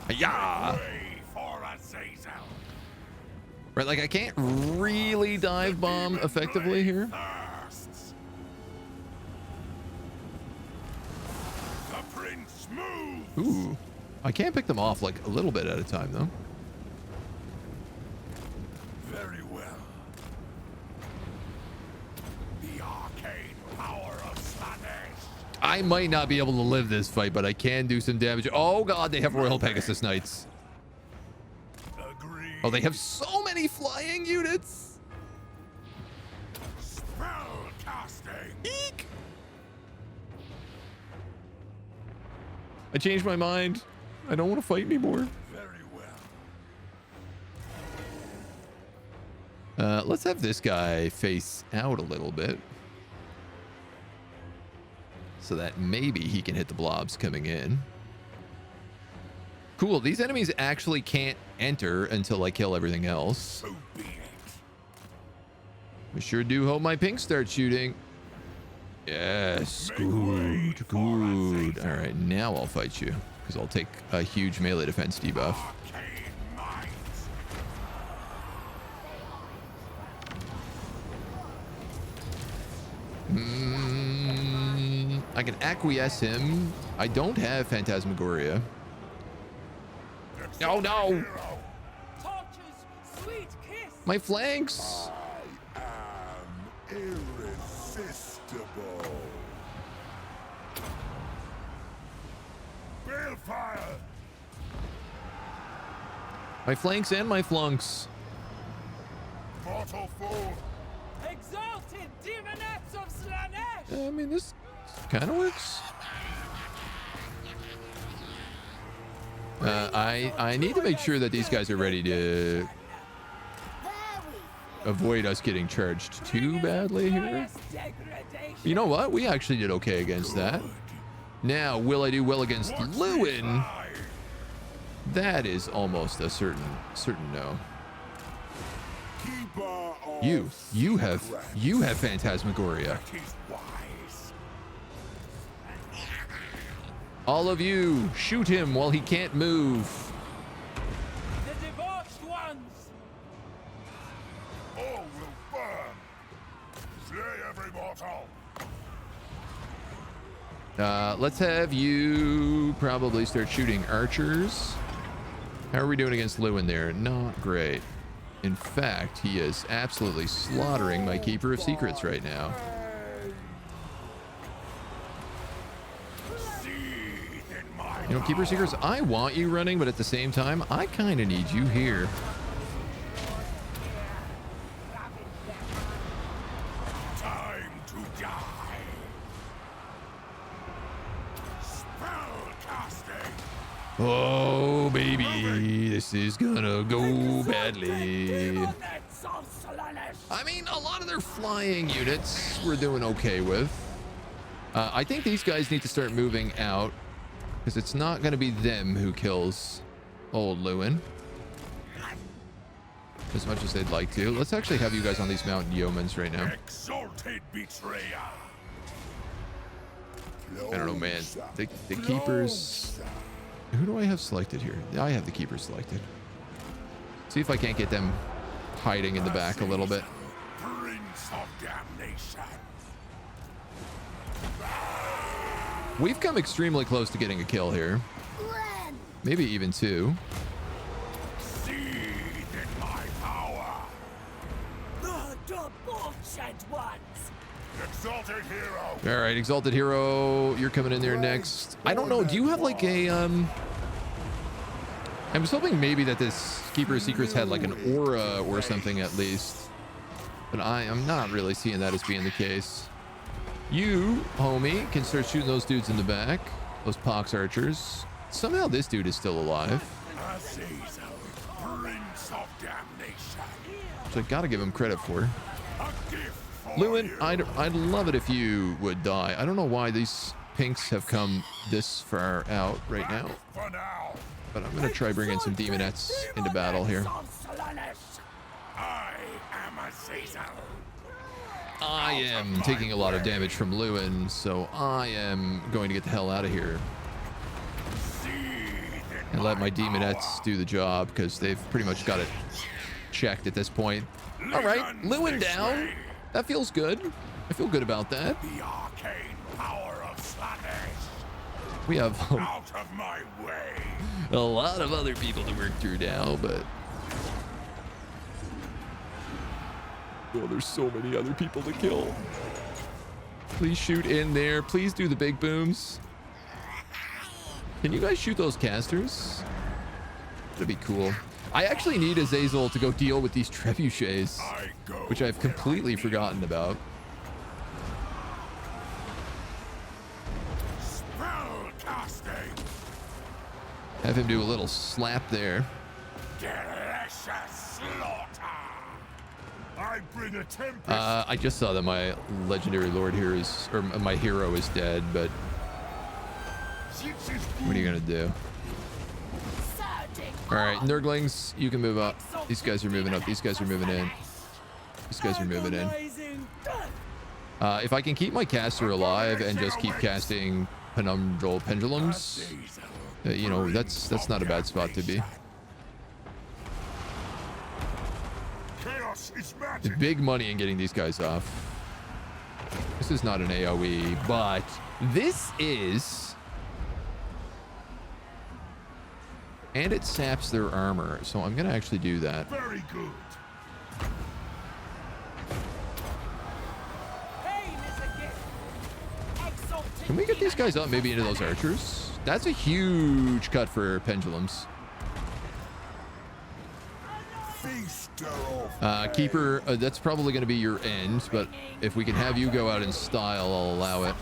S1: Yeah. Right, like I can't really dive bomb effectively here.
S2: The prince moves.
S1: Ooh, I can pick them off like a little bit at a time though.
S2: Very well. The arcane power of Slaanesh.
S1: I might not be able to live this fight, but I can do some damage. Oh god, they have Royal Pegasus Knights.
S2: Agreed.
S1: Oh, they have so many flying units.
S2: Spell casting.
S1: Eek. I changed my mind. I don't want to fight anymore.
S2: Very well.
S1: Let's have this guy face out a little bit. So that maybe he can hit the blobs coming in. Cool. These enemies actually can't enter until I kill everything else.
S2: So be it.
S1: We sure do hope my pink starts shooting. Yes. Good. Good. All right. Now I'll fight you because I'll take a huge melee defense debuff.
S2: Arcane might.
S1: I can acquiesce him. I don't have Phantasmagoria. Oh no!
S2: Hero.
S7: Torches, sweet kiss.
S1: My flanks!
S2: I am irresistible. Balefire.
S1: My flanks and my flunks.
S2: Mortal fool.
S7: Exalted demonettes of Slaanesh.
S1: I mean, this kind of works. I need to make sure that these guys are ready to avoid us getting charged too badly here. You know what? We actually did okay against that. Now, will I do well against Lewin? That is almost a certain no. You have Phantasmagoria. All of you, shoot him while he can't move.
S7: The debauched ones.
S2: All will burn. Slay every mortal.
S1: Let's have you probably start shooting archers. How are we doing against Lewin there? Not great. In fact, he is absolutely slaughtering my Keeper of Secrets right now. You know, Keeper of Secrets, I want you running, but at the same time, I kind of need you here.
S2: Time to die. Spell casting.
S1: Oh, baby, this is gonna go badly.
S7: Demonettes of Slaanesh.
S1: I mean, a lot of their flying units we're doing okay with. I think these guys need to start moving out because it's not going to be them who kills old Lewin as much as they'd like to. Let's actually have you guys on these mountain yeomans right now.
S2: Exalted betrayer.
S1: I don't know, man. The keepers. Who do I have selected here? I have the keepers selected. See if I can't get them hiding in the back a little bit.
S2: Prince of damnation.
S1: We've come extremely close to getting a kill here. Maybe even 2.
S2: Seethe in my power.
S7: The debauched ones.
S2: Exalted hero.
S1: All right, Exalted Hero, you're coming in there next. I don't know. Do you have like a I was hoping maybe that this Keeper of Secrets had like an aura or something at least, but I am not really seeing that as being the case. You, homie, can start shooting those dudes in the back. Those pox archers. Somehow this dude is still alive.
S5: Azazel, Prince of Damnation.
S1: So I gotta give him credit for.
S5: A gift for
S1: Lewin,
S5: you.
S1: I'd love it if you would die. I don't know why these pinks have come this far out right now,
S5: For now,
S1: but I'm gonna try bringing some demonettes into battle here.
S5: I am Azazel.
S1: I am taking a lot of damage from Lewin, so I am going to get the hell out of here and let my demonettes do the job, because they've pretty much got it checked at this point. All right, Lewin down. That feels good. I feel good about that.
S5: The arcane power of Slaanesh.
S1: We have
S5: Out of my way.
S1: a lot of other people to work through now, but oh, there's so many other people to kill. Please shoot in there. Please do the big booms. Can you guys shoot those casters? That'd be cool. I actually need Azazel to go deal with these trebuchets,
S5: I go
S1: which I've completely forgotten about.
S5: spell casting.
S1: Have him do a little slap there.
S5: Delicious slaughter.
S2: I bring a tempest.
S1: I just saw that my legendary lord here is, or my hero is dead, but what are you gonna do? All right, Nurglings, you can move up. These guys are moving up. These guys are moving in. These guys are moving in. If I can keep my caster alive and just keep casting penumbral pendulums, you know, that's not a bad spot to be.
S2: Chaos is
S1: There's
S2: magic.
S1: big money in getting these guys off. This is not an AoE, but this is. And it saps their armor, so I'm gonna actually do that.
S2: Very good.
S1: Can we get these guys up maybe into those archers? That's a huge cut for pendulums. Keeper, that's probably going to be your end, but if we can have you go out in style, I'll allow it.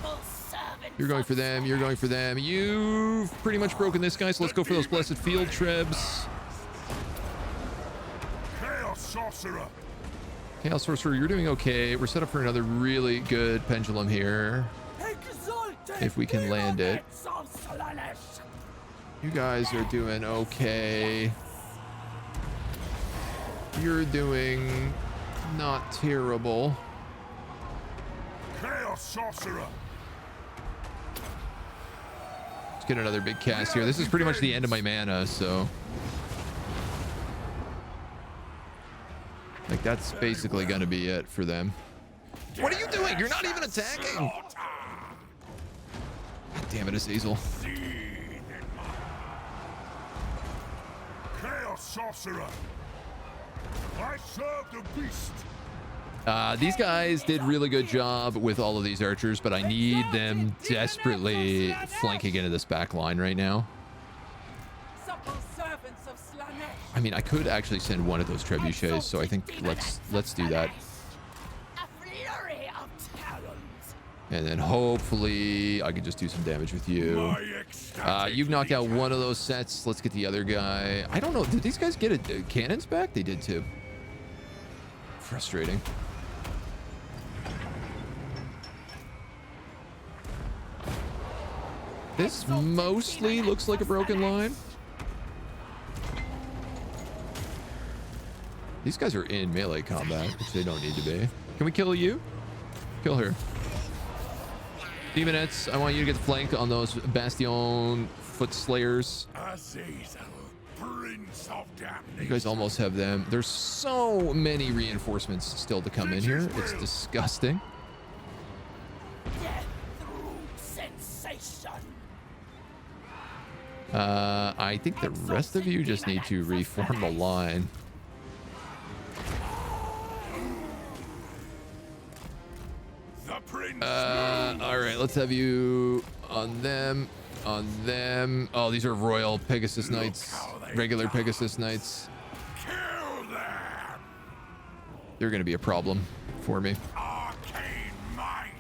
S1: You're going for them. You're going for them. You've pretty much broken this guy, so let's go for those blessed field trebs.
S2: Chaos sorcerer.
S1: Chaos Sorcerer, you're doing okay. We're set up for another really good pendulum here. If we can land it. You guys are doing okay. You're doing not terrible.
S2: Chaos sorcerer.
S1: Let's get another big cast here. This is pretty much the end of my mana, so like that's basically gonna be it for them. What are you doing? You're not even attacking. God damn it, Azazel.
S2: Chaos sorcerer. I serve the beast.
S1: These guys did really good job with all of these archers, but I need them desperately flanking into this back line right now. I mean, I could actually send one of those trebuchets, so I think let's do that. And then hopefully I can just do some damage with you. You've knocked out one of those sets. Let's get the other guy. I don't know. Did these guys get cannons back? They did too. Frustrating. This mostly looks like a broken line. These guys are in melee combat, which they don't need to be. Can we kill you? Kill her. Demonettes, I want you to get flanked on those Bastion foot slayers.
S5: Azazel, Prince of Damnation.
S1: You guys almost have them. There's so many reinforcements still to come in here. It's disgusting. I think the rest of you just need to reform the line. All right, let's have you on them, on them. Oh, these are Royal Pegasus Knights, regular Pegasus Knights.
S5: Kill them.
S1: They're going to be a problem for me.
S5: Arcane might.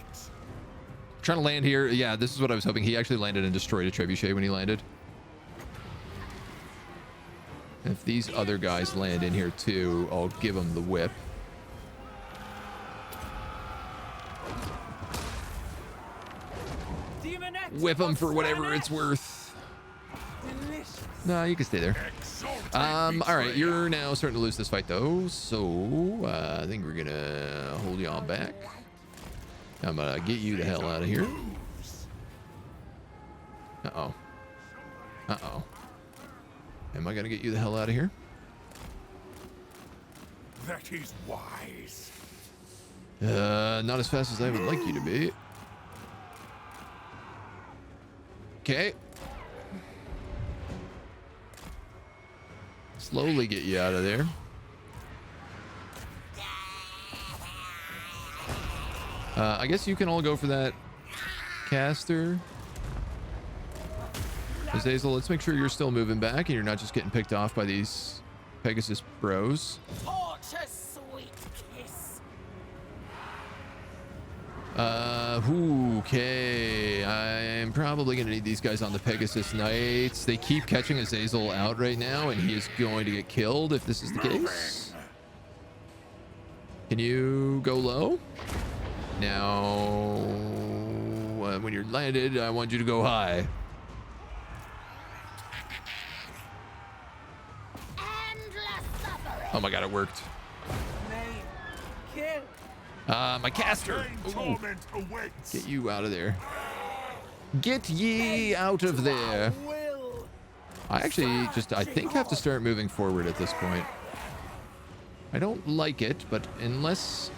S1: Trying to land here. Yeah, this is what I was hoping. He actually landed and destroyed a trebuchet when he landed. If these other guys land in here too, I'll give them the whip. Whip them for whatever it's worth. No, you can stay there. All right, you're now starting to lose this fight though, so I think we're gonna hold you on back. I'm gonna get you the hell out of here. Uh-oh. Uh-oh. Am I gonna get you the hell out of here?
S5: That is wise.
S1: Not as fast as I would like you to be. Okay. Slowly get you out of there. I guess you can all go for that caster. Azazel, let's make sure you're still moving back and you're not just getting picked off by these Pegasus bros.
S7: Torture, sweet kiss.
S1: Okay. I'm probably going to need these guys on the Pegasus Knights. They keep catching Azazel out right now, and he is going to get killed if this is the case. Can you go low? Now, when you're landed, I want you to go high. Oh my god, it worked. My caster. Ooh. Get you out of there. Get ye out of there. I actually I think have to start moving forward at this point. I don't like it, but unless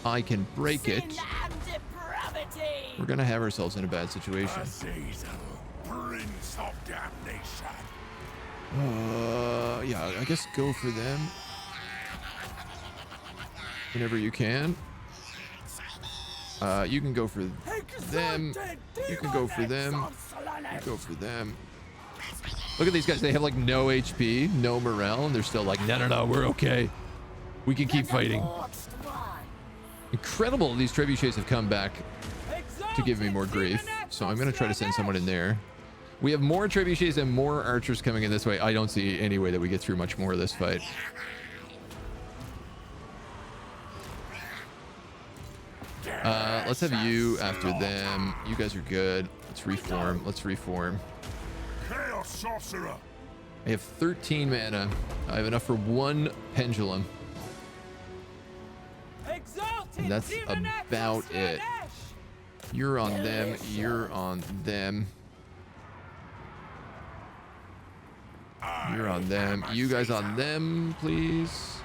S1: I can break it, we're gonna have ourselves in a bad situation.
S5: Prince of damnation.
S1: Yeah, I guess go for them whenever you can. You can go for them. You can go for them. You go for them. Look at these guys. They have like no HP, no morale, and they're still like, no, we're okay. We can keep fighting. Incredible. These trebuchets have come back to give me more grief. So I'm going to try to send someone in there. We have more trebuchets and more archers coming in this way. I don't see any way that we get through much more of this fight. Let's have you after them. You guys are good. Let's reform. Let's reform.
S2: Chaos Sorcerer.
S1: I have 13 mana. I have enough for one pendulum. And that's about it. You're on them. You're on them. You're on them. You guys on them, please.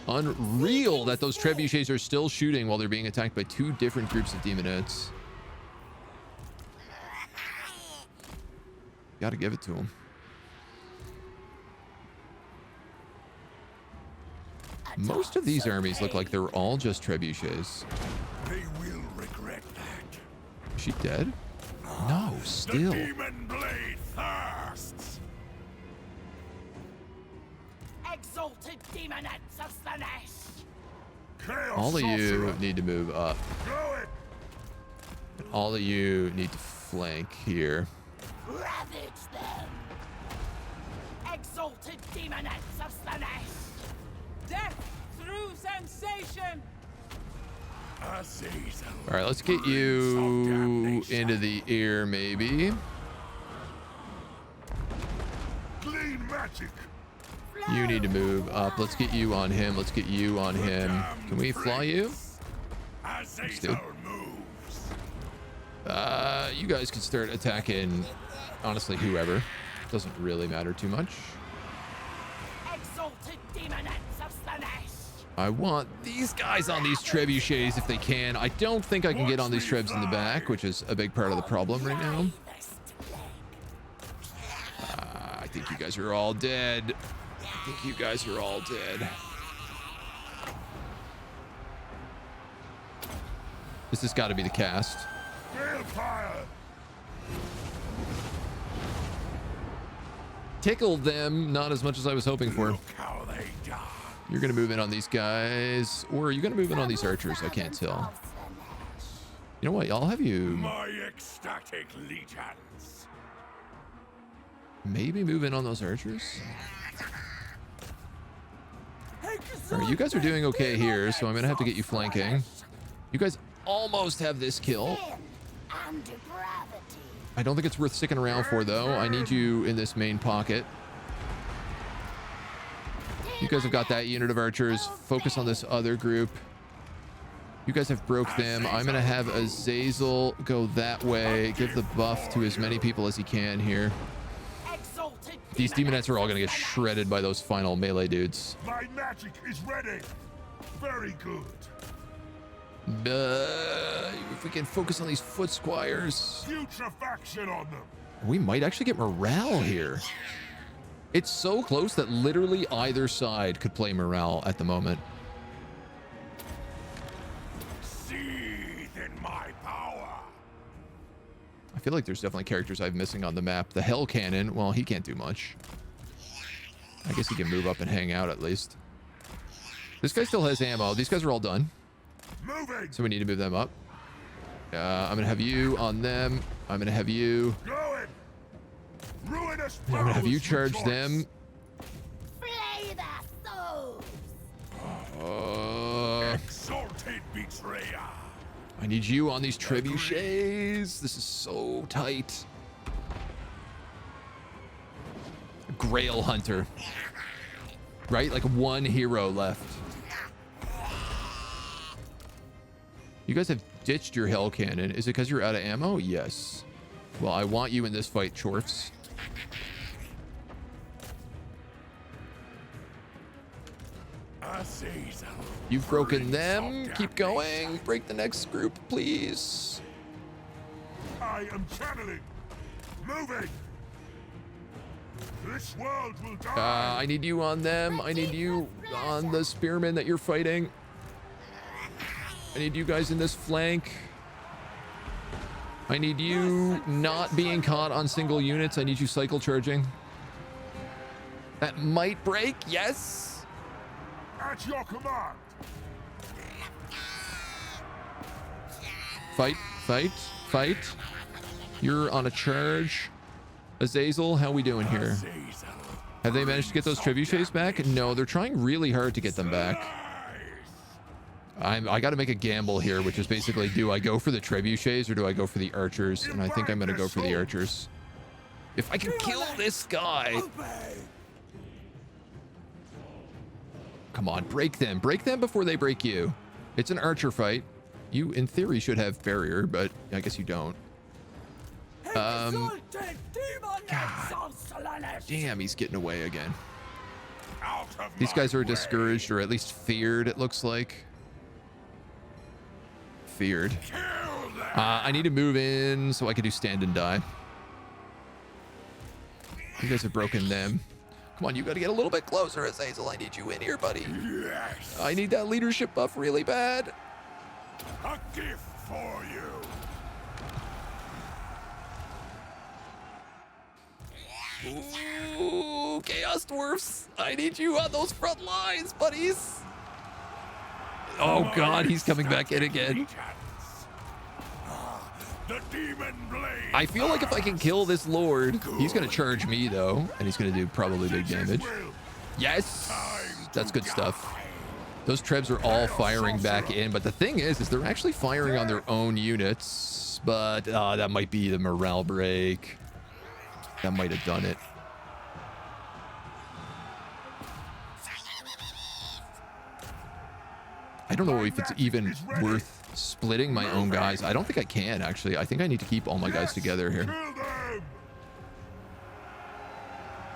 S1: Unreal that those trebuchets are still shooting while they're being attacked by two different groups of demonettes. Gotta give it to them. Most of these armies look like they're all just trebuchets.
S5: They will regret that.
S1: Is she dead? No, still.
S5: The demon blade thirsts.
S7: Exalted demonettes of Slaanesh.
S2: Chaos
S1: All of you
S2: Sorcerer.
S1: need to move up.
S2: Go it.
S1: And all of you need to flank here.
S7: Ravage them. Exalted demonettes of Slaanesh. Death through sensation.
S5: Azazel.
S1: All right, let's get you into the ear, maybe.
S2: Clean magic.
S1: You need to move up. Let's get you on him. Let's get you on him. Can we fly you?
S5: Azazel moves.
S1: You guys can start attacking, honestly, whoever. Doesn't really matter too much.
S7: Exalted demonettes of Slaanesh.
S1: I want these guys on these trebuchets if they can. I don't think I can get on these trebs in the back, which is a big part of the problem right now. I think you guys are all dead. I think you guys are all dead. This has got to be the cast.
S2: Balefire.
S1: Tickled them, not as much as I was hoping for.
S5: Look how they die.
S1: You're going to move in on these guys, or are you going to move in on these archers? I can't tell. You know what? I'll have you
S5: My ecstatic legions.
S1: maybe move in on those archers. All right, you guys are doing okay here, so I'm gonna have to get you flanking. You guys almost have this kill. I don't think it's worth sticking around for, though. I need you in this main pocket. You guys have got that unit of archers. Focus on this other group. You guys have broke them. I'm gonna have Azazel go that way. Give the buff to as many people as he can here. These demonettes are all gonna get shredded by those final melee dudes.
S2: My magic is ready. Very good.
S1: If we can focus on these foot squires,
S2: Putrefaction on them.
S1: we might actually get morale here. It's so close that literally either side could play morale at the moment.
S5: Seethe in my power.
S1: I feel like there's definitely characters I'm missing on the map. The Hell Cannon, well, he can't do much. I guess he can move up and hang out at least. This guy still has ammo. These guys are all done.
S2: Moving.
S1: So we need to move them up. I'm gonna have you on them. I'm gonna have you.
S2: Going. Ruinous Powers.
S1: I'm gonna have you charge
S2: rejoice.
S1: them.
S8: Flay their souls.
S5: Exalted betrayer.
S1: I need you on these trebuchets. This is so tight. Grail Hunter. Right? Like one hero left. You guys have ditched your Hell Cannon. Is it because you're out of ammo? Yes. Well, I want you in this fight, Chorfs.
S5: Azazel.
S1: You've broken
S5: Prince
S1: them.
S5: of
S1: Keep going. Break the next group, please.
S2: I am channeling. Moving. This world will die.
S1: I need you on them. I need you on the spearmen that you're fighting. I need you guys in this flank. I need you not being caught on single units. I need you cycle charging. That might break. Yes.
S2: At your command.
S1: Fight, fight, fight. You're on a charge. Azazel, how we doing here?
S5: Azazel.
S1: Have they managed to get those trebuchets back? No, they're trying really hard to get them back. I got to make a gamble here, which is basically, do I go for the trebuchets or do I go for the archers? And I think I'm going to go for the archers. If I can kill this guy. Come on, break them. Break them before they break you. It's an archer fight. You, in theory, should have barrier, but I guess you don't.
S7: Exalted demonettes of Slaanesh.
S1: Damn, he's getting away again.
S5: Out of
S1: These
S5: my
S1: guys are
S5: way.
S1: discouraged, or at least feared, it looks like. Feared.
S5: Kill them.
S1: I need to move in so I can do stand and die. You guys have broken them. Come on, you got to get a little bit closer, Azazel. I need you in here, buddy.
S5: Yes.
S1: I need that leadership buff really bad.
S5: A gift for you.
S1: Ooh, Chaos Dwarfs. I need you on those front lines, buddies. Oh, God, he's coming back in again.
S5: The demon blade.
S1: I feel like if I can kill this lord, he's going to charge me, though, and he's going to do probably big damage. Yes, that's good stuff. Those trebs are all firing back in, but the thing is they're actually firing on their own units, but that might be the morale break. That might have done it. I don't know if it's even worth splitting my own guys. I don't think I can, actually. I think I need to keep all my guys together here.
S2: Kill them.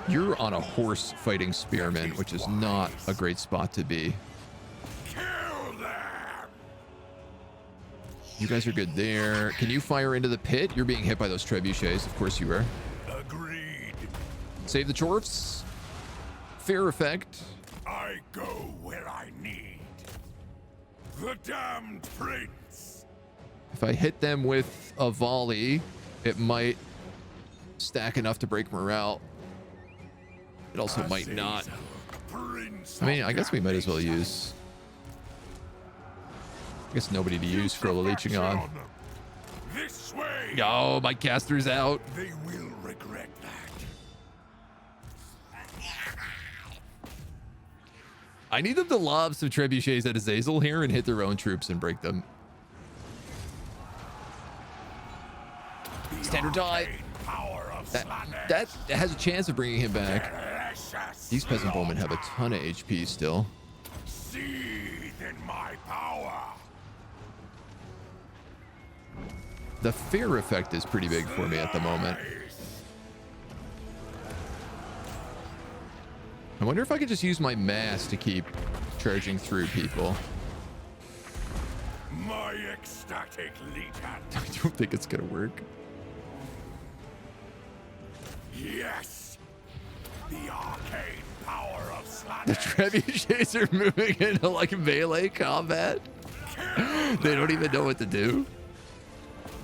S1: You're on a horse fighting spearman, which is not a great spot to be.
S5: Kill them.
S1: You guys are good there. Can you fire into the pit? You're being hit by those trebuchets. Of course you are.
S5: Agreed.
S1: Save the Chorfs. Fair effect.
S5: I go where I need. The damned prince.
S1: If I hit them with a volley, it might stack enough to break morale. It also might not.
S5: Prince
S1: I mean,
S5: of
S1: I guess we might as well
S5: darkness.
S1: use... I guess nobody to use Scroll of Leeching on.
S2: Them.
S5: This way.
S1: Oh, my caster's out.
S5: They will regret that.
S1: I need them to lob some trebuchets at Azazel here and hit their own troops and break them. Standard die. That has a chance of bringing him back. These peasant bowmen have a ton of HP still.
S5: Seethe in my power.
S1: The fear effect is pretty big for me at the moment. I wonder if I could just use my mass to keep charging through people.
S5: My ecstatic legion.
S1: I don't think it's gonna work.
S5: Yes. The arcane power of Slaanesh.
S1: The trebuchets are moving into like melee combat. They don't even know what to do.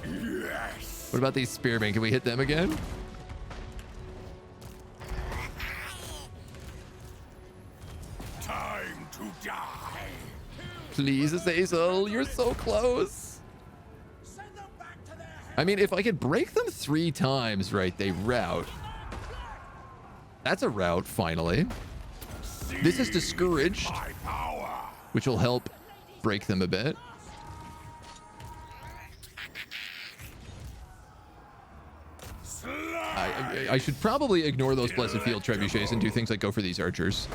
S5: Yes.
S1: What about these spearmen? Can we hit them again?
S5: Time to die.
S1: Please, Azazel, you're so close. I mean, if I could break them 3 times, right, they rout. That's a rout, finally. This is discouraged,
S5: My power.
S1: which will help break them a bit. I should probably ignore those Blessed Field trebuchets and do things like go for these archers.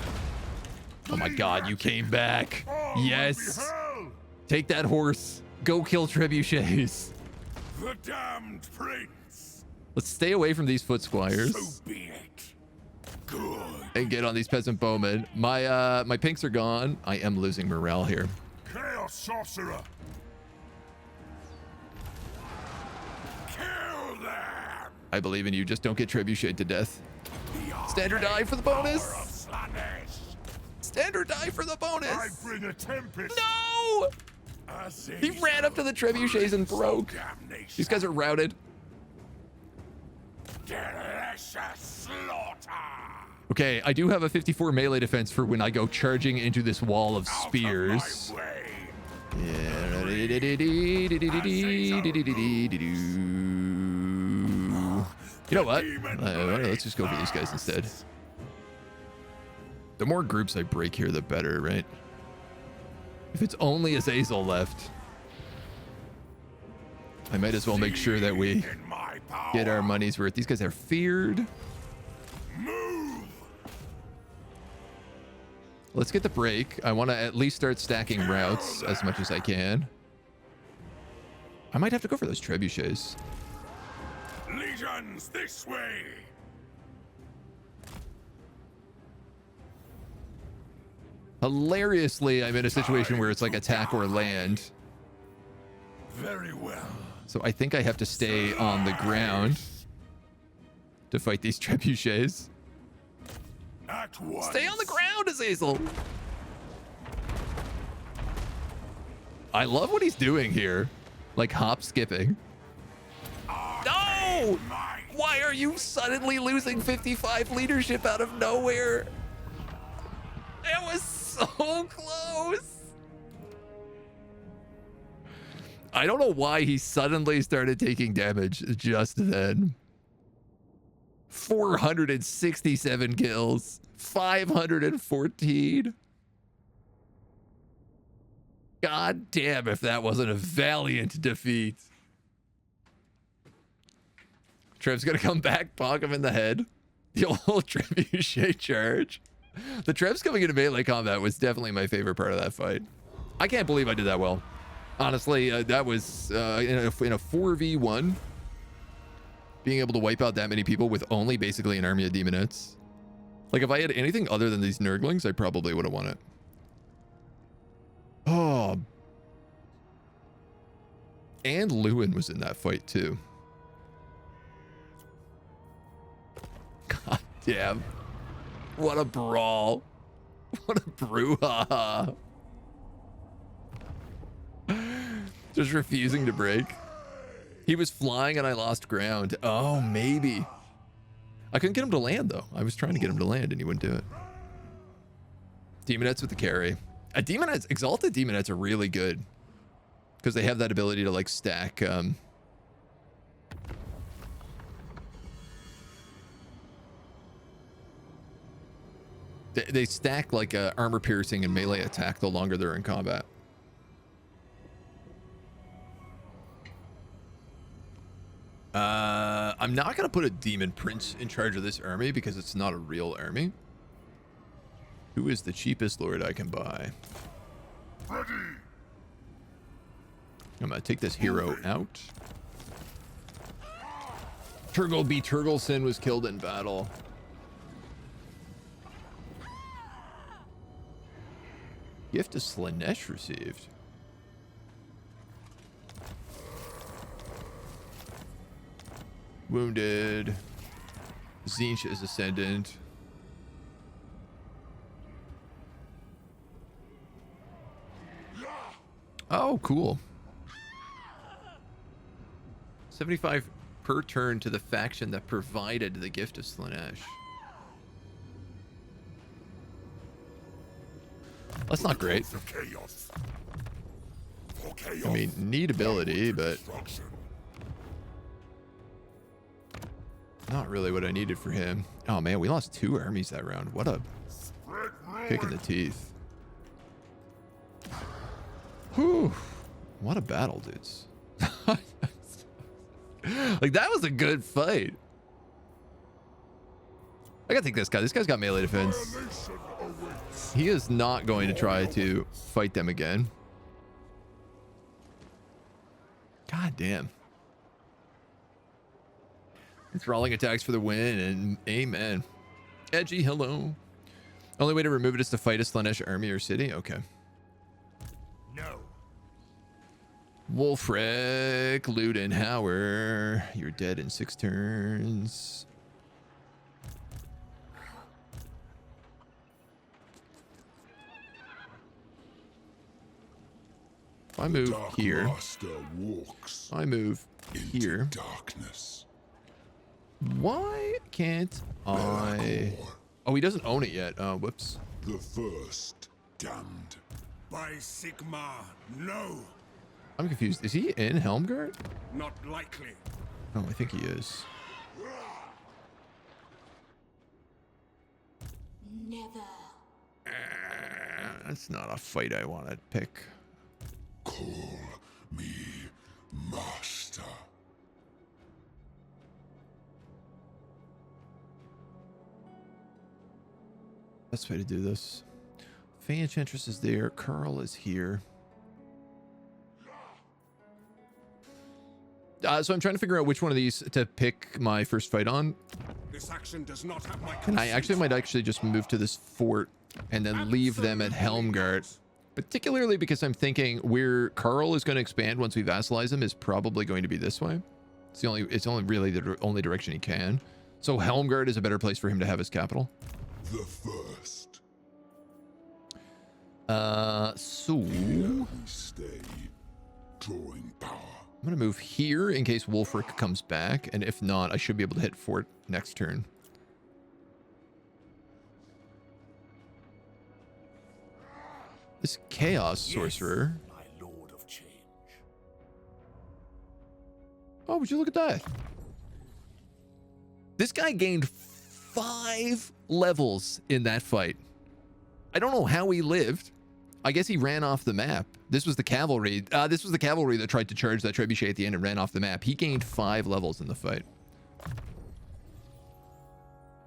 S1: Oh my god, you came back. Yes. Take that horse. Go kill trebuchets.
S5: The damned prince.
S1: Let's stay away from these foot squires
S5: So be it. Good.
S1: and get on these peasant bowmen. My pinks are gone. I am losing morale here.
S2: Chaos sorcerer.
S5: Kill them.
S1: I believe in you. Just don't get trebuchet to death.
S5: The
S1: Standard die for the bonus.
S5: power of Slaanesh.
S1: Standard die for the
S2: I
S1: bonus.
S2: bring a tempest.
S1: No! He ran up to the trebuchets and broke. These guys are routed.
S5: Delicious slaughter.
S1: Okay, I do have a 54 melee defense for when I go charging into this wall of spears.
S5: Out of my way.
S1: You know what? Let's just go for these guys instead. The more groups I break here, the better, right? If it's only Azazel left, I might as well make sure that we
S5: In my power.
S1: get our money's worth. These guys are feared.
S5: Move.
S1: Let's get the break. I want to at least start stacking routes as much as I can. I might have to go for those trebuchets.
S5: Legions this way.
S1: Hilariously, I'm in a situation where it's like attack or land.
S5: Very well.
S1: So I think I have to stay on the ground to fight these trebuchets.
S5: At once.
S1: Stay on the ground, Azazel. I love what he's doing here. Like hop skipping. No! Why are you suddenly losing 55 leadership out of nowhere? It was so close. I don't know why he suddenly started taking damage just then. 467 kills, 514. God damn if that wasn't a valiant defeat. Trev's gonna come back, bonk him in the head. The old trebuchet charge. The Trevs coming into melee combat was definitely my favorite part of that fight. I can't believe I did that well. Honestly, that was in a 4v1. Being able to wipe out that many people with only basically an army of demonettes. Like if I had anything other than these Nurglings, I probably would have won it. Oh. And Lewin was in that fight too. God damn. What a brawl. What a brouhaha. Just refusing to break. He was flying and I lost ground. Oh, maybe. I couldn't get him to land though. I was trying to get him to land and he wouldn't do it. Demonettes with the carry. Demonettes, Exalted Demonettes are really good. Because they have that ability to like stack They stack like armor piercing and melee attack the longer they're in combat. I'm not going to put a Daemon Prince in charge of this army because it's not a real army. Who is the cheapest lord I can buy?
S2: Ready.
S1: I'm going to take this hero out. Turgle B. Turgleson was killed in battle. Gift of Slaanesh received. Wounded. Tzeentch is ascendant. Oh, cool. 75 per turn to the faction that provided the gift of Slaanesh. That's not great.
S2: For chaos. For chaos.
S1: I mean, neat ability, but not really what I needed for him. Oh man, we lost 2 armies that round. What a kick in the teeth. Whew. What a battle, dudes. Like, that was a good fight. I gotta take this guy. This guy's got melee defense. He is not going to try to fight them again. God damn. Enthralling attacks for the win, and amen. Edgy, hello. Only way to remove it is to fight a Slaanesh army or city? Okay.
S2: No.
S1: Wolfric, Ludenhauer. You're dead in 6 turns. If I move here, I move here.
S2: Darkness.
S1: Why can't I? Oh, he doesn't own it yet. Whoops.
S2: The first damned.
S5: By Sigma, no.
S1: I'm confused. Is he in Helmgart?
S5: Not likely.
S1: Oh, I think he is.
S8: Never.
S1: That's not a fight I want to pick.
S2: Call me master.
S1: Best way to do this. Fey Enchantress is there. Carl is here. So I'm trying to figure out which one of these to pick my first fight on.
S5: This action does not have my
S1: And I might actually just move to this fort and then leave them at Helmgart. Particularly because I'm thinking where Carl is going to expand once we vassalize him is probably going to be this way. It's only really the only direction he can. So Helmgart is a better place for him to have his capital.
S2: The first.
S1: So
S2: We stay, drawing power.
S1: I'm gonna move here in case Wolfric comes back, and if not, I should be able to hit fort next turn. This Chaos Sorcerer.
S2: My Lord of Change.
S1: Oh, would you look at that? This guy gained 5 levels in that fight. I don't know how he lived. I guess he ran off the map. This was the cavalry. This was the cavalry that tried to charge that trebuchet at the end and ran off the map. He gained 5 levels in the fight.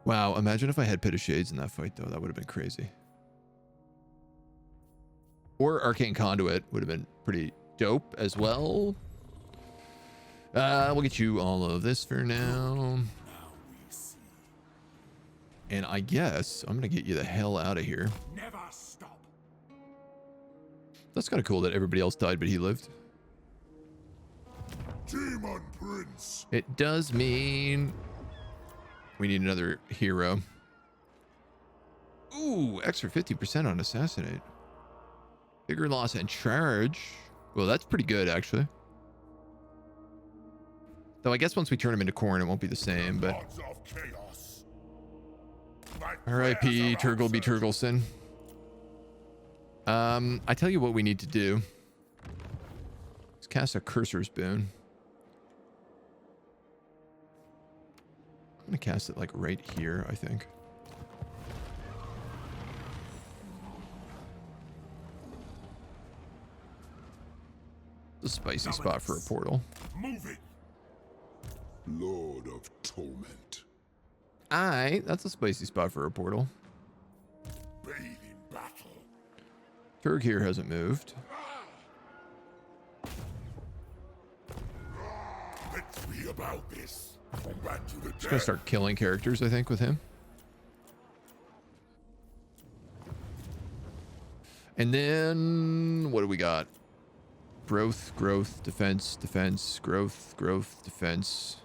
S1: Wow, imagine if I had Pit of Shades in that fight, though. That would have been crazy. Or Arcane Conduit would have been pretty dope as well. We'll get you all of this for now. And I guess I'm going to get you the hell out of here.
S5: Never stop.
S1: That's kind of cool that everybody else died, but he lived.
S2: Daemon Prince.
S1: It does mean we need another hero. Ooh, extra 50% on Assassinate. Bigger loss and charge. Well, that's pretty good, actually. Though I guess once we turn him into Khorne, it won't be the same, but...
S2: Gods of chaos.
S1: R.I.P. Turgle B. Turgleson. I tell you what we need to do. Let's cast a Cursor's Boon. I'm gonna cast it like right here, I think. a spicy spot for a portal.
S2: Moving.
S5: Lord of Torment.
S1: That's a spicy spot for a portal.
S2: Bathe in battle.
S1: Turg here hasn't moved.
S2: Let's be about this. Back to the
S1: Just gonna start killing characters, I think, with him. And then what do we got? Growth, growth, defense, defense, growth, growth, defense.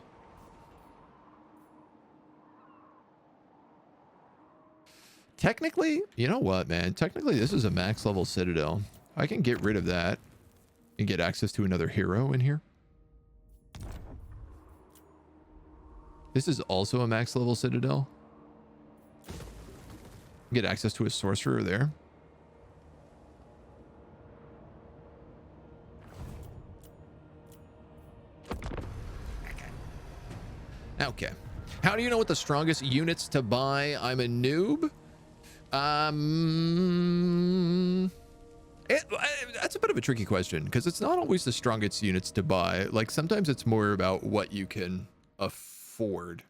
S1: Technically, you know what, man? Technically, this is a max level citadel. I can get rid of that and get access to another hero in here. This is also a max level citadel. Get access to a sorcerer there. Okay. How do you know what the strongest units to buy? I'm a noob. That's a bit of a tricky question because it's not always the strongest units to buy. Like sometimes it's more about what you can afford.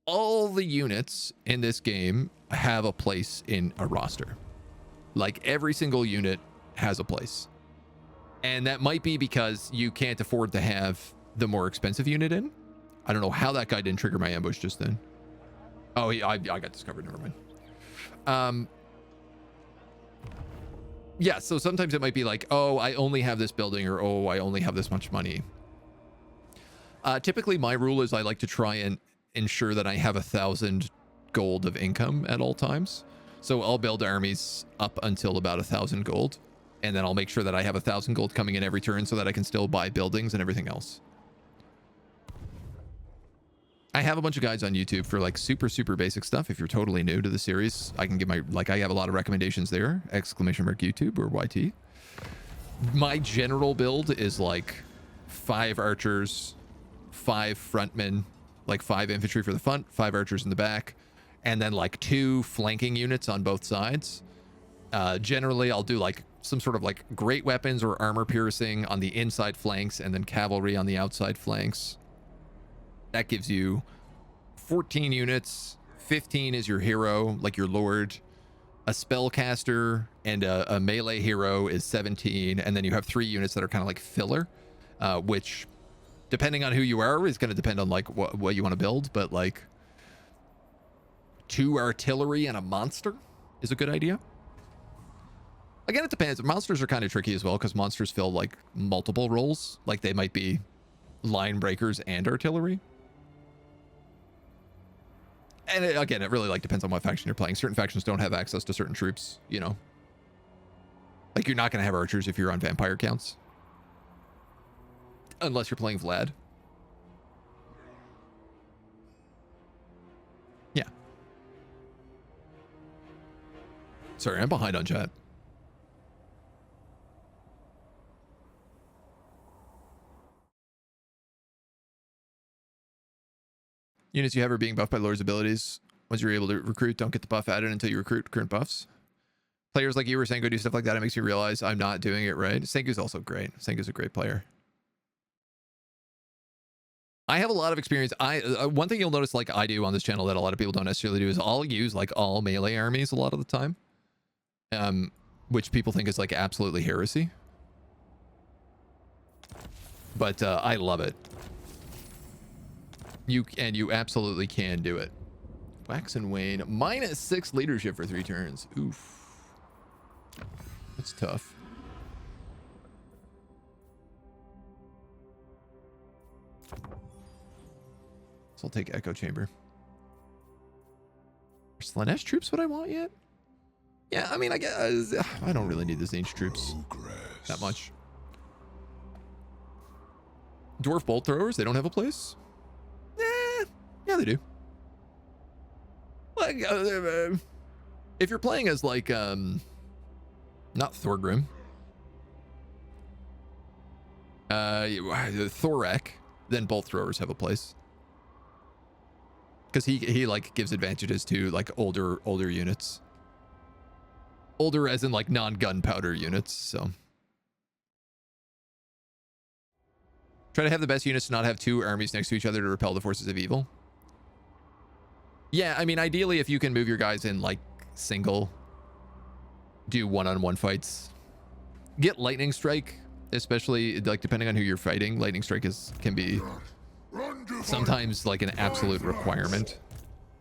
S1: All the units in this game have a place in a roster. Like every single unit has a place. And that might be because you can't afford to have the more expensive unit in. I don't know how that guy didn't trigger my ambush just then. Oh, I got discovered. Never mind. Yeah, so sometimes it might be like, oh, I only have this building, or oh, I only have this much money. Typically, my rule is I like to try and ensure that I have 1,000 gold of income at all times. So I'll build armies up until about 1,000 gold, and then I'll make sure that I have 1,000 gold coming in every turn so that I can still buy buildings and everything else. I have a bunch of guides on YouTube for like super basic stuff. If you're totally new to the series, I can give my, like, I have a lot of recommendations there. ! YouTube or YT. My general build is like 5 archers, 5 frontmen, like 5 infantry for the front, 5 archers in the back, and then like 2 flanking units on both sides. Generally, I'll do like some sort of like great weapons or armor piercing on the inside flanks and then cavalry on the outside flanks. That gives you 14 units. 15 is your hero, like your lord. A spellcaster and a melee hero is 17. And then you have 3 units that are kind of like filler, which, depending on who you are, is going to depend on like what you want to build. But like 2 artillery and a monster is a good idea. Again, it depends. Monsters are kind of tricky as well because monsters fill like multiple roles. Like they might be line breakers and artillery. And again, it really like depends on what faction you're playing. Certain factions don't have access to certain troops, you know. Like you're not going to have archers if you're on vampire counts. Unless you're playing Vlad. Yeah. Sorry, I'm behind on chat. Units you have are being buffed by Lord's abilities. Once you're able to recruit, don't get the buff added until you recruit current buffs. Players like you or Senku do stuff like that. It makes me realize I'm not doing it right. Senku's also great. Senku's a great player. I have a lot of experience. One thing you'll notice like I do on this channel that a lot of people don't necessarily do is I'll use like all melee armies a lot of the time. Which people think is like absolutely heresy. But I love it. You absolutely can do it. Wax and Wane. -6 leadership for 3 turns. Oof. That's tough. So I'll take Echo Chamber. Are Slaanesh troops what I want yet? Yeah, I mean, I guess I don't really need the Tzeentch troops that much. Dwarf bolt throwers, they don't have a place? Yeah, they do. Like, if you're playing as like, not Thorgrim, Thorek, then bolt throwers have a place. Because he like gives advantages to like older units. Older as in like non-gunpowder units, so. Try to have the best units to not have two armies next to each other to repel the forces of evil. Yeah, I mean, ideally, if you can move your guys in like single, do one-on-one fights. Get lightning strike, especially like depending on who you're fighting. Lightning strike can be sometimes like an absolute requirement.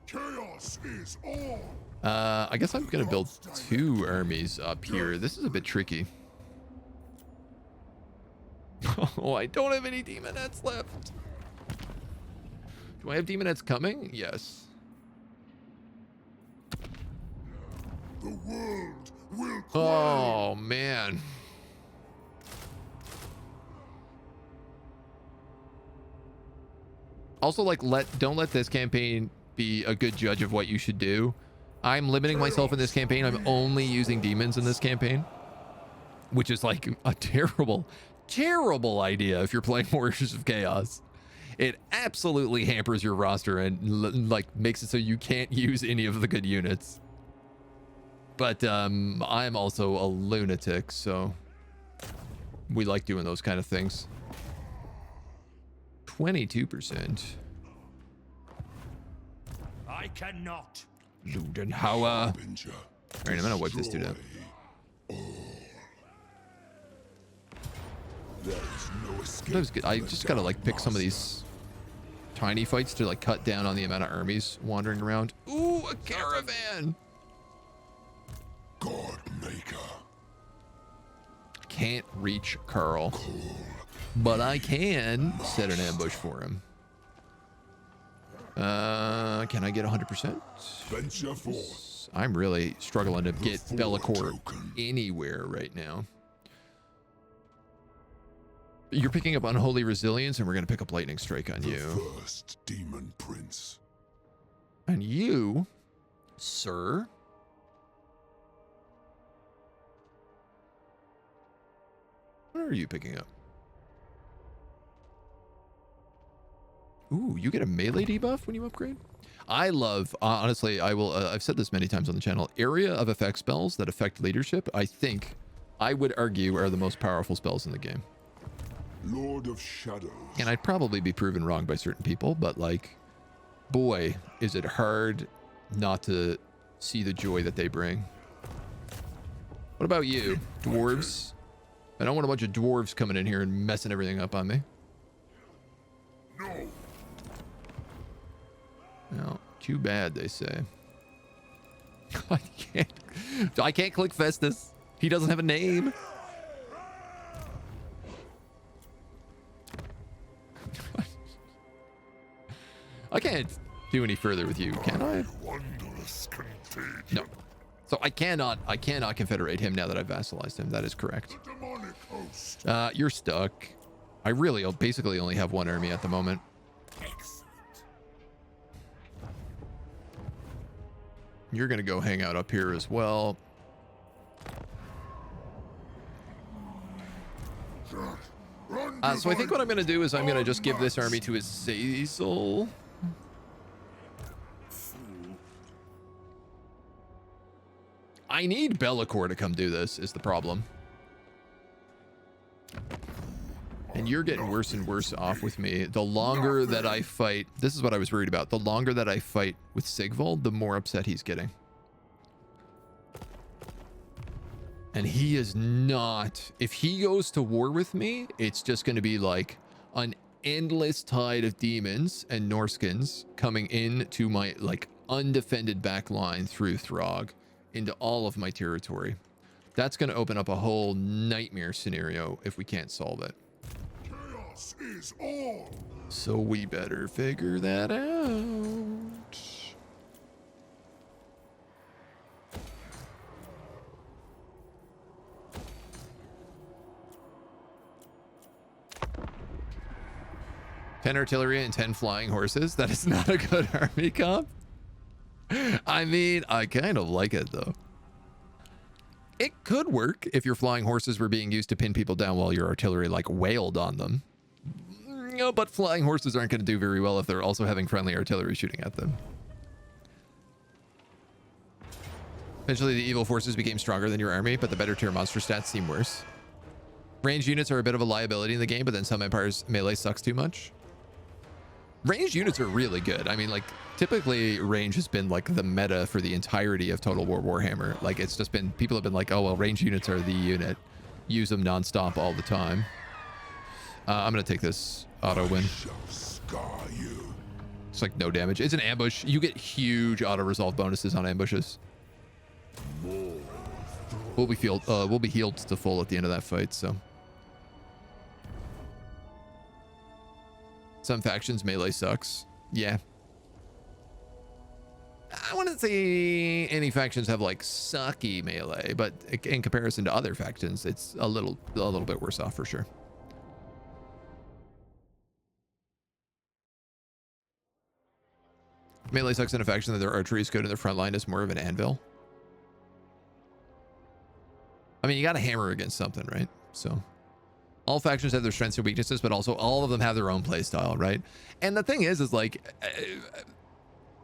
S2: Chaos is all.
S1: I guess I'm gonna build two armies up here. This is a bit tricky. Oh, I don't have any demonettes left. Do I have demonettes coming? Yes.
S2: The world will cry.
S1: Oh man. Also, like, don't let this campaign be a good judge of what you should do. I'm limiting myself in this campaign. I'm only using demons in this campaign, which is like a terrible, terrible idea if you're playing Warriors of Chaos. It absolutely hampers your roster and like makes it so you can't use any of the good units. But I'm also a lunatic, so we like doing those kind of things. 22%.
S5: I cannot.
S1: Ludenhauer. Alright, I'm gonna wipe this dude out. Sometimes I just gotta like pick some of these tiny fights to like cut down on the amount of armies wandering around. Ooh, a caravan!
S2: God Maker.
S1: Can't reach Carl, but I can set an ambush for him. Can I get 100%?
S2: Venture forth.
S1: I'm really struggling to get Bellicor anywhere right now. You're picking up Unholy Resilience, and we're going to pick up Lightning Strike on you.
S2: First Demon Prince.
S1: And you, sir. What are you picking up? Ooh, you get a melee debuff when you upgrade? I love, honestly, I've said this many times on the channel, area of effect spells that affect leadership, I would argue, are the most powerful spells in the game.
S2: Lord of Shadows.
S1: And I'd probably be proven wrong by certain people, but like, boy, is it hard not to see the joy that they bring. What about you, dwarves? I don't want a bunch of dwarves coming in here and messing everything up on me.
S2: No.
S1: No, too bad, they say. I can't click Festus. He doesn't have a name. I can't do any further with you, can I?
S2: Wondrous contagion.
S1: No. So I cannot confederate him now that I've vassalized him. That is correct.
S2: The demonic host.
S1: You're stuck. I really basically only have one army at the moment.
S2: Excellent.
S1: You're gonna go hang out up here as well. So I think what I'm gonna do is I'm gonna just give this army to Azazel. I need Bellicor to come do this, is the problem. And you're getting worse and worse off with me. The longer that I fight, this is what I was worried about. The longer that I fight with Sigvald, the more upset he's getting. And he is not, if he goes to war with me, it's just going to be like an endless tide of demons and Norskins coming into my like undefended back line through Throg into all of my territory. That's going to open up a whole nightmare scenario if we can't solve it.
S2: Chaos is all.
S1: So we better figure that out. Ten artillery and 10 flying horses. That is not a good army comp. I mean, I kind of like it though. It could work if your flying horses were being used to pin people down while your artillery like wailed on them. No, but flying horses aren't going to do very well if they're also having friendly artillery shooting at them. Eventually the evil forces became stronger than your army, but the better tier monster stats seem worse. Ranged units are a bit of a liability in the game, but then some empires melee sucks too much. Ranged units are really good. I mean, like, typically range has been like the meta for the entirety of Total War Warhammer. Like, it's just been, people have been like, oh, well, ranged units are the unit. Use them nonstop all the time. I'm going to take this auto win. It's like no damage. It's an ambush. You get huge auto resolve bonuses on ambushes. We'll be healed to full at the end of that fight, so. Some factions melee sucks. Yeah. I wouldn't say any factions have like sucky melee, but in comparison to other factions, it's a little bit worse off for sure. Melee sucks in a faction that their archery is good and their front line is more of an anvil. I mean, you got to hammer against something, right? So all factions have their strengths and weaknesses, but also all of them have their own play style, right? And the thing is like,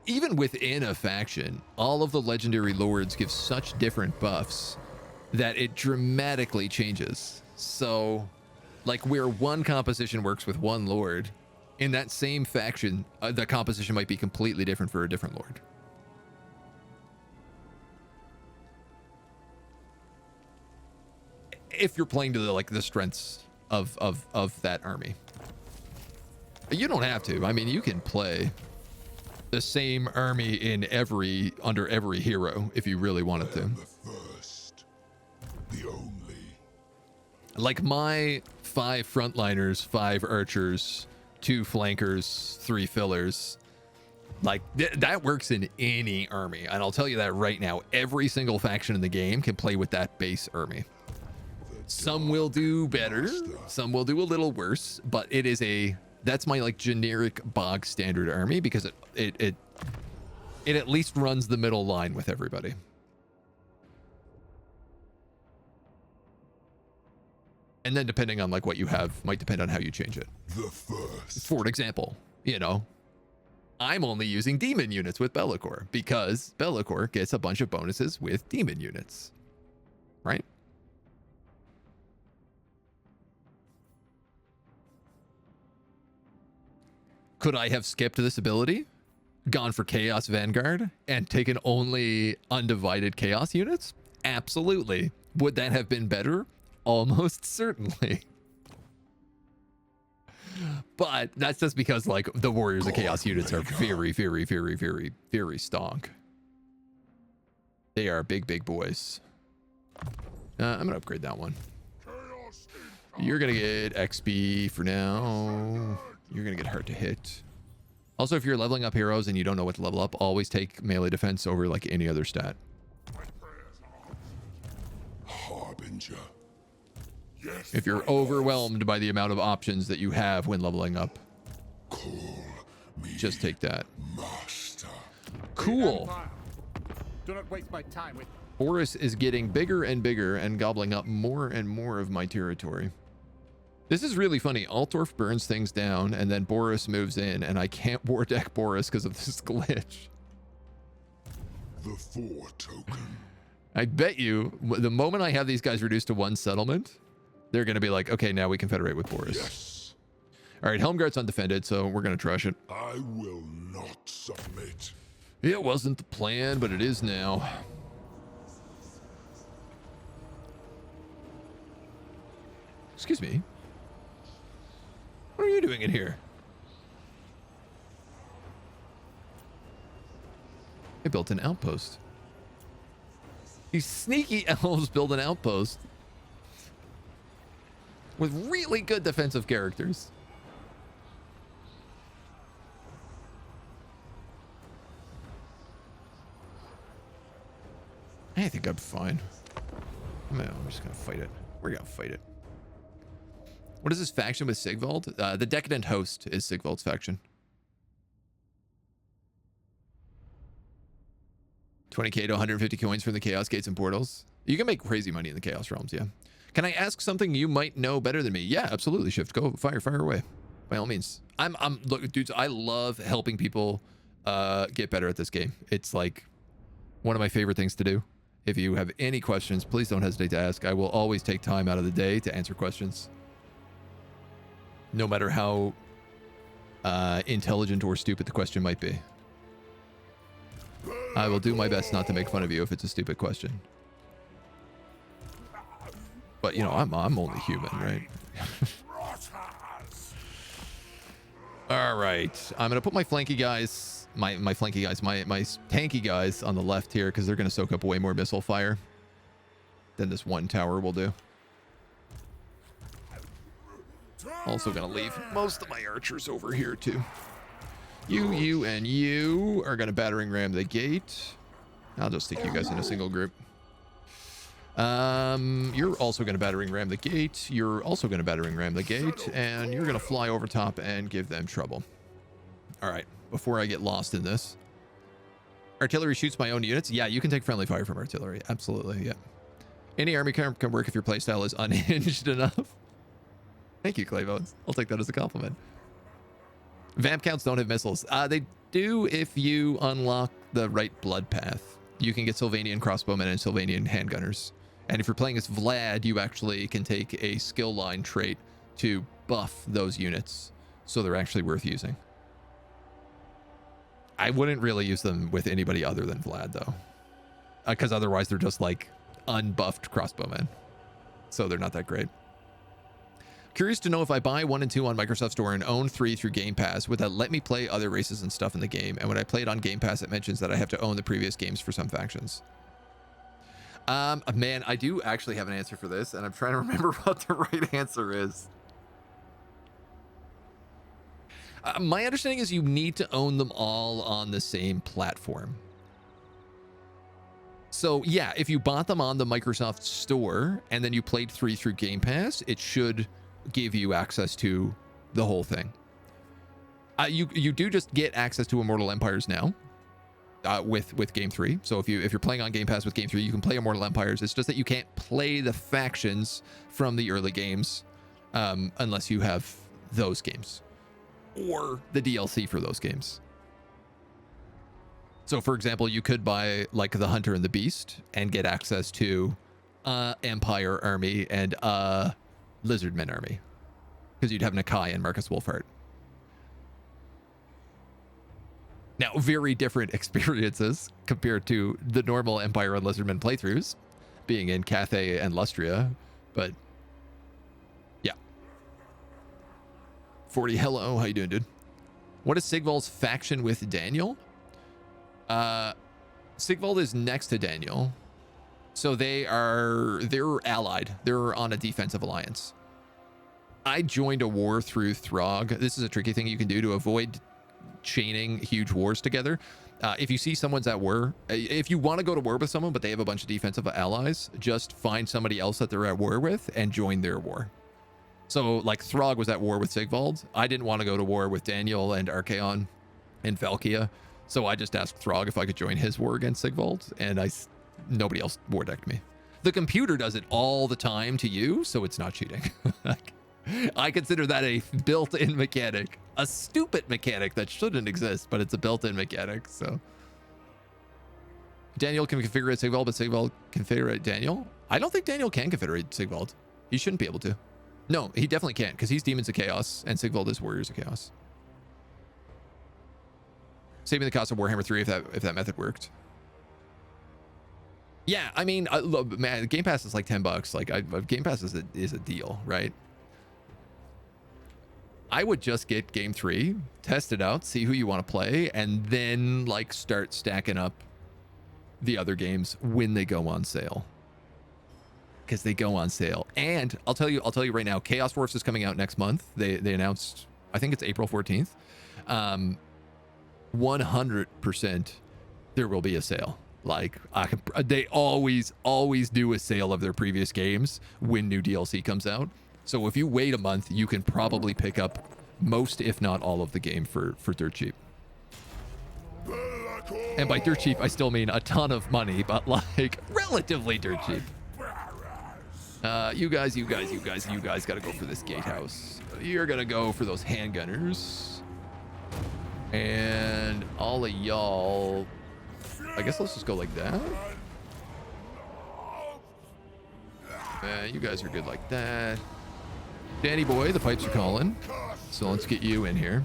S1: even within a faction, all of the legendary lords give such different buffs that it dramatically changes. So, like, where one composition works with one lord, in that same faction, the composition might be completely different for a different lord. If you're playing to the strengths of that army. You don't have to. I mean, you can play the same army in under every hero if you really wanted to.
S2: The first, the only.
S1: Like my 5 frontliners, 5 archers, 2 flankers, 3 fillers. Like that works in any army. And I'll tell you that right now, every single faction in the game can play with that base army. Some will do better, some will do a little worse, but it is that's my like generic bog standard army because it at least runs the middle line with everybody. And then depending on like what you have might depend on how you change it.
S2: The first.
S1: For example, you know, I'm only using demon units with Be'lakor because Be'lakor gets a bunch of bonuses with demon units, right? Could I have skipped this ability, gone for Chaos Vanguard, and taken only undivided Chaos units? Absolutely. Would that have been better? Almost certainly. But that's just because, like, the Warriors of Chaos units are very, very, very, very, very stonk. They are big, big boys. I'm going to upgrade that one. You're going to get XP for now. You're going to get hard to hit. Also, if you're leveling up heroes and you don't know what to level up, always take melee defense over like any other stat.
S2: Harbinger. Yes,
S1: if you're overwhelmed by the amount of options that you have when leveling up,
S2: call me
S1: just take that.
S2: master.
S1: Cool.
S3: Do not waste my time with.
S1: Boris is getting bigger and bigger and gobbling up more and more of my territory. This is really funny. Altorf burns things down, and then Boris moves in, and I can't war deck Boris because of this glitch.
S2: The 4 token.
S1: I bet you, the moment I have these guys reduced to 1 settlement, they're going to be like, okay, now we can federate with Boris.
S2: Yes.
S1: All right, Helmgart's undefended, so we're going to trash it.
S2: I will not submit.
S1: It wasn't the plan, but it is now. Excuse me. What are you doing in here? I built an outpost. These sneaky elves build an outpost with really good defensive characters. I think I'm fine. I'm just gonna fight it. We're gonna fight it. What is this faction with Sigvald? The Decadent Host is Sigvald's faction. 20k to 150 coins from the Chaos Gates and Portals. You can make crazy money in the Chaos Realms, yeah. Can I ask something you might know better than me? Yeah, absolutely, Shift. Go fire away. By all means. Look, dudes, I love helping people get better at this game. It's like one of my favorite things to do. If you have any questions, please don't hesitate to ask. I will always take time out of the day to answer questions, no matter how intelligent or stupid the question might be. I will do my best not to make fun of you if it's a stupid question. But, you know, I'm only human, right? All right. I'm going to put my flanky guys, my tanky guys on the left here because they're going to soak up way more missile fire than this one tower will do. Also going to leave most of my archers over here, too. You, and you are going to battering ram the gate. I'll just stick you guys in a single group. You're also going to battering ram the gate. You're also going to battering ram the gate. And you're going to fly over top and give them trouble. All right. Before I get lost in this. Artillery shoots my own units. Yeah, you can take friendly fire from artillery. Absolutely, yeah. Any army can work if your playstyle is unhinged enough. Thank you, Claybones. I'll take that as a compliment. Vamp counts don't have missiles. They do if you unlock the right blood path. You can get Sylvanian crossbowmen and Sylvanian handgunners. And if you're playing as Vlad, you actually can take a skill line trait to buff those units. So they're actually worth using. I wouldn't really use them with anybody other than Vlad, though. Because otherwise they're just like unbuffed crossbowmen. So they're not that great. Curious to know if I buy 1 and 2 on Microsoft Store and own 3 through Game Pass, would that let me play other races and stuff in the game? And when I play it on Game Pass, it mentions that I have to own the previous games for some factions. Man, I do actually have an answer for this, and I'm trying to remember what the right answer is. My understanding is you need to own them all on the same platform. So yeah, if you bought them on the Microsoft Store and then you played 3 through Game Pass, it should give you access to the whole thing. You do just get access to Immortal Empires now with Game 3. So if you're playing on Game Pass with Game 3, you can play Immortal Empires. It's just that you can't play the factions from the early games unless you have those games or the DLC for those games. So for example, you could buy like the Hunter and the Beast and get access to Empire army and Lizardmen army, because you'd have Nakai and Marcus Wolfhart. Now, very different experiences compared to the normal Empire and Lizardmen playthroughs, being in Cathay and Lustria, but yeah. 40, hello, how you doing, dude? What is Sigvald's faction with Daniel? Sigvald is next to Daniel. So they're allied. They're on a defensive alliance. I joined a war through Throg. This is a tricky thing you can do to avoid chaining huge wars together. If you see someone's at war, if you want to go to war with someone, but they have a bunch of defensive allies, just find somebody else that they're at war with and join their war. So like Throg was at war with Sigvald. I didn't want to go to war with Daniel and Archaon and Valkia. So I just asked Throg if I could join his war against Sigvald, and nobody else war decked me. The computer does it all the time to you, so it's not cheating. I consider that a built-in mechanic, a stupid mechanic that shouldn't exist, but it's a built-in mechanic. So Daniel can configure Sigvald, but Sigvald configure Daniel. I don't think Daniel can configure Sigvald. He shouldn't be able to. No, he definitely can't, because he's Demons of Chaos and Sigvald is Warriors of Chaos. Saving the cost of Warhammer 3 if that method worked. Yeah, I mean, look, man, Game Pass is like $10. Like, Game Pass is a deal, right? I would just get Game 3, test it out, see who you want to play, and then like start stacking up the other games when they go on sale. Because they go on sale. And I'll tell you right now, Chaos Dwarfs is coming out next month. They announced, I think it's April 14th. 100% there will be a sale. Like they always do a sale of their previous games when new DLC comes out. So if you wait a month, you can probably pick up most, if not all, of the game for dirt cheap. And by dirt cheap, I still mean a ton of money, but like relatively dirt cheap. You guys gotta go for this gatehouse. You're gonna go for those handgunners. And all of y'all, I guess let's just go like that. You guys are good like that. Danny boy, the pipes are calling. So let's get you in here.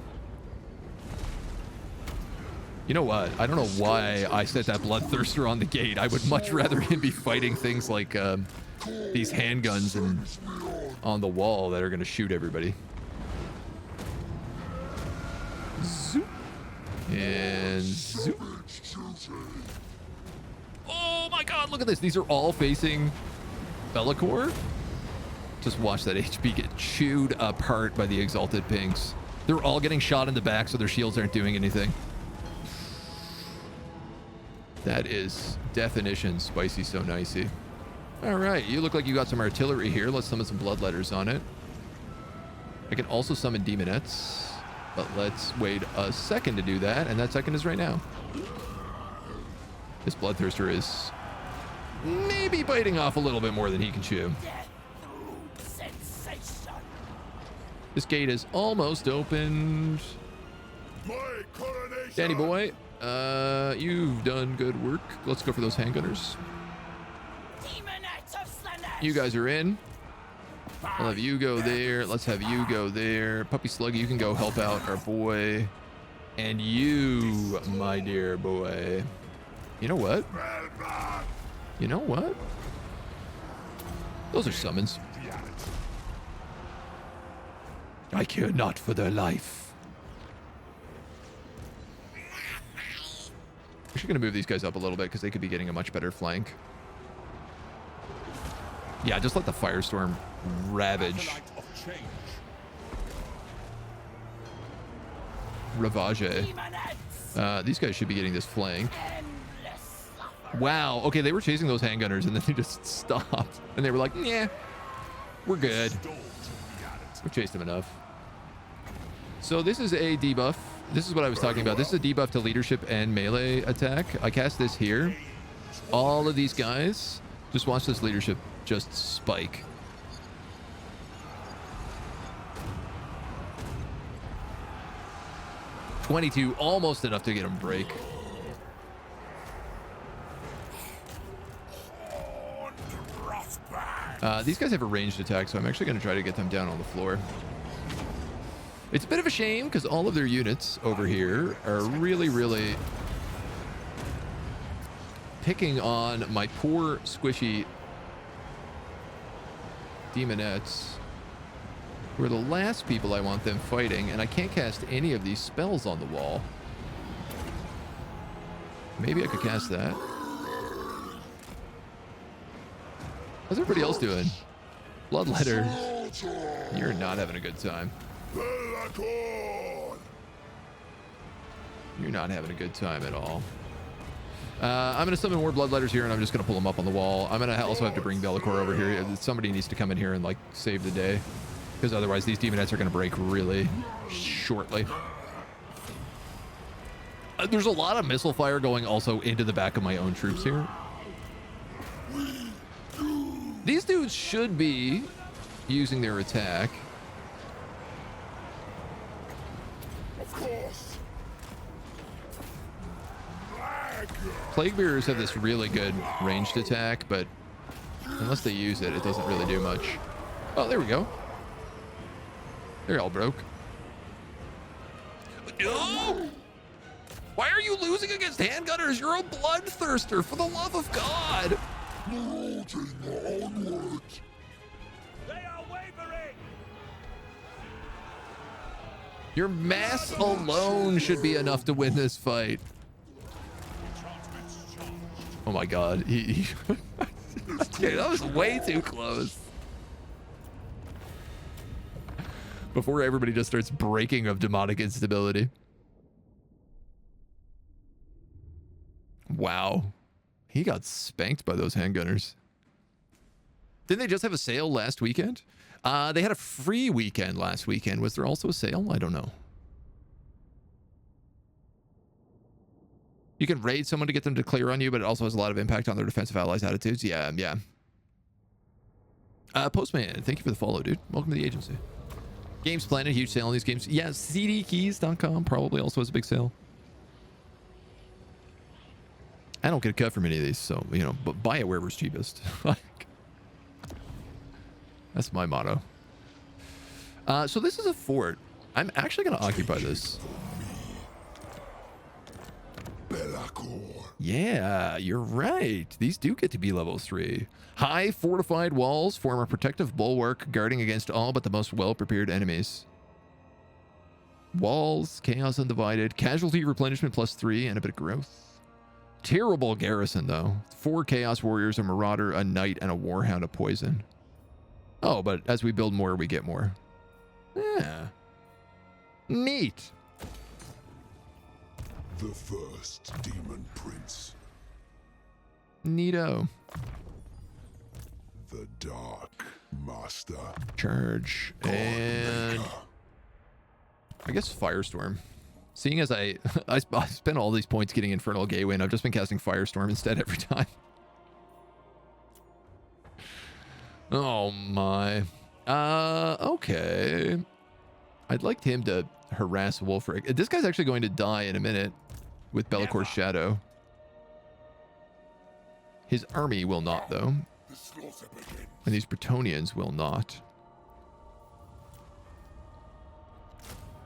S1: You know what? I don't know why I set that bloodthirster on the gate. I would much rather him be fighting things like these handguns and on the wall that are going to shoot everybody. Zoop. And zoop. Oh my god, look at this. These are all facing Be'lakor. Just watch that HP get chewed apart by the Exalted Pinks. They're all getting shot in the back, so their shields aren't doing anything. That is definition spicy so nicey. All right, you look like you got some artillery here. Let's summon some bloodletters on it. I can also summon demonettes, but let's wait a second to do that, and that second is right now. This bloodthirster is maybe biting off a little bit more than he can chew. This gate is almost opened. Danny boy, you've done good work. Let's go for those handgunners. You guys are in. I'll have you go there. Let's have you go there. Puppy Sluggy, you can go help out our boy. And you, my dear boy. You know what? You know what? Those are summons. I care not for their life. We're actually going to move these guys up a little bit because they could be getting a much better flank. Yeah, just let the firestorm ravage. Ravage. These guys should be getting this flank. Wow. Okay, they were chasing those handgunners and then they just stopped. And they were like, yeah, we're good. We chased them enough. So this is a debuff. This is what I was talking about. This is a debuff to leadership and melee attack. I cast this here. All of these guys, just watch this leadership just spike. $22, almost enough to get him break. These guys have a ranged attack, so I'm actually going to try to get them down on the floor. It's a bit of a shame because all of their units over here are really, really picking on my poor, squishy demonettes, who are the last people I want them fighting, and I can't cast any of these spells on the wall. Maybe I could cast that. How's everybody else doing? Bloodletter, you're not having a good time. You're not having a good time at all. I'm going to summon more bloodletters here, and I'm just going to pull them up on the wall. I'm going to also have to bring Be'lakor over here. Somebody needs to come in here and, like, save the day, because otherwise these demonettes are going to break really shortly. There's a lot of missile fire going also into the back of my own troops here. These dudes should be using their attack.
S2: Of course.
S1: Plague Bearers have this really good ranged attack, but unless they use it, it doesn't really do much. Oh, there we go. They're all broke. No! Why are you losing against handgunners? You're a bloodthirster, for the love of God!
S2: Onward.
S7: They are wavering.
S1: Your mass alone should be enough to win this fight. Oh my God, he Dude, that was way too close. Before everybody just starts breaking of demonic instability. Wow. He got spanked by those handgunners. Didn't they just have a sale last weekend? They had a free weekend last weekend. Was there also a sale? I don't know. You can raid someone to get them to clear on you, but it also has a lot of impact on their defensive allies' attitudes. Yeah, yeah. Postman, thank you for the follow, dude. Welcome to the agency. Games Planet, huge sale on these games. Yeah, cdkeys.com probably also has a big sale. I don't get a cut from any of these, so, you know, but buy it wherever's cheapest. That's my motto. So this is a fort. I'm actually going to occupy this. Yeah, you're right. These do get to be level 3. High fortified walls form a protective bulwark guarding against all but the most well-prepared enemies. Walls, chaos undivided, casualty replenishment +3, and a bit of growth. Terrible garrison, though. 4 chaos warriors, a marauder, a knight, and a warhound of poison. Oh, but as we build more, we get more. Yeah. Neat.
S2: The first Demon Prince.
S1: Neato.
S2: The Dark Master.
S1: Charge. And I guess Firestorm. Seeing as I spent all these points getting Infernal Gateway, and I've just been casting Firestorm instead every time. Oh my. Okay. I'd like him to harass Wolfric. This guy's actually going to die in a minute with Bellacor's Shadow. His army will not, though. And these Bretonnians will not.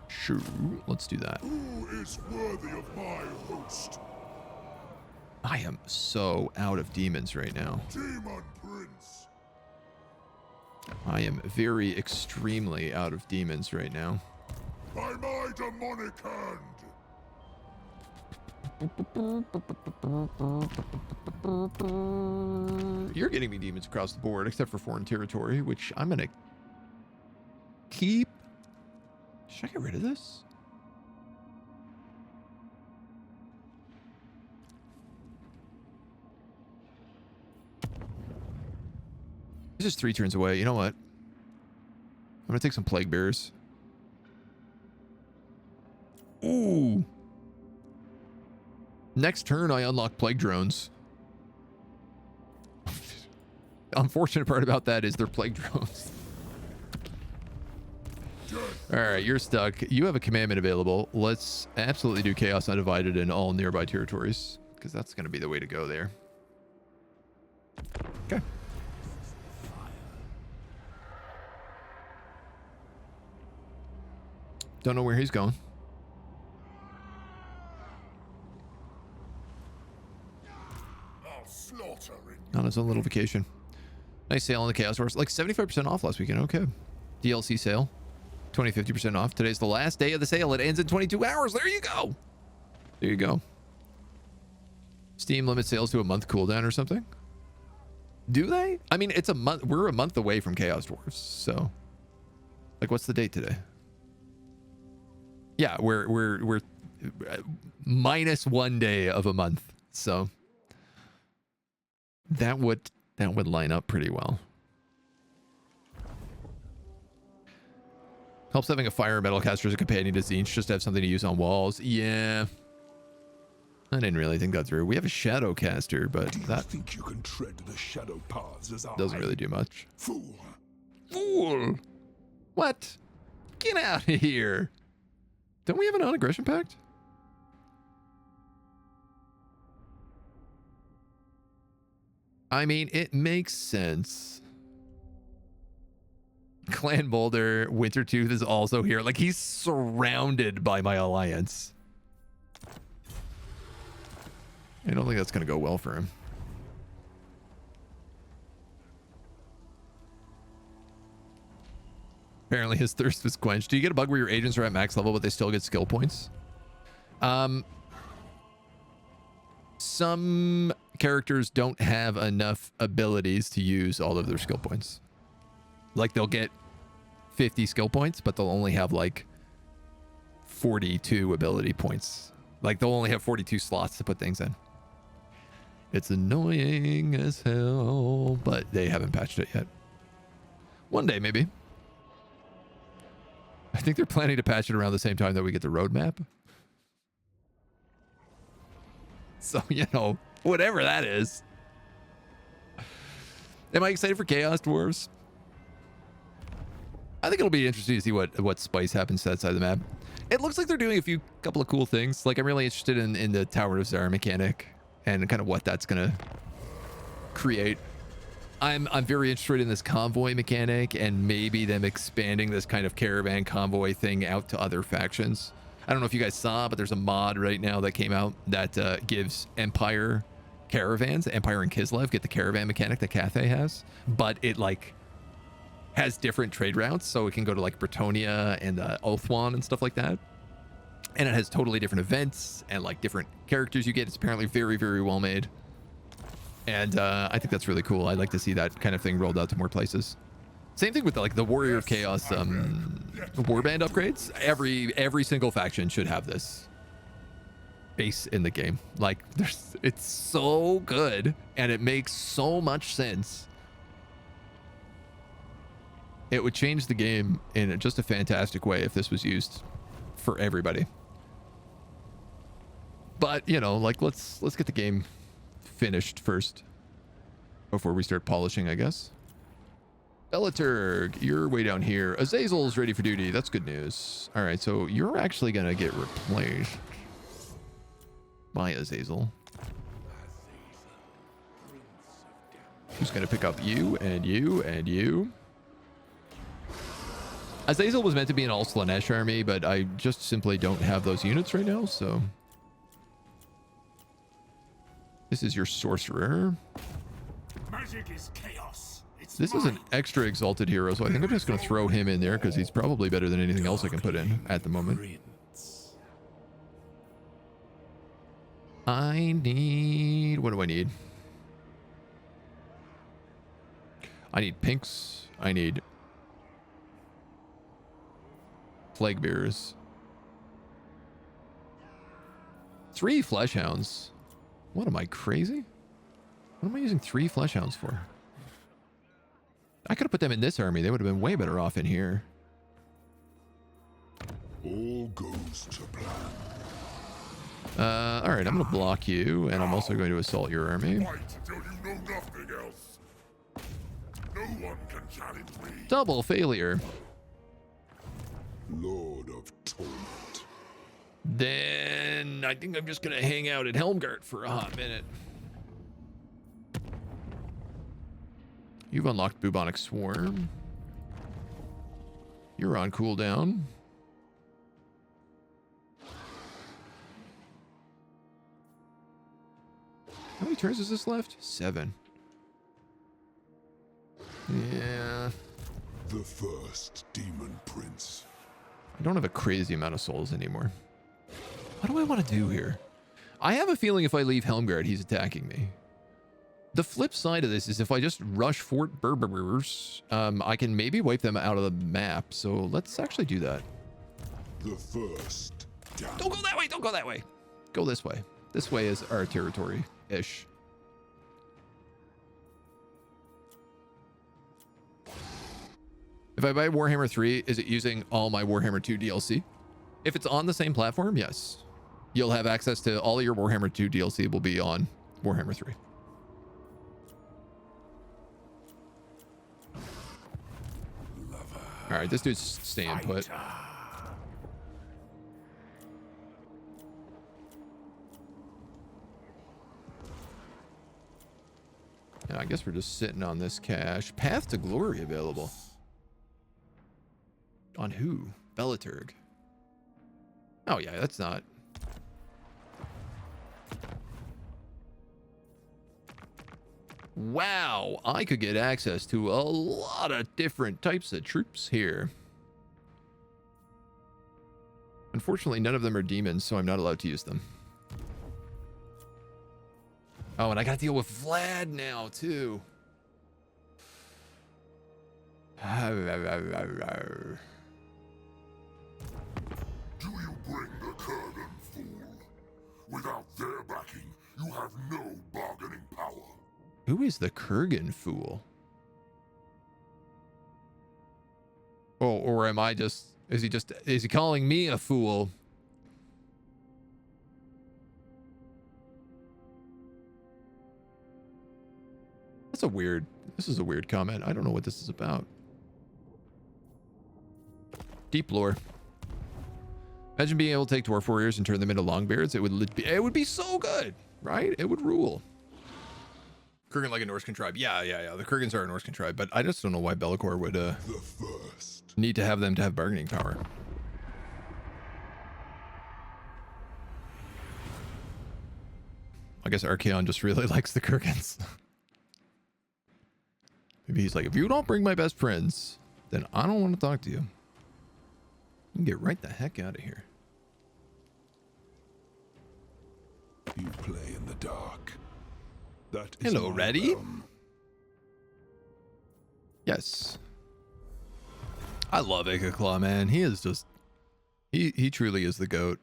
S1: Sure, let's do that.
S2: Who is worthy of my host?
S1: I am so out of demons right now.
S2: Daemon Prince.
S1: I am very extremely out of demons right now.
S2: By my demonic hand.
S1: You're getting me demons across the board, except for foreign territory, which I'm gonna keep. Should I get rid of this? This is 3 turns away. You know what? I'm gonna take some plague bears. Ooh. Next turn, I unlock plague drones. The unfortunate part about that is they're plague drones. All right, you're stuck. You have a commandment available. Let's absolutely do Chaos Undivided in all nearby territories, because that's going to be the way to go there. Okay. Don't know where he's going. On his own little vacation. Nice sale on the Chaos Horse. Like 75% off last weekend. Okay. DLC sale. 20-50% off. Today's the last day of the sale. It ends in 22 hours. There you go. There you go. Steam limits sales to a month cooldown or something. Do they? I mean, it's a month. We're a month away from Chaos Dwarfs. So, like, what's the date today? Yeah, we're minus 1 day of a month. So that would line up pretty well. Helps having a fire metal caster as a companion to Tzeentch, just to have something to use on walls. Yeah. I didn't really think that through. We have a shadow caster, but that
S2: think you can tread the shadow paths as I
S1: doesn't really do much.
S2: Fool.
S1: Fool. What? Get out of here. Don't we have a non-aggression pact? I mean, it makes sense. Clan Boulder, Wintertooth is also here. Like, he's surrounded by my alliance. I don't think that's going to go well for him. Apparently his thirst was quenched. Do you get a bug where your agents are at max level, but they still get skill points? Some characters don't have enough abilities to use all of their skill points. Like, they'll get 50 skill points, but they'll only have like 42 ability points. Like, they'll only have 42 slots to put things in. It's annoying as hell, but they haven't patched it yet. One day, maybe. I think they're planning to patch it around the same time that we get the roadmap. So, you know, whatever that is. Am I excited for Chaos Dwarves? I think it'll be interesting to see what spice happens to that side of the map. It looks like they're doing a couple of cool things. Like, I'm really interested in the Tower of Zara mechanic and kind of what that's going to create. I'm very interested in this convoy mechanic and maybe them expanding this kind of caravan convoy thing out to other factions. I don't know if you guys saw, but there's a mod right now that came out that gives Empire caravans, Empire and Kislev get the caravan mechanic that Cathay has, but it like has different trade routes, so it can go to like Bretonia and Oathwan and stuff like that. And it has totally different events and like different characters you get. It's apparently very, very well made. And I think that's really cool. I'd like to see that kind of thing rolled out to more places. Same thing with like the Warrior of Chaos warband upgrades. Every single faction should have this base in the game. Like it's so good and it makes so much sense. It would change the game in just a fantastic way if this was used for everybody. But you know, like let's get the game finished first before we start polishing, I guess. Bellaturg, you're way down here. Azazel's ready for duty. That's good news. All right, so you're actually gonna get replaced by Azazel. Who's gonna pick up you and you and you? Azazel was meant to be an all Slaanesh army, but I just simply don't have those units right now, so this is your sorcerer.
S5: Magic is chaos.
S1: This is an extra exalted hero, so I think I'm just going to throw him in there because he's probably better than anything else I can put in at the moment. I need... what do I need? I need pinks. I need plague bearers. 3 flesh hounds. What am I, crazy? What am I using 3 flesh hounds for? I could have put them in this army. They would have been way better off in here.
S2: All goes to plan.
S1: All right, I'm going to block you, and I'm also going to assault your army.
S2: Fight until you know nothing else. No one can challenge me.
S1: Double failure.
S2: Lord of Torment.
S1: Then I think I'm just going to hang out at Helmgart for a hot minute. You've unlocked Bubonic Swarm. You're on cooldown. How many turns is this left? 7. Yeah.
S2: The first Demon Prince.
S1: I don't have a crazy amount of souls anymore. What do I want to do here? I have a feeling if I leave Helmgard, he's attacking me. The flip side of this is if I just rush Fort Berberers, I can maybe wipe them out of the map. So let's actually do that.
S2: The first.
S1: Don't go that way. Don't go that way. Go this way. This way is our territory-ish. If I buy Warhammer 3, is it using all my Warhammer 2 DLC? If it's on the same platform, yes. You'll have access to all of your Warhammer 2 DLC will be on Warhammer 3. All right, this dude's staying put. Yeah, I guess we're just sitting on this cash. Path to Glory available. On who? Bellaturg. Oh yeah, that's not. Wow, I could get access to a lot of different types of troops here. Unfortunately, none of them are demons, so I'm not allowed to use them. Oh, and I gotta deal with Vlad now, too.
S2: Do you bring the Khorne, fool? Without their backing, you have no bargaining power.
S1: Who is the Kurgan fool? Oh, or am I just... Is he calling me a fool? This is a weird comment. I don't know what this is about. Deep lore. Imagine being able to take dwarf warriors and turn them into longbeards. It would be so good, right? It would rule. Kurgan like a Norscan tribe. Yeah. The Kurgans are a Norscan tribe, but I just don't know why Be'lakor would need to have them to have bargaining power. I guess Archaon just really likes the Kurgans. Maybe he's like, if you don't bring my best friends, then I don't want to talk to you. You can get right the heck out of here.
S6: You play in the dark. That is
S1: Hello,
S6: my
S1: ready?
S6: realm.
S1: Yes. I love Ikaclaw, man. He is just... He truly is the GOAT.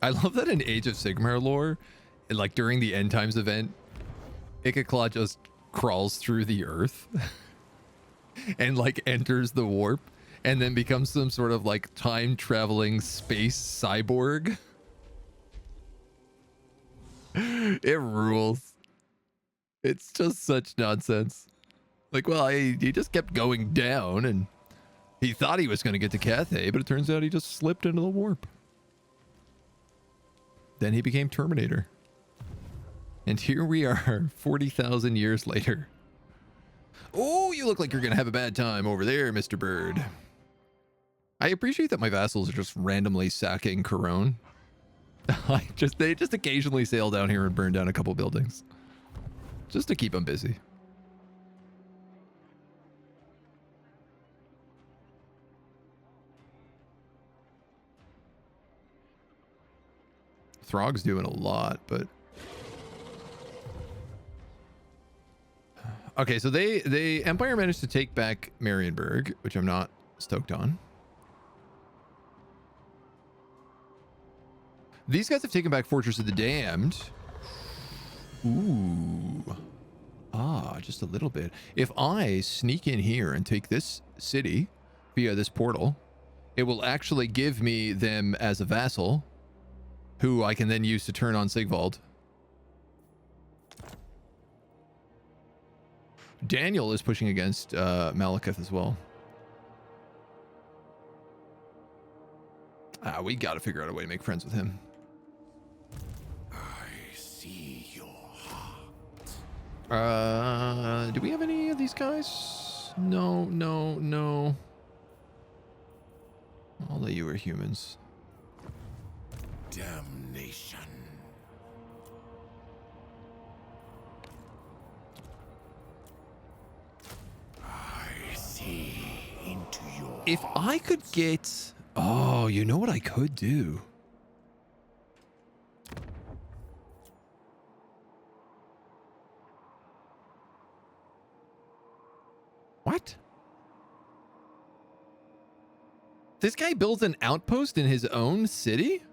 S1: I love that in Age of Sigmar lore, like during the End Times event, Ikaclaw just crawls through the earth and like enters the warp and then becomes some sort of like time-traveling space cyborg. It rules. It's just such nonsense. Like, well, he just kept going down and he thought he was going to get to Cathay, but it turns out he just slipped into the warp. Then he became Terminator. And here we are 40,000 years later. Oh, you look like you're going to have a bad time over there, Mr. Bird. I appreciate that my vassals are just randomly sacking Khorne. They just occasionally sail down here and burn down a couple buildings. Just to keep them busy. Throg's doing a lot, but... Okay, so the Empire managed to take back Marienburg, which I'm not stoked on. These guys have taken back Fortress of the Damned. Ooh. Ah, just a little bit. If I sneak in here and take this city via this portal, it will actually give me them as a vassal, who I can then use to turn on Sigvald. Daniel is pushing against Malekith as well. We got to figure out a way to make friends with him.
S5: I see your heart.
S1: Do we have any of these guys? No. All of you are humans.
S5: Damnation. I see into your
S1: If I could get... Oh, you know what I could do? What? This guy builds an outpost in his own city?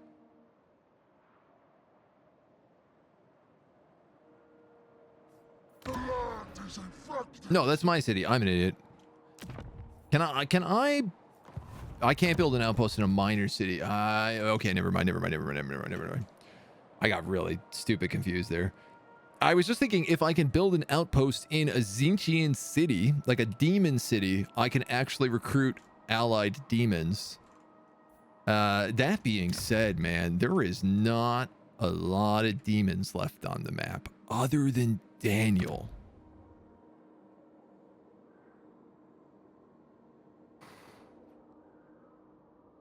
S1: No, that's my city. I'm an idiot. I can't build an outpost in a minor city. Okay, never mind. I got really stupid confused there. I was just thinking if I can build an outpost in a Tzeentchian city, like a demon city, I can actually recruit allied demons. That being said, man, there is not a lot of demons left on the map other than Daniel.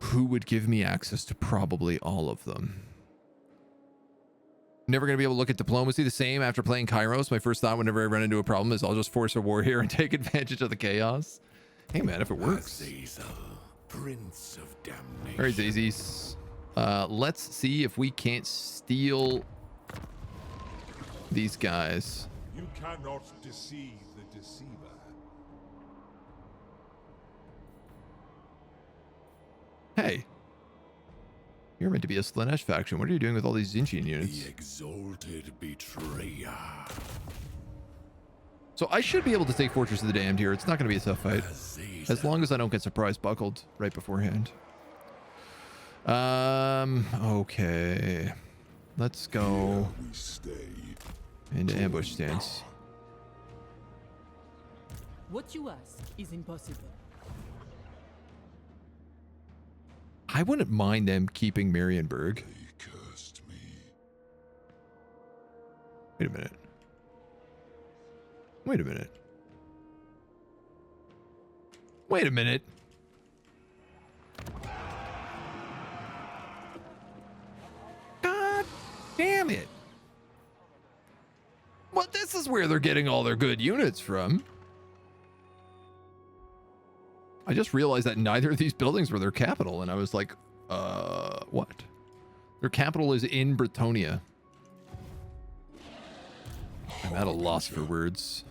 S1: Who would give me access to probably all of them? Never going to be able to look at diplomacy the same after playing Kairos. My first thought whenever I run into a problem is I'll just force a war here and take advantage of the chaos. Hey man, if it works.
S5: Azazel, Prince of Damnation.
S1: All right, Zazes. Let's see if we can't steal these guys.
S6: You cannot deceive the deceiver.
S1: Hey. You're meant to be a Slaanesh faction. What are you doing with all these Tzeentchian units?
S5: The exalted betrayer.
S1: So I should be able to take Fortress of the Damned here. It's not going to be a tough fight. As long as I don't get surprise buckled right beforehand. Okay. Let's go into ambush stance.
S4: What you ask is impossible.
S1: I wouldn't mind them keeping Marienburg.
S6: They cursed me.
S1: Wait a minute. Wait a minute. Wait a minute. God damn it. Well, this is where they're getting all their good units from. I just realized that neither of these buildings were their capital, and I was like, what? Their capital is in Bretonia. I'm at a loss for words.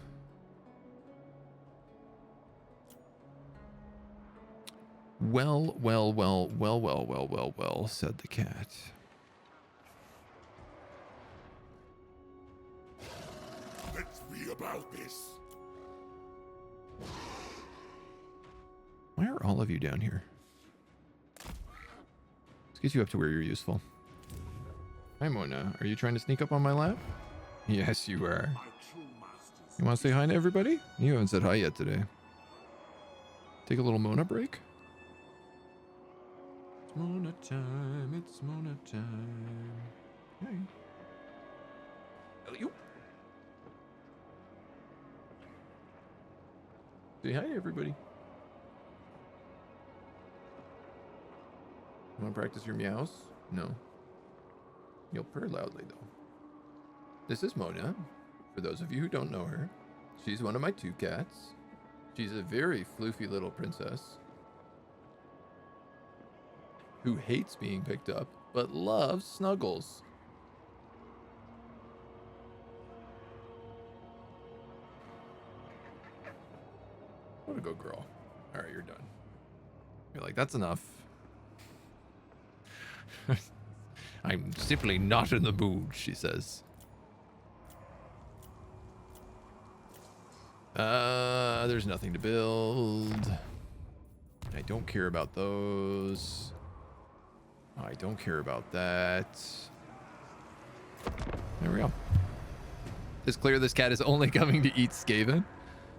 S1: Well, said the cat.
S2: Let's be about this.
S1: Why are all of you down here? Let's get you up to where you're useful. Hi, Mona. Are you trying to sneak up on my lap? Yes, you are. You want to say hi to everybody? You haven't said hi yet today. Take a little Mona break. It's Mona time. It's Mona time. Hey. Hello. Say hi to everybody. Want to practice your meows? No. You'll purr loudly, though. This is Mona. For those of you who don't know her, she's one of my 2 cats. She's a very floofy little princess who hates being picked up, but loves snuggles. What a good girl. All right, you're done. You're like, that's enough. I'm simply not in the mood, she says. There's nothing to build. I don't care about those. I don't care about that. There we go. It's clear this cat is only coming to eat Skaven.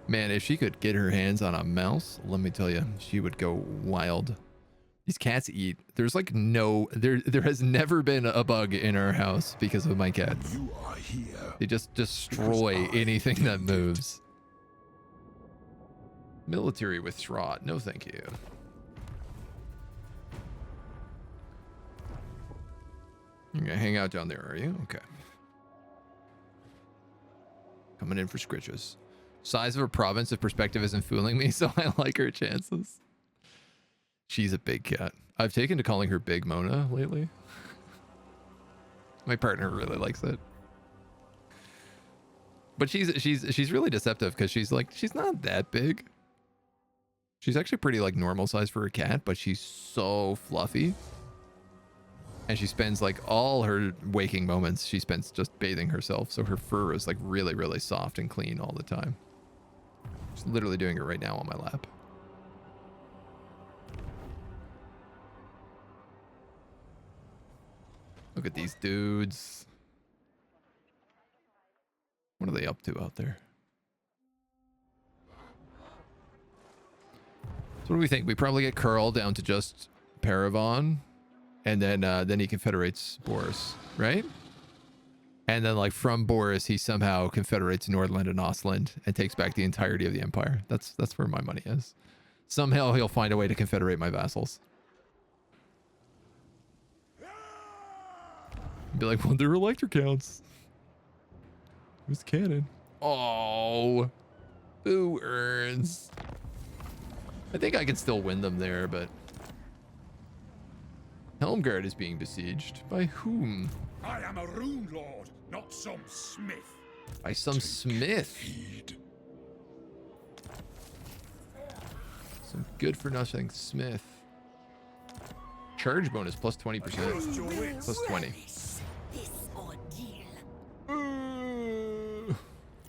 S1: Man, if she could get her hands on a mouse, let me tell you, she would go wild. These cats eat. There's like no, there has never been a bug in our house because of my cats.
S6: You are here.
S1: They just destroy anything that moves. Military with Shrot. No, thank you. You're gonna hang out down there, are you? Okay. Coming in for scritches. Size of a province, if perspective isn't fooling me, so I like her chances. She's a big cat. I've taken to calling her Big Mona lately. My partner really likes it. But she's really deceptive because she's not that big. She's actually pretty like normal size for a cat, but she's so fluffy. And she spends like all her waking moments, she spends just bathing herself. So her fur is like really, really soft and clean all the time. She's literally doing it right now on my lap. Look at these dudes. What are they up to out there? So what do we think? We probably get Curl down to just Paravon, and then he confederates Boris, right? And then like from Boris, he somehow confederates Nordland and Ostland and takes back the entirety of the empire. That's where my money is. Somehow he'll find a way to confederate my vassals. Be like, well, they're elector counts. Who's cannon? Oh, who earns? I think I can still win them there, but Helmgard is being besieged. By whom?
S5: I am a rune lord, not some smith.
S1: By some smith. Some good for nothing smith. Charge bonus plus 20%. Plus 20.
S8: This ordeal.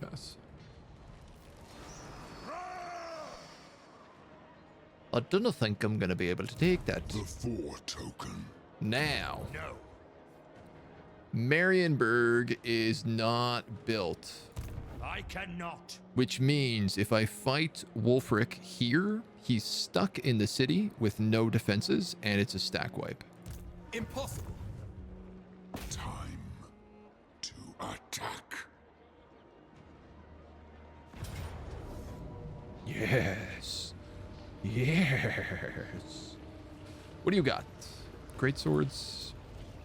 S1: Pass. I don't think I'm gonna be able to take that.
S6: The 4 token.
S1: Now.
S5: No.
S1: Marienburg is not built.
S5: I cannot.
S1: Which means if I fight Wulfric here, he's stuck in the city with no defenses, and it's a stack wipe.
S5: Impossible.
S6: Time to attack.
S1: Yes. Yes. What do you got? Great swords,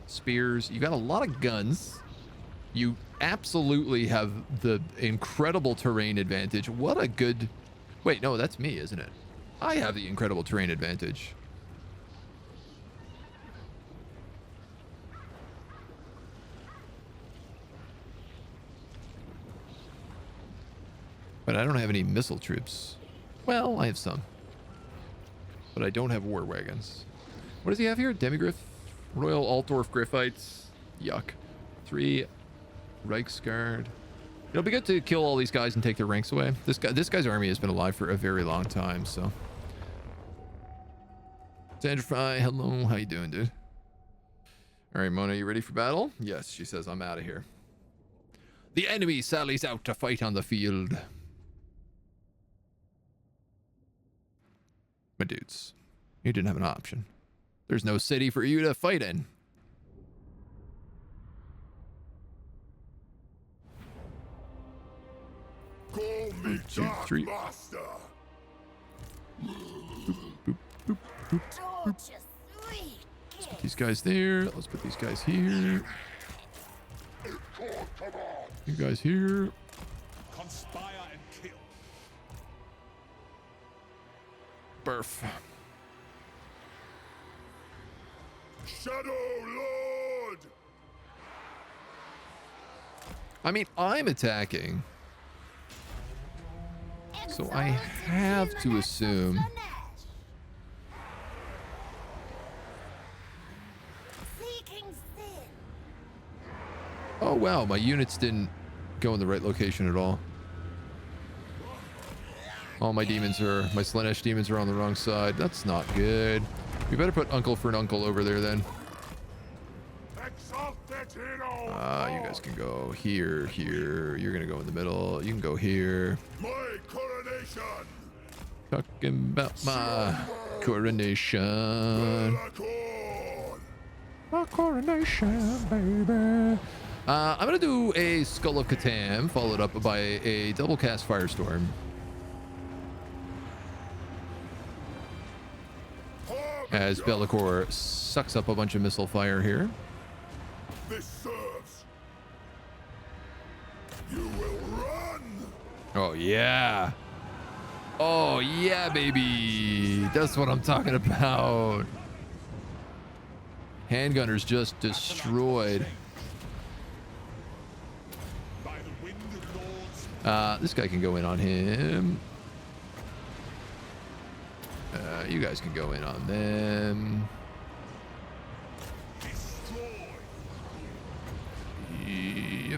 S1: spears. You got a lot of guns. You absolutely have the incredible terrain advantage. What a good... Wait, no, that's me, isn't it? I have the incredible terrain advantage. But I don't have any missile troops. Well, I have some. But I don't have war wagons. What does he have here? Demigriff? Royal Altdorf Griffites? Yuck. 3 Reichsguard. It'll be good to kill all these guys and take their ranks away. This guy's army has been alive for a very long time, so. Sandra Fry, hello. How you doing, dude? All right, Mona, you ready for battle? Yes, she says, I'm out of here. The enemy sallies out to fight on the field. My dudes, you didn't have an option. There's no city for you to fight in.
S2: Call me
S1: 1, 2, 3.
S2: Master.
S8: Torture sweet
S1: Let's put these guys there. Let's put these guys here. You guys here.
S5: Conspire and kill.
S1: Burf.
S2: Shadow Lord.
S1: I mean, I'm attacking. So I have to assume. Oh wow, my units didn't go in the right location at all. All my demons are, my Slaanesh demons are on the wrong side. That's not good. We better put Uncle for an Uncle over there then. You guys can go here, here. You're gonna go in the middle. You can go here.
S2: My coronation.
S1: Talking about my coronation. My coronation, baby. I'm gonna do a Skull of Catan, followed up by a double cast Firestorm. As Be'lakor sucks up a bunch of missile fire here.
S2: This serves. You will run.
S1: Oh yeah. Oh yeah, baby. That's what I'm talking about. Handgunners just destroyed. This guy can go in on him. You guys can go in on them. You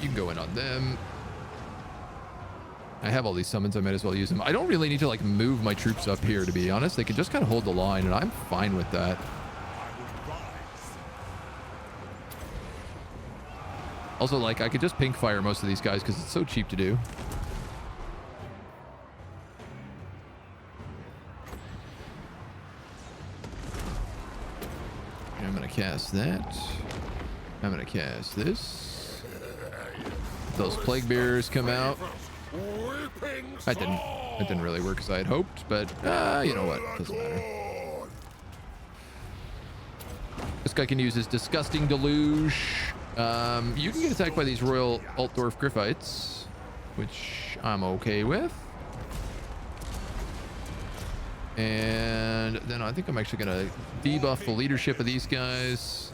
S1: can go in on them. I have all these summons, I might as well use them. I don't really need to like move my troops up here, to be honest. They can just kind of hold the line, and I'm fine with that. Also, like, I could just pink fire most of these guys because it's so cheap to do. I'm gonna cast that. I'm gonna cast this. Those plague bearers come out. That didn't really work as I had hoped, but you know what? Doesn't matter. This guy can use his disgusting deluge. You can get attacked by these Royal Altdorf Griffites, which I'm okay with. And then I think I'm actually gonna debuff the leadership of these guys.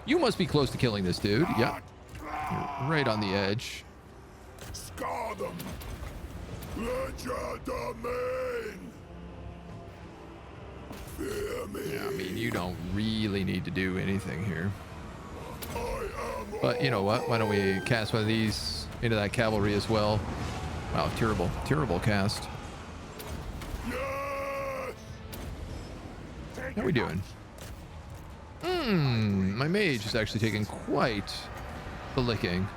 S1: You must be close to killing this dude. Yep. You're right on the edge.
S2: Scar them. Let your domain. Fear me.
S1: Yeah, I mean, you don't really need to do anything here. But you know what? Why don't we cast one of these into that cavalry as well? Wow, terrible, terrible cast.
S2: Yes.
S1: How are we doing? My mage is actually taking quite the licking.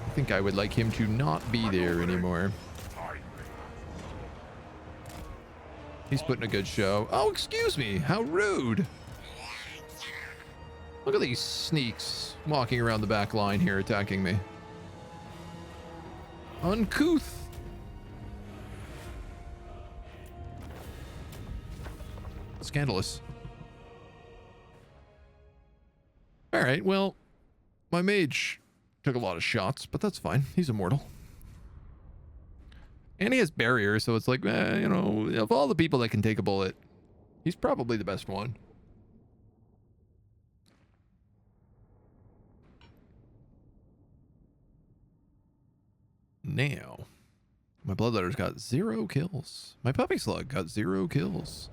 S1: I think I would like him to not be there anymore. He's putting a good show. Oh, excuse me. How rude. Look at these sneaks walking around the back line here attacking me. Uncouth. Scandalous. All right, well, my mage took a lot of shots, but that's fine. He's immortal. And he has barrier, so it's like, you know, of all the people that can take a bullet, he's probably the best one. Now, my bloodletter's got 0 kills. My puppy slug got 0 kills.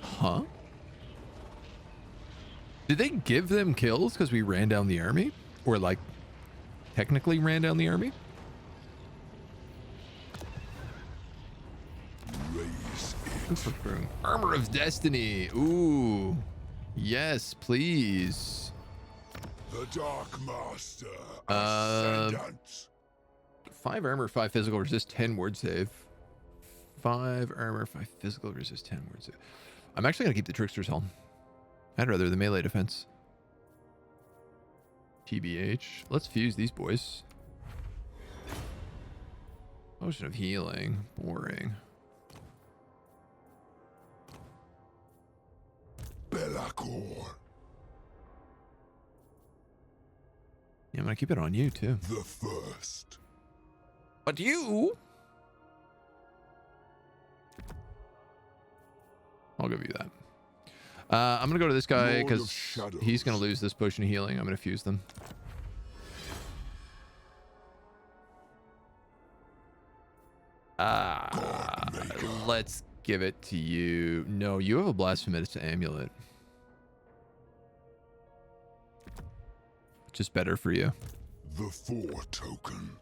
S1: Huh? Did they give them kills because we ran down the army? Or, like, technically ran down the army? Armor of Destiny. Ooh. Yes, please.
S6: The Dark Master. Ascendant.
S1: 5 armor, 5 physical, resist 10 word save. 5 armor, 5 physical, resist 10 word save. I'm actually going to keep the Trickster's Helm. I'd rather the melee defense. TBH. Let's fuse these boys. Potion of healing. Boring.
S6: Belacor.
S1: Yeah, I'm going to keep it on you, too.
S6: The first.
S1: But you... I'll give you that. I'm going to go to this guy because he's going to lose this potion of healing. I'm going to fuse them. Let's give it to you. No, you have a blasphemous amulet. Just better for you.
S6: The 4 token.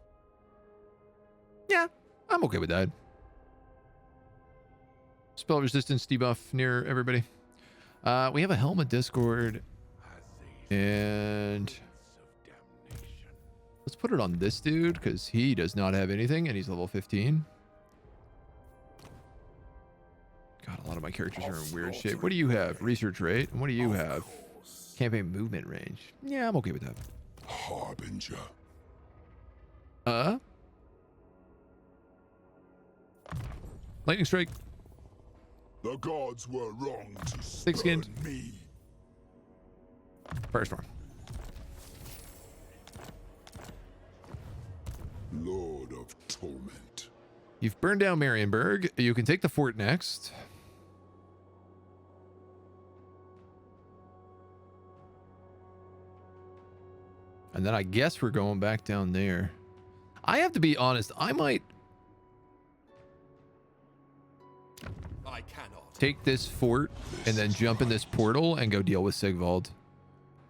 S1: Yeah, I'm okay with that. Spell resistance debuff near everybody. We have a Helm of Discord. And let's put it on this dude because he does not have anything and he's level 15. God, a lot of my characters are in weird shape. What do you have? Research rate. And what do you have? Campaign movement range. Yeah, I'm okay with that.
S6: Harbinger.
S1: Lightning strike.
S6: The gods were wrong to
S1: Thick-skinned.
S6: spurn me.
S1: Firestorm.
S6: Lord of Torment.
S1: You've burned down Marienburg. You can take the fort next. And then I guess we're going back down there. I have to be honest. I might take this fort and then jump in this portal and go deal with Sigvald.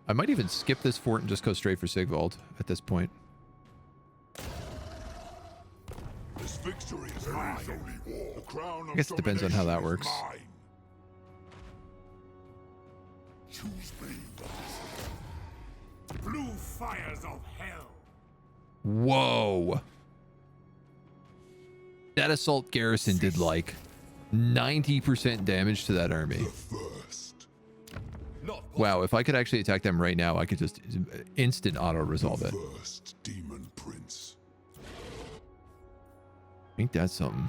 S1: I might even skip this fort and just go straight for Sigvald at this point.
S6: This victory is mine. The crown of
S1: I guess it depends on how that works.
S6: mine. Choose me.
S5: Blue fires of hell.
S1: Whoa. That assault garrison did like 90% damage to that army.
S6: The first.
S1: Wow, if I could actually attack them right now, I could just instant auto-resolve it.
S6: First Demon Prince.
S1: Ain't that something?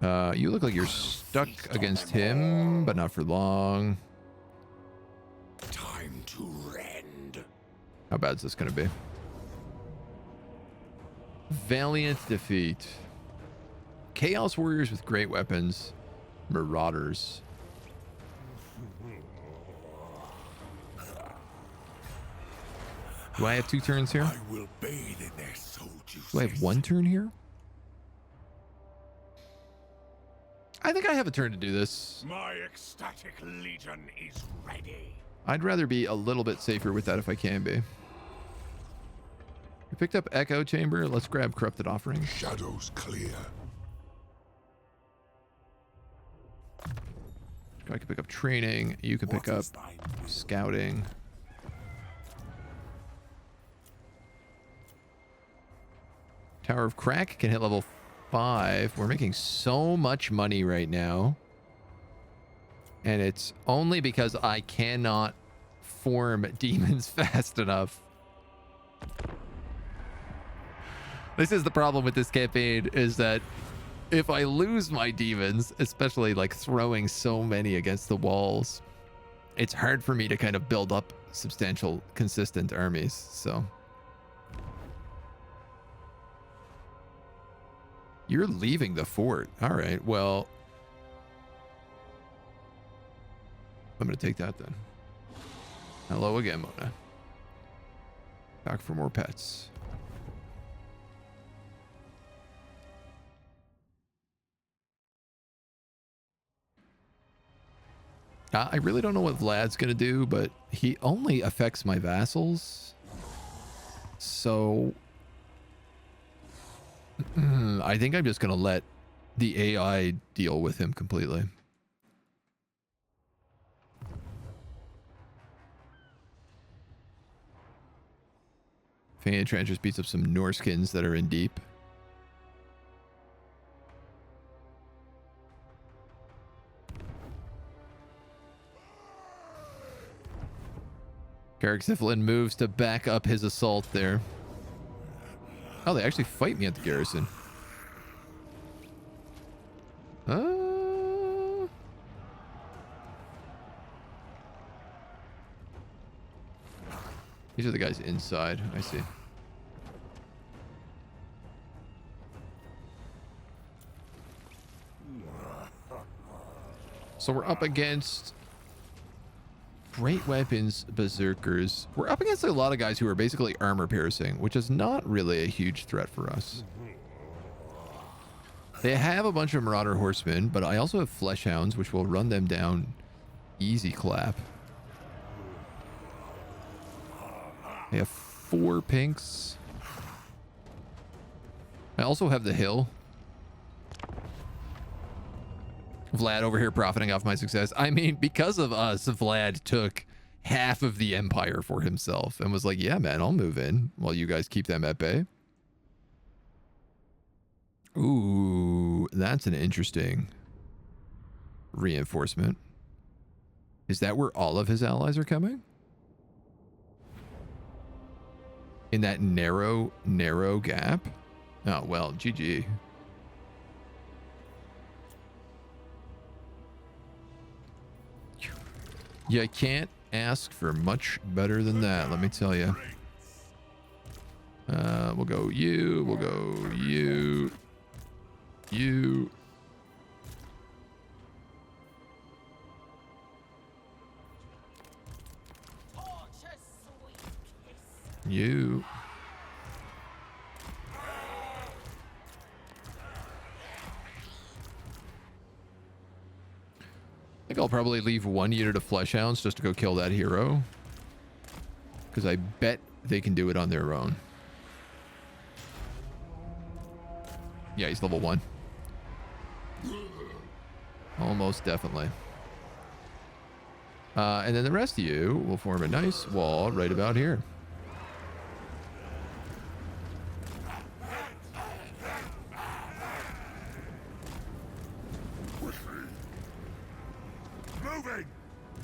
S1: You look like you're stuck against him, but not for long.
S5: Time to rend.
S1: How bad is this going to be? Valiant defeat. Chaos warriors with great weapons. Marauders. Do I have 2 turns here?
S5: I will bathe in their soul juices.
S1: Do I have 1 turn here? I think I have a turn to do this.
S5: My ecstatic legion is ready.
S1: I'd rather be a little bit safer with that if I can be. We picked up Echo Chamber. Let's grab Corrupted Offering.
S6: Shadows clear.
S1: I can pick up Training. You can pick up Scouting. Tower of Crack can hit level 5. We're making so much money right now. And it's only because I cannot form demons fast enough. This is the problem with this campaign, is that if I lose my demons, especially like throwing so many against the walls, it's hard for me to kind of build up substantial, consistent armies. So you're leaving the fort. All right, well, I'm going to take that then. Hello again, Mona. Back for more pets. I really don't know what Vlad's going to do, but he only affects my vassals. So I think I'm just going to let the AI deal with him completely. Fania Trenchers beats up some Norskins that are in deep. Carrick Siflin moves to back up his assault there. Oh, they actually fight me at the garrison. These are the guys inside. I see. So we're up against great weapons, berserkers. We're up against a lot of guys who are basically armor piercing, which is not really a huge threat for us. They have a bunch of marauder horsemen, but I also have flesh hounds, which will run them down easy clap. I have 4 pinks. I also have the hill. Vlad over here profiting off my success. I mean, because of us, Vlad took half of the empire for himself and was like, yeah, man, I'll move in while you guys keep them at bay. Ooh, that's an interesting reinforcement. Is that where all of his allies are coming? In that narrow gap? Oh, well, GG. You can't ask for much better than that, let me tell you. We'll go you, we'll go you, you. You. I think I'll probably leave 1 unit of flesh hounds just to go kill that hero, because I bet they can do it on their own. Yeah, he's level 1. Almost definitely. And then the rest of you will form a nice wall right about here.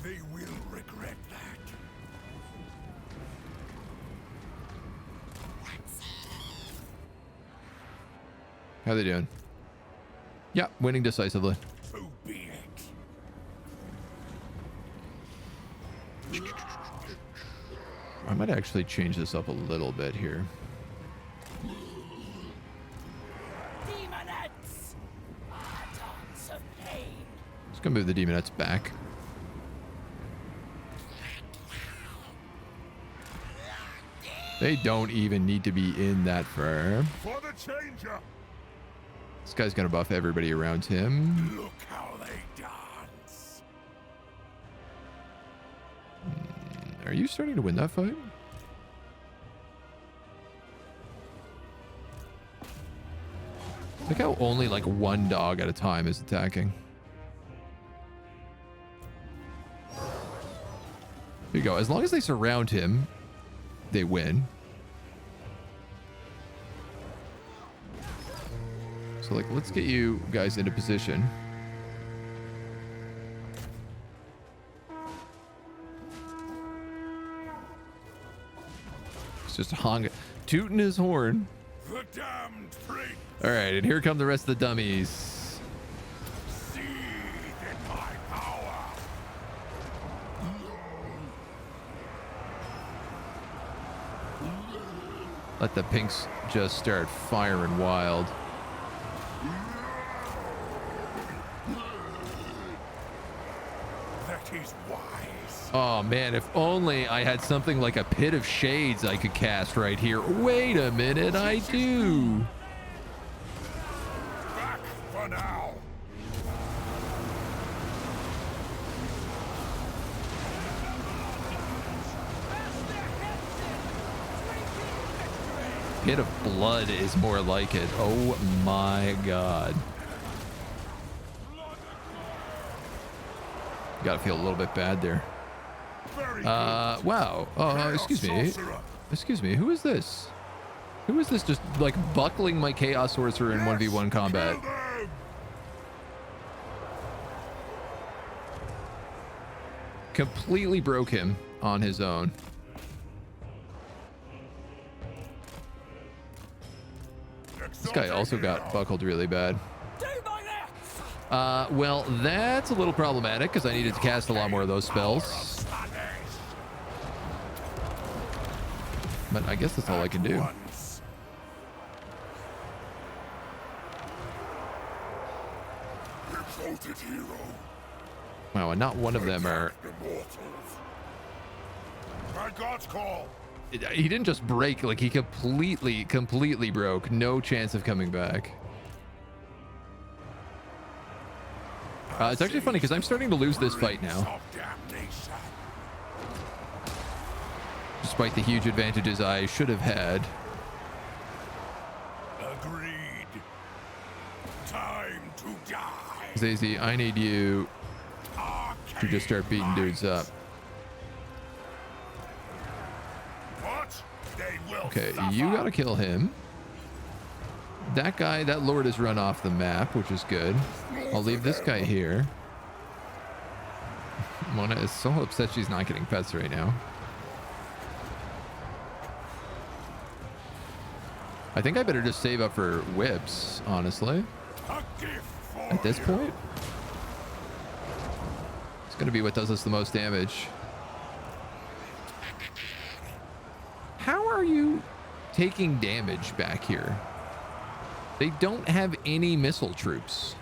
S2: They will regret that.
S1: How are they doing? Yeah, winning decisively.
S2: So be it.
S1: I might actually change this up a little bit here.
S7: Demonettes! Atoms of pain!
S1: Just gonna move the demonettes back. They don't even need to be in that firm.
S2: For the changer.
S1: This guy's gonna buff everybody around him.
S2: Look how they dance.
S1: Are you starting to win that fight? Look how only like 1 dog at a time is attacking. There you go. As long as they surround him, they win. So like, let's get you guys into position. He's just tooting his horn.
S5: The damned prince.
S1: All right, and here come the rest of the dummies.
S5: Seethe in my power.
S1: Let the pinks just start firing wild.
S5: That is wise.
S1: Oh man, if only I had something like a pit of shades I could cast right here. Wait a minute, I do.
S5: Back for now.
S1: Pit of blood is more like it. Oh my god. Gotta feel a little bit bad there. Wow. Excuse me. Excuse me. Who is this? Who is this just like buckling my Chaos Sorcerer in 1v1 combat? Completely broke him on his own. This guy also got buckled really bad. Well, that's a little problematic because I needed to cast a lot more of those spells. But I guess that's all I can do. Wow, and not one of them are...
S5: By God's call.
S1: He didn't just break, like he completely broke. No chance of coming back. It's actually funny because I'm starting to lose this fight now. Despite the huge advantages I should have had.
S5: Agreed. Time to die.
S1: Zazie, I need you to just start beating dudes up.
S5: What? They will
S1: Okay,
S5: suffer.
S1: you gotta kill him. That guy, that lord has run off the map, which is good. I'll leave this guy here. Mona is so upset she's not getting pets right now. I think I better just save up for whips, honestly.
S5: A gift for
S1: At this
S5: you.
S1: point. It's gonna be what does us the most damage. How are you taking damage back here? They don't have any missile troops.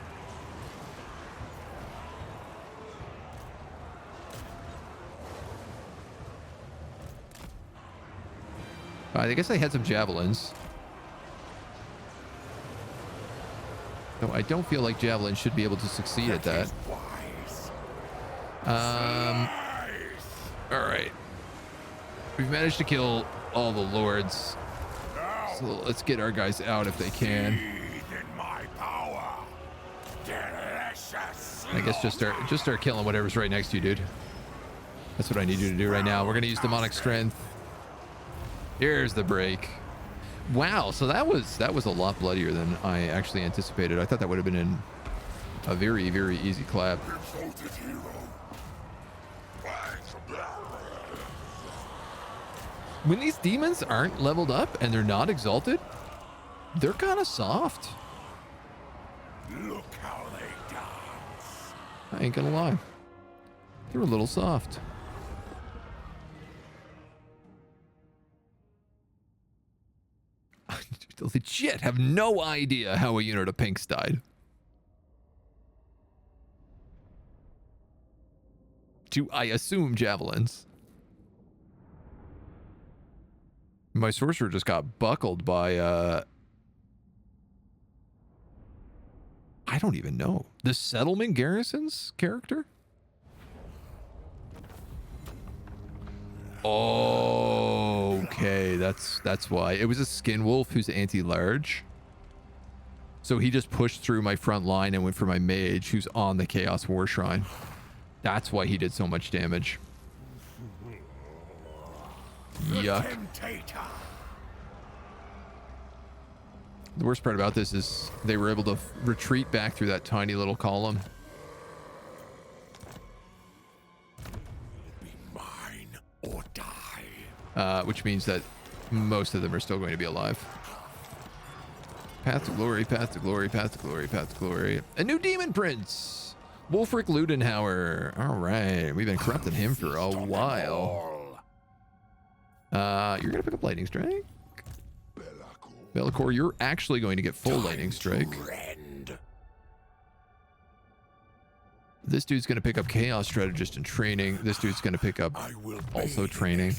S1: I guess they had some javelins. Though I don't feel like javelins should be able to succeed at that. All right. We've managed to kill all the lords. So let's get our guys out if they can. I guess just start killing whatever's right next to you, dude. That's what I need you to do right now. We're gonna use demonic strength. Here's the break. Wow, so that was a lot bloodier than I actually anticipated. I thought that would have been a very, very easy clap. When these demons aren't leveled up and they're not exalted, they're kind of soft.
S5: Look how they dance.
S1: I ain't gonna lie. They're a little soft. I legit have no idea how a unit of pinks died. I assume javelins. My sorcerer just got buckled by I don't even know. The settlement garrison's character? Okay, that's why. It was a skin wolf who's anti-large. So he just pushed through my front line and went for my mage who's on the Chaos War Shrine. That's why he did so much damage. Yuck. The worst part about this is they were able to retreat back through that tiny little column.
S5: Be mine or die.
S1: Which means that most of them are still going to be alive. Path to glory, path to glory, path to glory, path to glory. A new Daemon Prince. Wolfric Ludenhauer. All right. We've been corrupting him for a while. You're going to pick up Lightning Strike. Bellicor, you're actually going to get full Lightning Strike. This dude's going to pick up Chaos Strategist and Training. This dude's going to pick up also Training.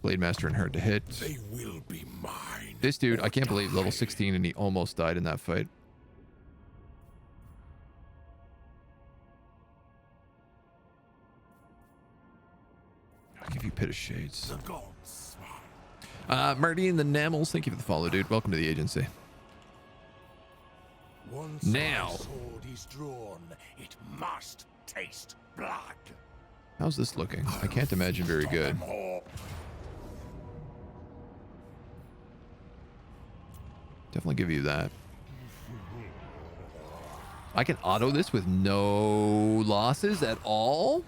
S1: Blade Master and Hard to Hit.
S5: They will be mine.
S1: This dude, I can't believe, level 16 and he almost died in that fight. I'll give you Pit of Shades. Marty and the Namels, thank you for the follow, dude. Welcome to the agency.
S5: Once
S1: now,
S5: my sword is drawn, it must taste blood.
S1: How's this looking? I can't imagine very good. Definitely give you that. I can auto this with no losses at all.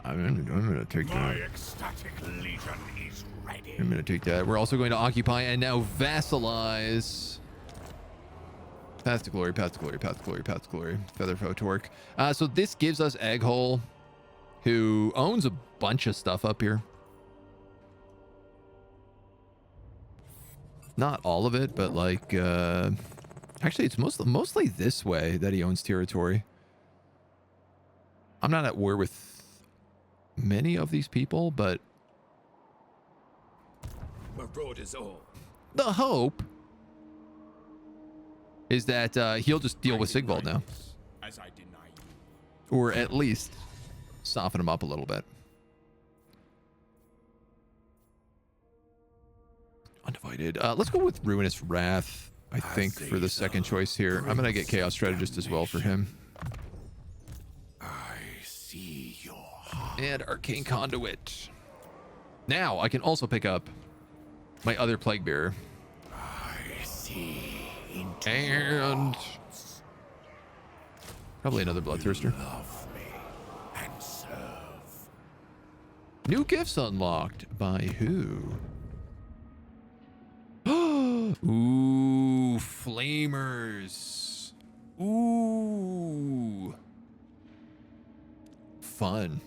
S1: I'm gonna take that.
S5: My ecstatic legion is ready.
S1: I'm gonna take that. We're also going to occupy and now vassalize. Path to glory, path to glory, path to glory, path to glory. Featherfoe Torque. So this gives us Egghole, who owns a bunch of stuff up here. Not all of it, but like, actually it's mostly this way that he owns territory. I'm not at war with many of these people, but the hope is that he'll just deal with Sigvald now.
S5: As I deny you.
S1: Or at least soften him up a little bit. Undivided. Let's go with Ruinous Wrath, I think, for the second choice here. I'm going to get Chaos Strategist as well for him.
S5: I see your heart.
S1: And Arcane Conduit. Now, I can also pick up my other Plague Bearer.
S5: I see into
S1: And probably another Bloodthirster.
S5: love me and serve.
S1: New gifts unlocked. By who? Ooh, Flamers. Ooh. Fun.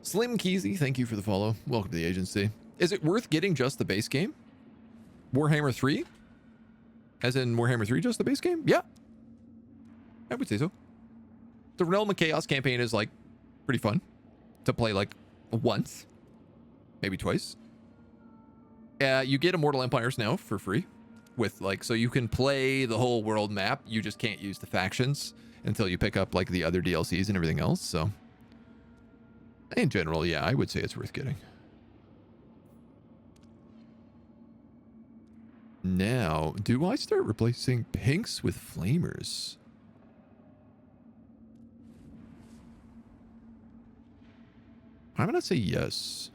S1: Slim Keezy, thank you for the follow. Welcome to the agency. Is it worth getting just the base game? Warhammer 3? As in Warhammer 3, just the base game? Yeah. I would say so. The Realm of Chaos campaign is like pretty fun to play like once, maybe twice. You get Immortal Empires now for free with like, so you can play the whole world map. You just can't use the factions until you pick up like the other DLCs and everything else. So in general, yeah, I would say it's worth getting. Now, do I start replacing pinks with flamers? I'm going to say yes.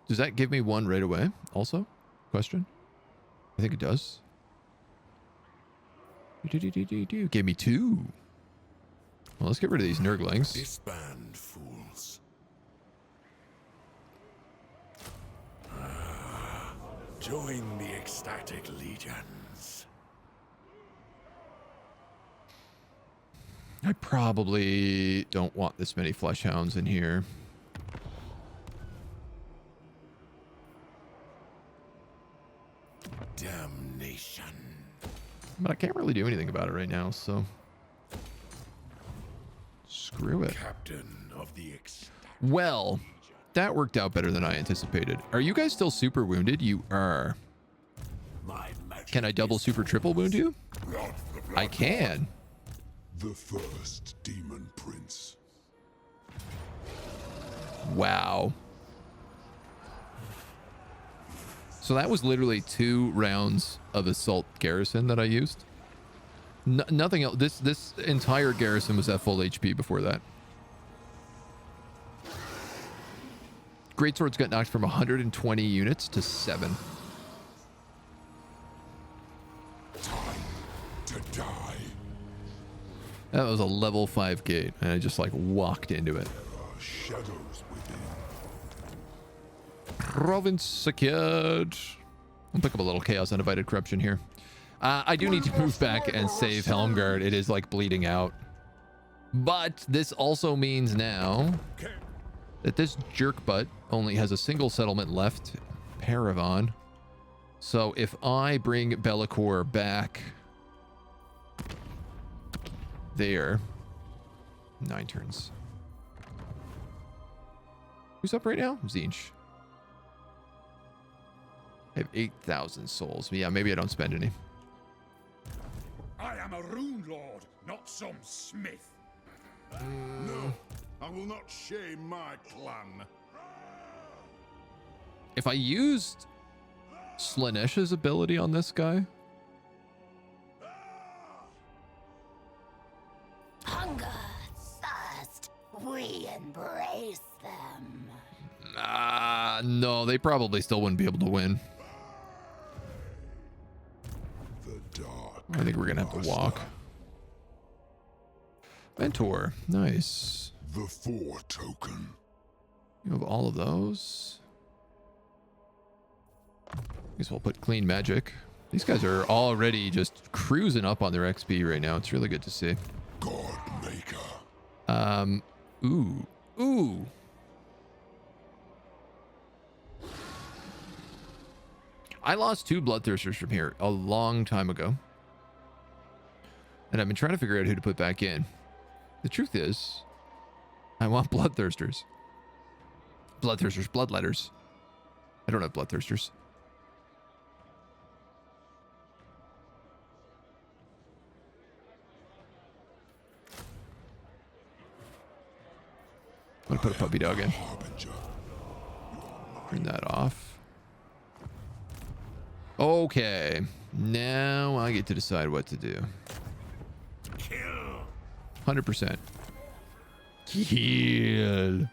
S1: Does that give me one right away also? Question? I think it does. Gave me two. Well, let's get rid of these Nurglings.
S5: Disband, fools. Join the ecstatic legions.
S1: I probably don't want this many Fleshhounds in here.
S5: Damnation.
S1: But I can't really do anything about it right now, so screw it.
S5: Captain of the ecstatic.
S1: Well, that worked out better than I anticipated. Are you guys still super wounded? You are. Can I double super triple wound you? I can.
S6: The first Demon Prince.
S1: Wow. So that was literally 2 rounds of assault garrison that I used. Nothing else. This entire garrison was at full HP before that. Greatswords got knocked from 120 units to 7.
S6: Time to die.
S1: That was a level 5 gate, and I just like walked into it.
S6: There are shadows within.
S1: Province secured. I'll pick up a little Chaos Uninvited Corruption here. I do need to move back and save Helmgard. It is like bleeding out. But this also means now that this jerk butt only has a single settlement left, Paravon. So if I bring Be'lakor back there, 9 turns. Who's up right now? Tzeentch. I have 8,000 souls. Yeah, maybe I don't spend any.
S5: I am a rune lord, not some smith.
S6: No, I will not shame my clan.
S1: If I used Slaanesh's ability on this guy,
S8: Hunger, thirst, we embrace them.
S1: no, they probably still wouldn't be able to win.
S6: The dark.
S1: I think we're gonna have to walk. Mentor, nice.
S6: The 4 token.
S1: You have all of those. Guess we'll put clean magic. These guys are already just cruising up on their XP right now. It's really good to see.
S6: God Maker.
S1: Ooh. I lost 2 Bloodthirsters from here a long time ago. And I've been trying to figure out who to put back in. The truth is, I want Bloodthirsters. Bloodthirsters, Bloodletters. I don't have Bloodthirsters. I'm gonna put a puppy dog in.
S6: Harbinger.
S1: Turn that off. Okay. Now I get to decide what to do.
S5: Kill.
S1: 100%. Kill.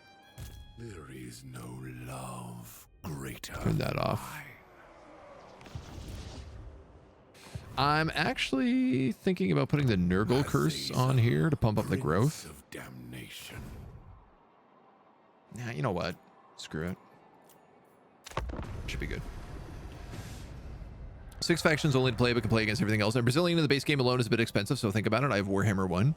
S5: There is no love greater.
S1: Turn that off. I'm actually thinking about putting the Nurgle curse on here to pump up the growth.
S5: Of damnation.
S1: Nah, you know what? Screw it. Should be good. 6 factions only to play, but can play against everything else. And Brazilian in the base game alone is a bit expensive, so think about it. I have Warhammer 1.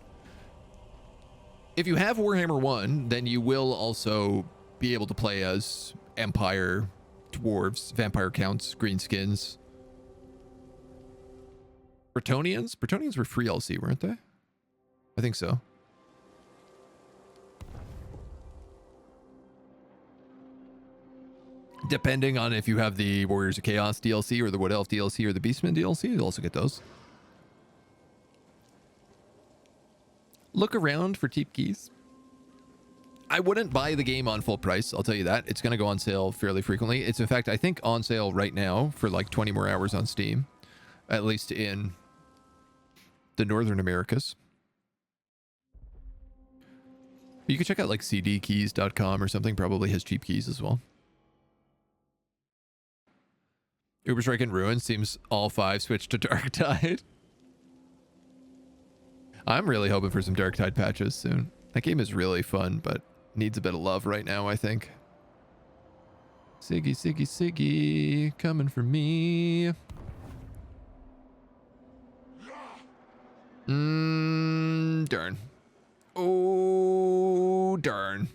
S1: If you have Warhammer 1, then you will also be able to play as Empire, Dwarves, Vampire Counts, Greenskins. Bretonnians? Bretonnians were free LC, weren't they? I think so. Depending on if you have the Warriors of Chaos DLC or the Wood Elf DLC or the Beastmen DLC, you'll also get those. Look around for cheap keys. I wouldn't buy the game on full price, I'll tell you that. It's going to go on sale fairly frequently. It's in fact, I think, on sale right now for like 20 more hours on Steam. At least in the Northern Americas. You can check out like cdkeys.com or something. Probably has cheap keys as well. Uberstrike and Ruin seems all 5 switched to Darktide. I'm really hoping for some Darktide patches soon. That game is really fun, but needs a bit of love right now, I think. Siggy, Siggy, Siggy, coming for me. Darn. Oh, darn.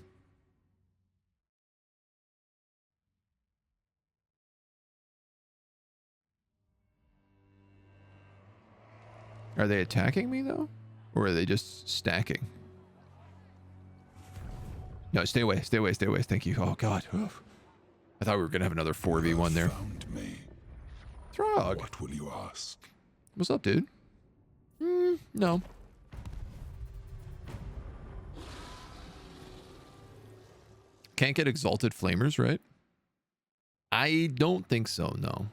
S1: Are they attacking me, though? Or are they just stacking? No, stay away, stay away, stay away. Thank you. Oh, God. Oof. I thought we were going to have another 4v1 there.
S6: Found me.
S1: Throg.
S6: What will you ask?
S1: What's up, dude? No. Can't get Exalted Flamers, right? I don't think so, no.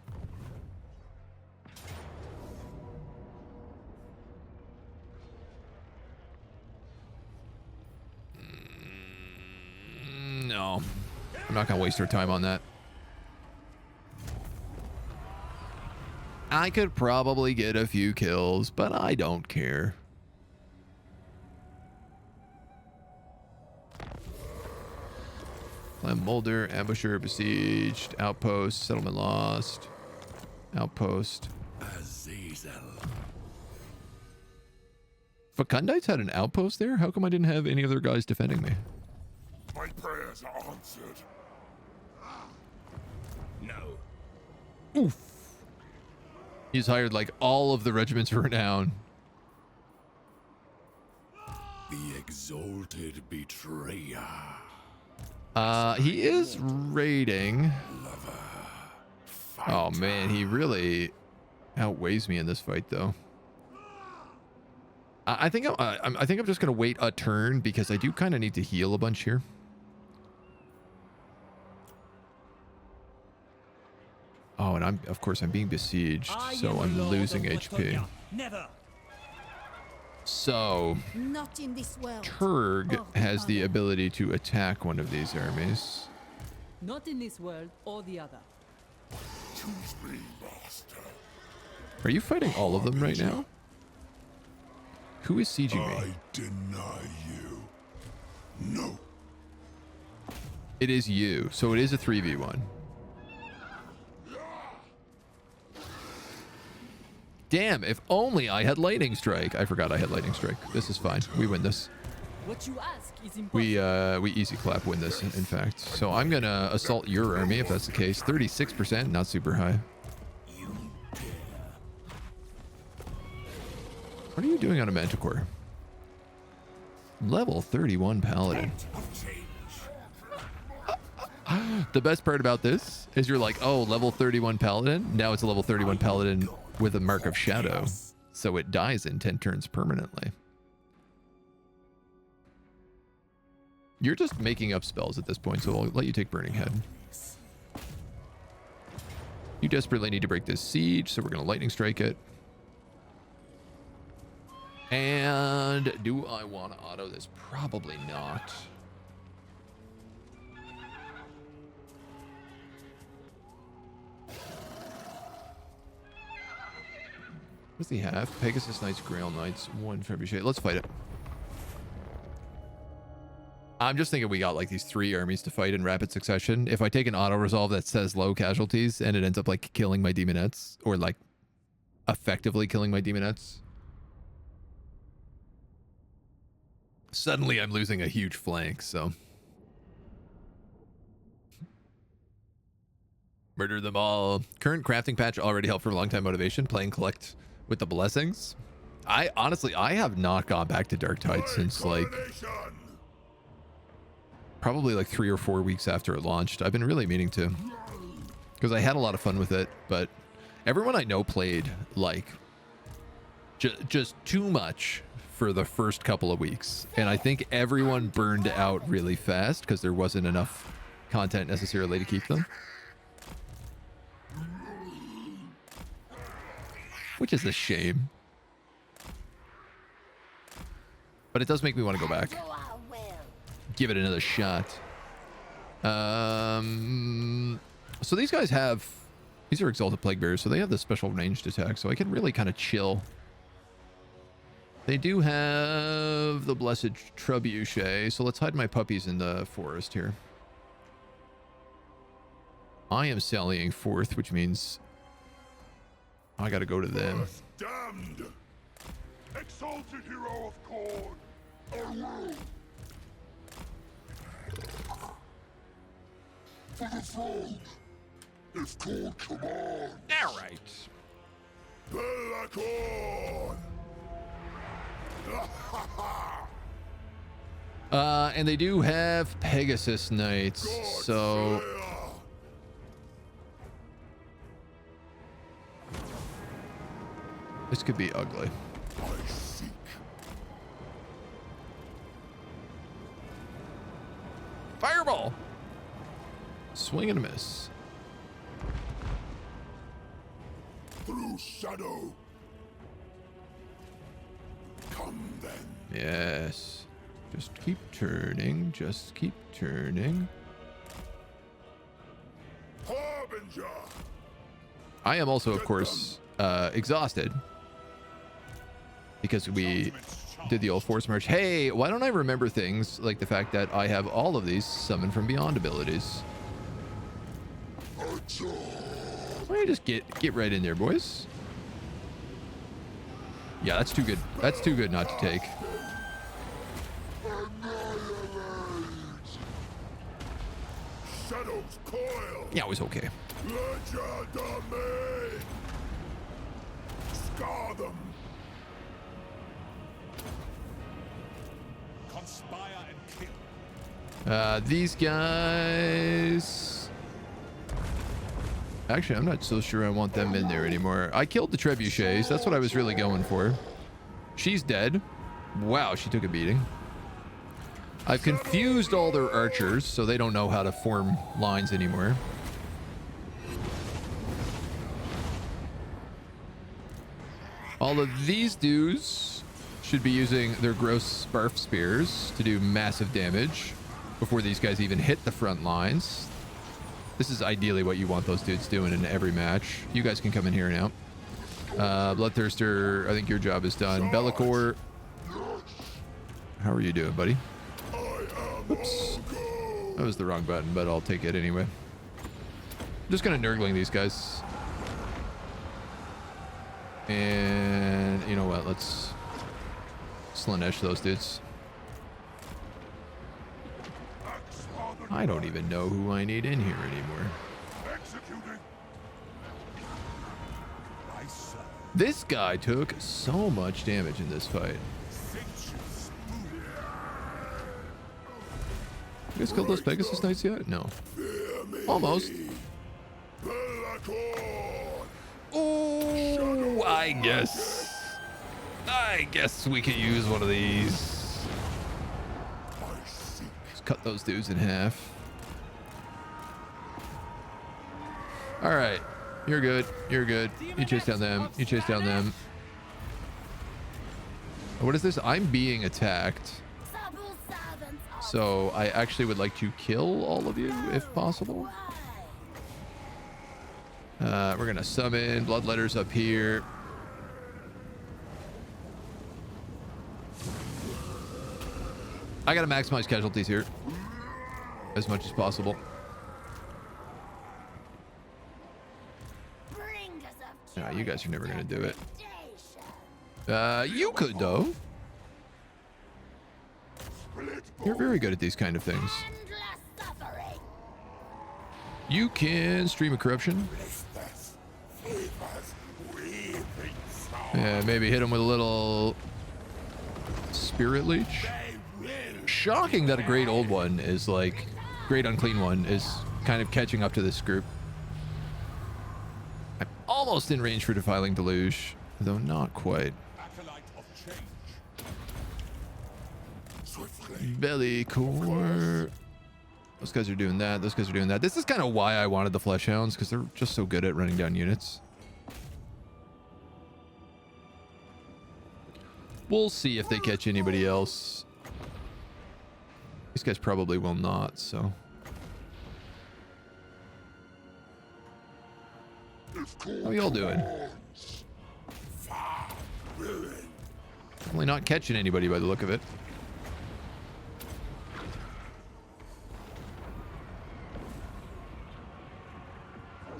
S1: No. I'm not going to waste our time on that. I could probably get a few kills, but I don't care. Clem Mulder, Ambusher, Besieged, Outpost, Settlement Lost, Outpost.
S5: Azazel.
S1: Facundites had an outpost there? How come I didn't have any other guys defending me?
S2: My prayers are answered.
S5: No.
S1: Oof. He's hired like all of the regiments for renown.
S5: The exalted betrayer.
S1: He is raiding. Oh man, he really outweighs me in this fight though. I think I'm just gonna wait a turn because I do kind of need to heal a bunch here. Oh, and of course I'm being besieged, so I'm losing HP.
S7: Never.
S1: So
S8: Not in this world.
S1: Turg has the ability to attack one of these armies.
S4: Not in this world or the other.
S2: Choose me, master.
S1: Are you fighting all of them right now? Who is sieging me?
S6: I deny you. No.
S1: It is you, so it is a 3v1. Damn, if only I had Lightning Strike. I forgot I had Lightning Strike. This is fine. We win this.
S4: What you ask is impossible.
S1: We easy clap win this, in fact. So I'm gonna assault your army if that's the case. 36%, not super high. What are you doing on a Manticore? Level 31 Paladin. The best part about this is you're like, oh, level 31 Paladin. Now it's a level 31 Paladin with a Mark of Shadow. So it dies in 10 turns permanently. You're just making up spells at this point, so I'll let you take Burning Head. You desperately need to break this siege, so we're going to Lightning Strike it. And do I want to auto this? Probably not. What does he have? Pegasus Knights, Grail Knights, 1 Trebuchet. Let's fight it. I'm just thinking we got like these 3 armies to fight in rapid succession. If I take an auto resolve that says low casualties and it ends up like killing my demonettes, or like effectively killing my demonettes, suddenly I'm losing a huge flank, so. Murder them all. Current crafting patch already helped for a long time motivation. Playing collect with the blessings. I honestly have not gone back to Dark Tide since like probably like 3 or 4 weeks after it launched. I've been really meaning to, because I had a lot of fun with it, but everyone I know played like just too much for the first couple of weeks, and I think everyone burned out really fast because there wasn't enough content necessarily to keep them, which is a shame, but it does make me want to go back, give it another shot. So these guys have, these are Exalted Plague Bearers, so they have the special ranged attack, so I can really kind of chill. They do have the Blessed Trebuchet, so let's hide my puppies in the forest here. I am sallying forth, which means I gotta go to them.
S2: Damned! Exalted hero of Khorne! Away! For the throne! If Khorne command!
S1: All right.
S2: Bella Khorne!
S1: And they do have Pegasus Knights, so this could be ugly.
S2: I seek.
S1: Fireball! Swing and a miss.
S2: Through shadow. Come then.
S1: Yes. Just keep turning. Just keep turning.
S2: Harbinger!
S1: I am also, of course, exhausted because we did the old force march. Hey, why don't I remember things like the fact that I have all of these summon from beyond abilities? Why don't you just get right in there, boys? Yeah, that's too good. That's too good not to take.
S2: Shadows coil.
S1: Yeah, it was okay.
S2: Scar them.
S5: Conspire and kill.
S1: These guys... Actually, I'm not so sure I want them in there anymore. I killed the trebuchets. That's what I was really going for. She's dead. Wow, she took a beating. I've confused all their archers, so they don't know how to form lines anymore. All of these dudes should be using their gross sparf spears to do massive damage before these guys even hit the front lines. This is ideally what you want those dudes doing in every match. You guys can come in here now. Bloodthirster, I think your job is done. Bellicor, how are you doing, buddy? Oops. That was the wrong button, but I'll take it anyway. I'm just gonna Nurgling these guys. And you know what? Let's Slaanesh those dudes. I don't even know who I need in here anymore. This guy took so much damage in this fight. You guys killed those Pegasus Knights yet? No. Almost. Oh, I guess we could use one of these. Just cut those dudes in half. All right. You're good. You're good. You chase down them. You chase down them. What is this? I'm being attacked. So I actually would like to kill all of you if possible. We're going to summon Bloodletters up here. I got to maximize casualties here as much as possible. No, you guys are never going to do it. You could, though. You're very good at these kind of things. You can stream a corruption. Yeah, maybe hit him with a little spirit leech. Shocking that a great old one is like, great unclean one is kind of catching up to this group. I'm almost in range for Defiling Deluge, though not quite. Bellicor. Those guys are doing that. Those guys are doing that. This is kind of why I wanted the Flesh Hounds, because they're just so good at running down units. We'll see if they catch anybody else. These guys probably will not, so. How are y'all doing? Definitely not catching anybody by the look of it.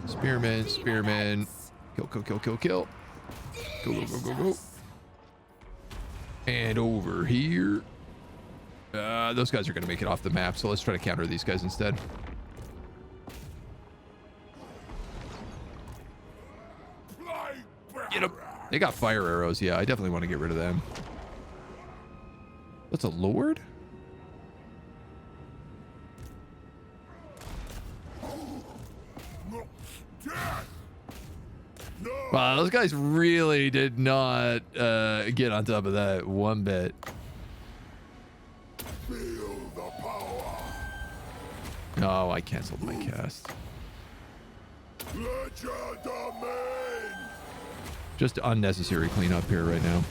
S1: Spearman, spearman. Kill, kill, kill, kill, kill. Go, go, go, go, go. And over here. Those guys are going to make it off the map, so let's try to counter these guys instead. Get them. They got fire arrows. Yeah, I definitely want to get rid of them. That's a lord? Wow, those guys really did not get on top of that one bit. Oh, I canceled my cast. Just unnecessary cleanup here right now.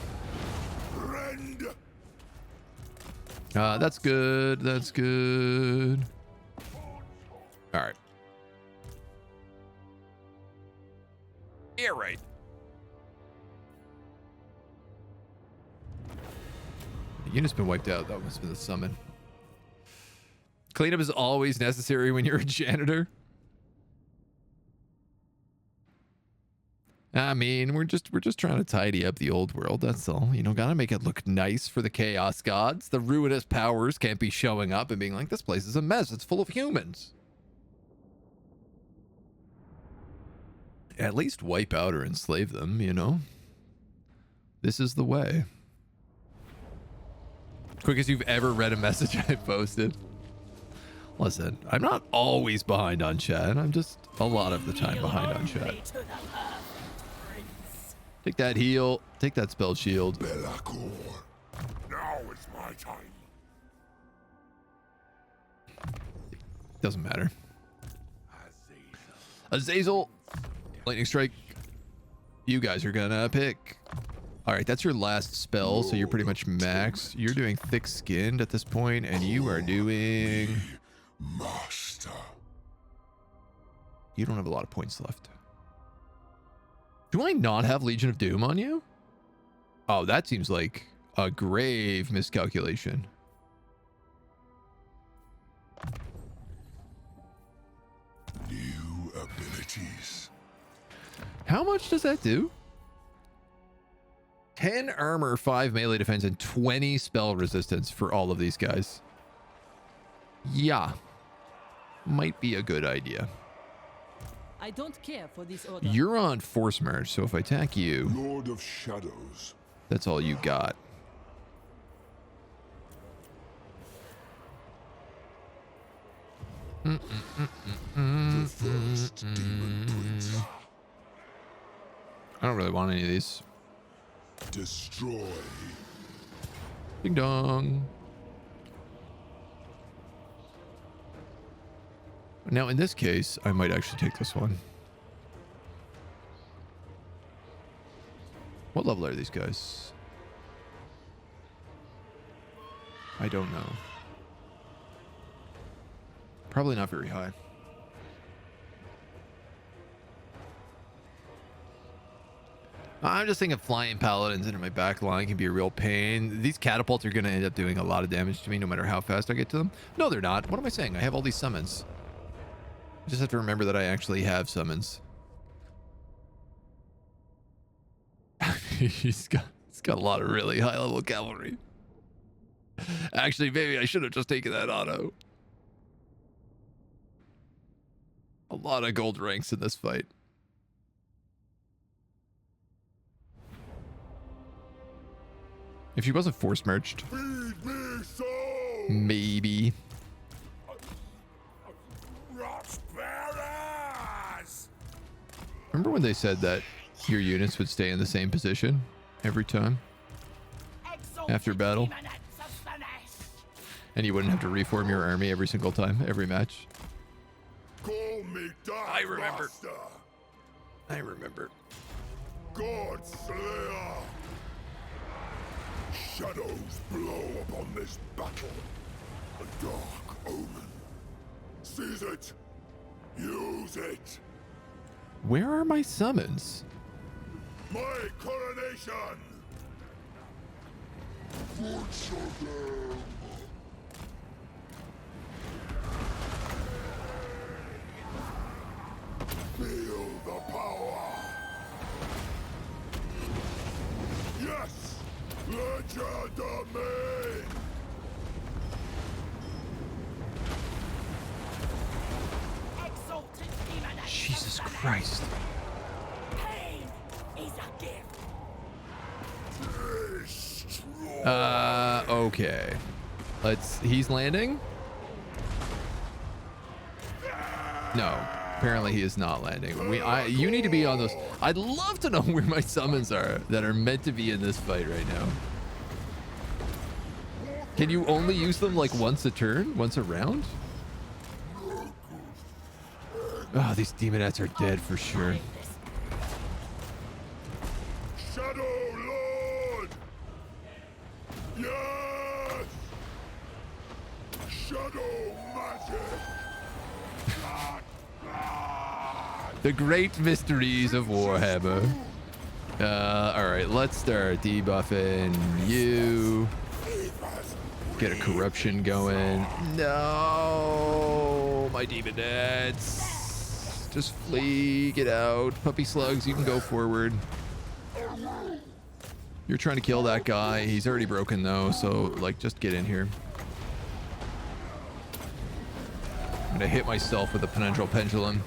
S1: That's good. That's good. All right. Yeah, right. The unit's been wiped out. That must have been the summon. Cleanup is always necessary when you're a janitor. I mean, we're just trying to tidy up the old world. That's all. You know, gotta make it look nice for the Chaos Gods. The Ruinous Powers can't be showing up and being like, this place is a mess. It's full of humans. At least wipe out or enslave them, you know? This is the way. Quickest you've ever read a message I posted. Listen, I'm not always behind on chat. I'm just a lot of the time behind on chat. Take that heal. Take that spell shield.
S2: Belacor. Now is my time.
S1: Doesn't matter. Azazel. Lightning strike. You guys are gonna pick. All right, that's your last spell, so you're pretty much max. You're doing thick-skinned at this point, and you are doing...
S2: Master.
S1: You don't have a lot of points left. Do I not have Legion of Doom on you? Oh, that seems like a grave miscalculation.
S2: New abilities.
S1: How much does that do? 10 armor, 5 melee defense, and 20 spell resistance for all of these guys. Yeah. Might be a good idea.
S4: I don't care for this order.
S1: You're on force merge, so if I attack you,
S2: Lord of Shadows.
S1: that's all you got.
S2: The first Demon Prince.
S1: I don't really want any of these.
S2: Destroy.
S1: Ding dong. Now, in this case, I might actually take this one. What level are these guys? I don't know. Probably not very high. I'm just thinking flying paladins into my back line can be a real pain. These catapults are going to end up doing a lot of damage to me no matter how fast I get to them. No, they're not. What am I saying? I have all these summons. I just have to remember that I actually have summons. he's got a lot of really high level cavalry. Actually, maybe I should have just taken that auto. A lot of gold ranks in this fight. If she wasn't force merged,
S2: Feed me soul.
S1: maybe.
S2: Prosperous.
S1: Remember when they said that your units would stay in the same position every time after battle? And you wouldn't have to reform your army every single time, every match?
S2: Call me Dark
S1: I remember.
S2: Master.
S1: I remember.
S2: God Slayer. Shadows blow upon this battle. A dark omen. Seize it. Use it.
S1: Where are my summons?
S2: My coronation. Butcher them. Feel the power. Yes. Legend domain.
S7: Exalted demon and
S1: Jesus Christ.
S7: pain is a gift.
S2: Destroy.
S1: Okay. He's landing? No. Apparently he is not landing. You need to be on those. I'd love to know where my summons are that are meant to be in this fight right now. Can you only use them like once a turn? Once a round? Oh, these demonettes are dead for sure.
S2: Shadow Lord. Yes. Shadow magic. God.
S1: The great mysteries of Warhammer. All right, let's start debuffing you. Get a corruption going. No, my demonettes. Just flee, get out. Puppy slugs, you can go forward. You're trying to kill that guy. He's already broken though, so like just get in here. I'm gonna hit myself with a potential pendulum.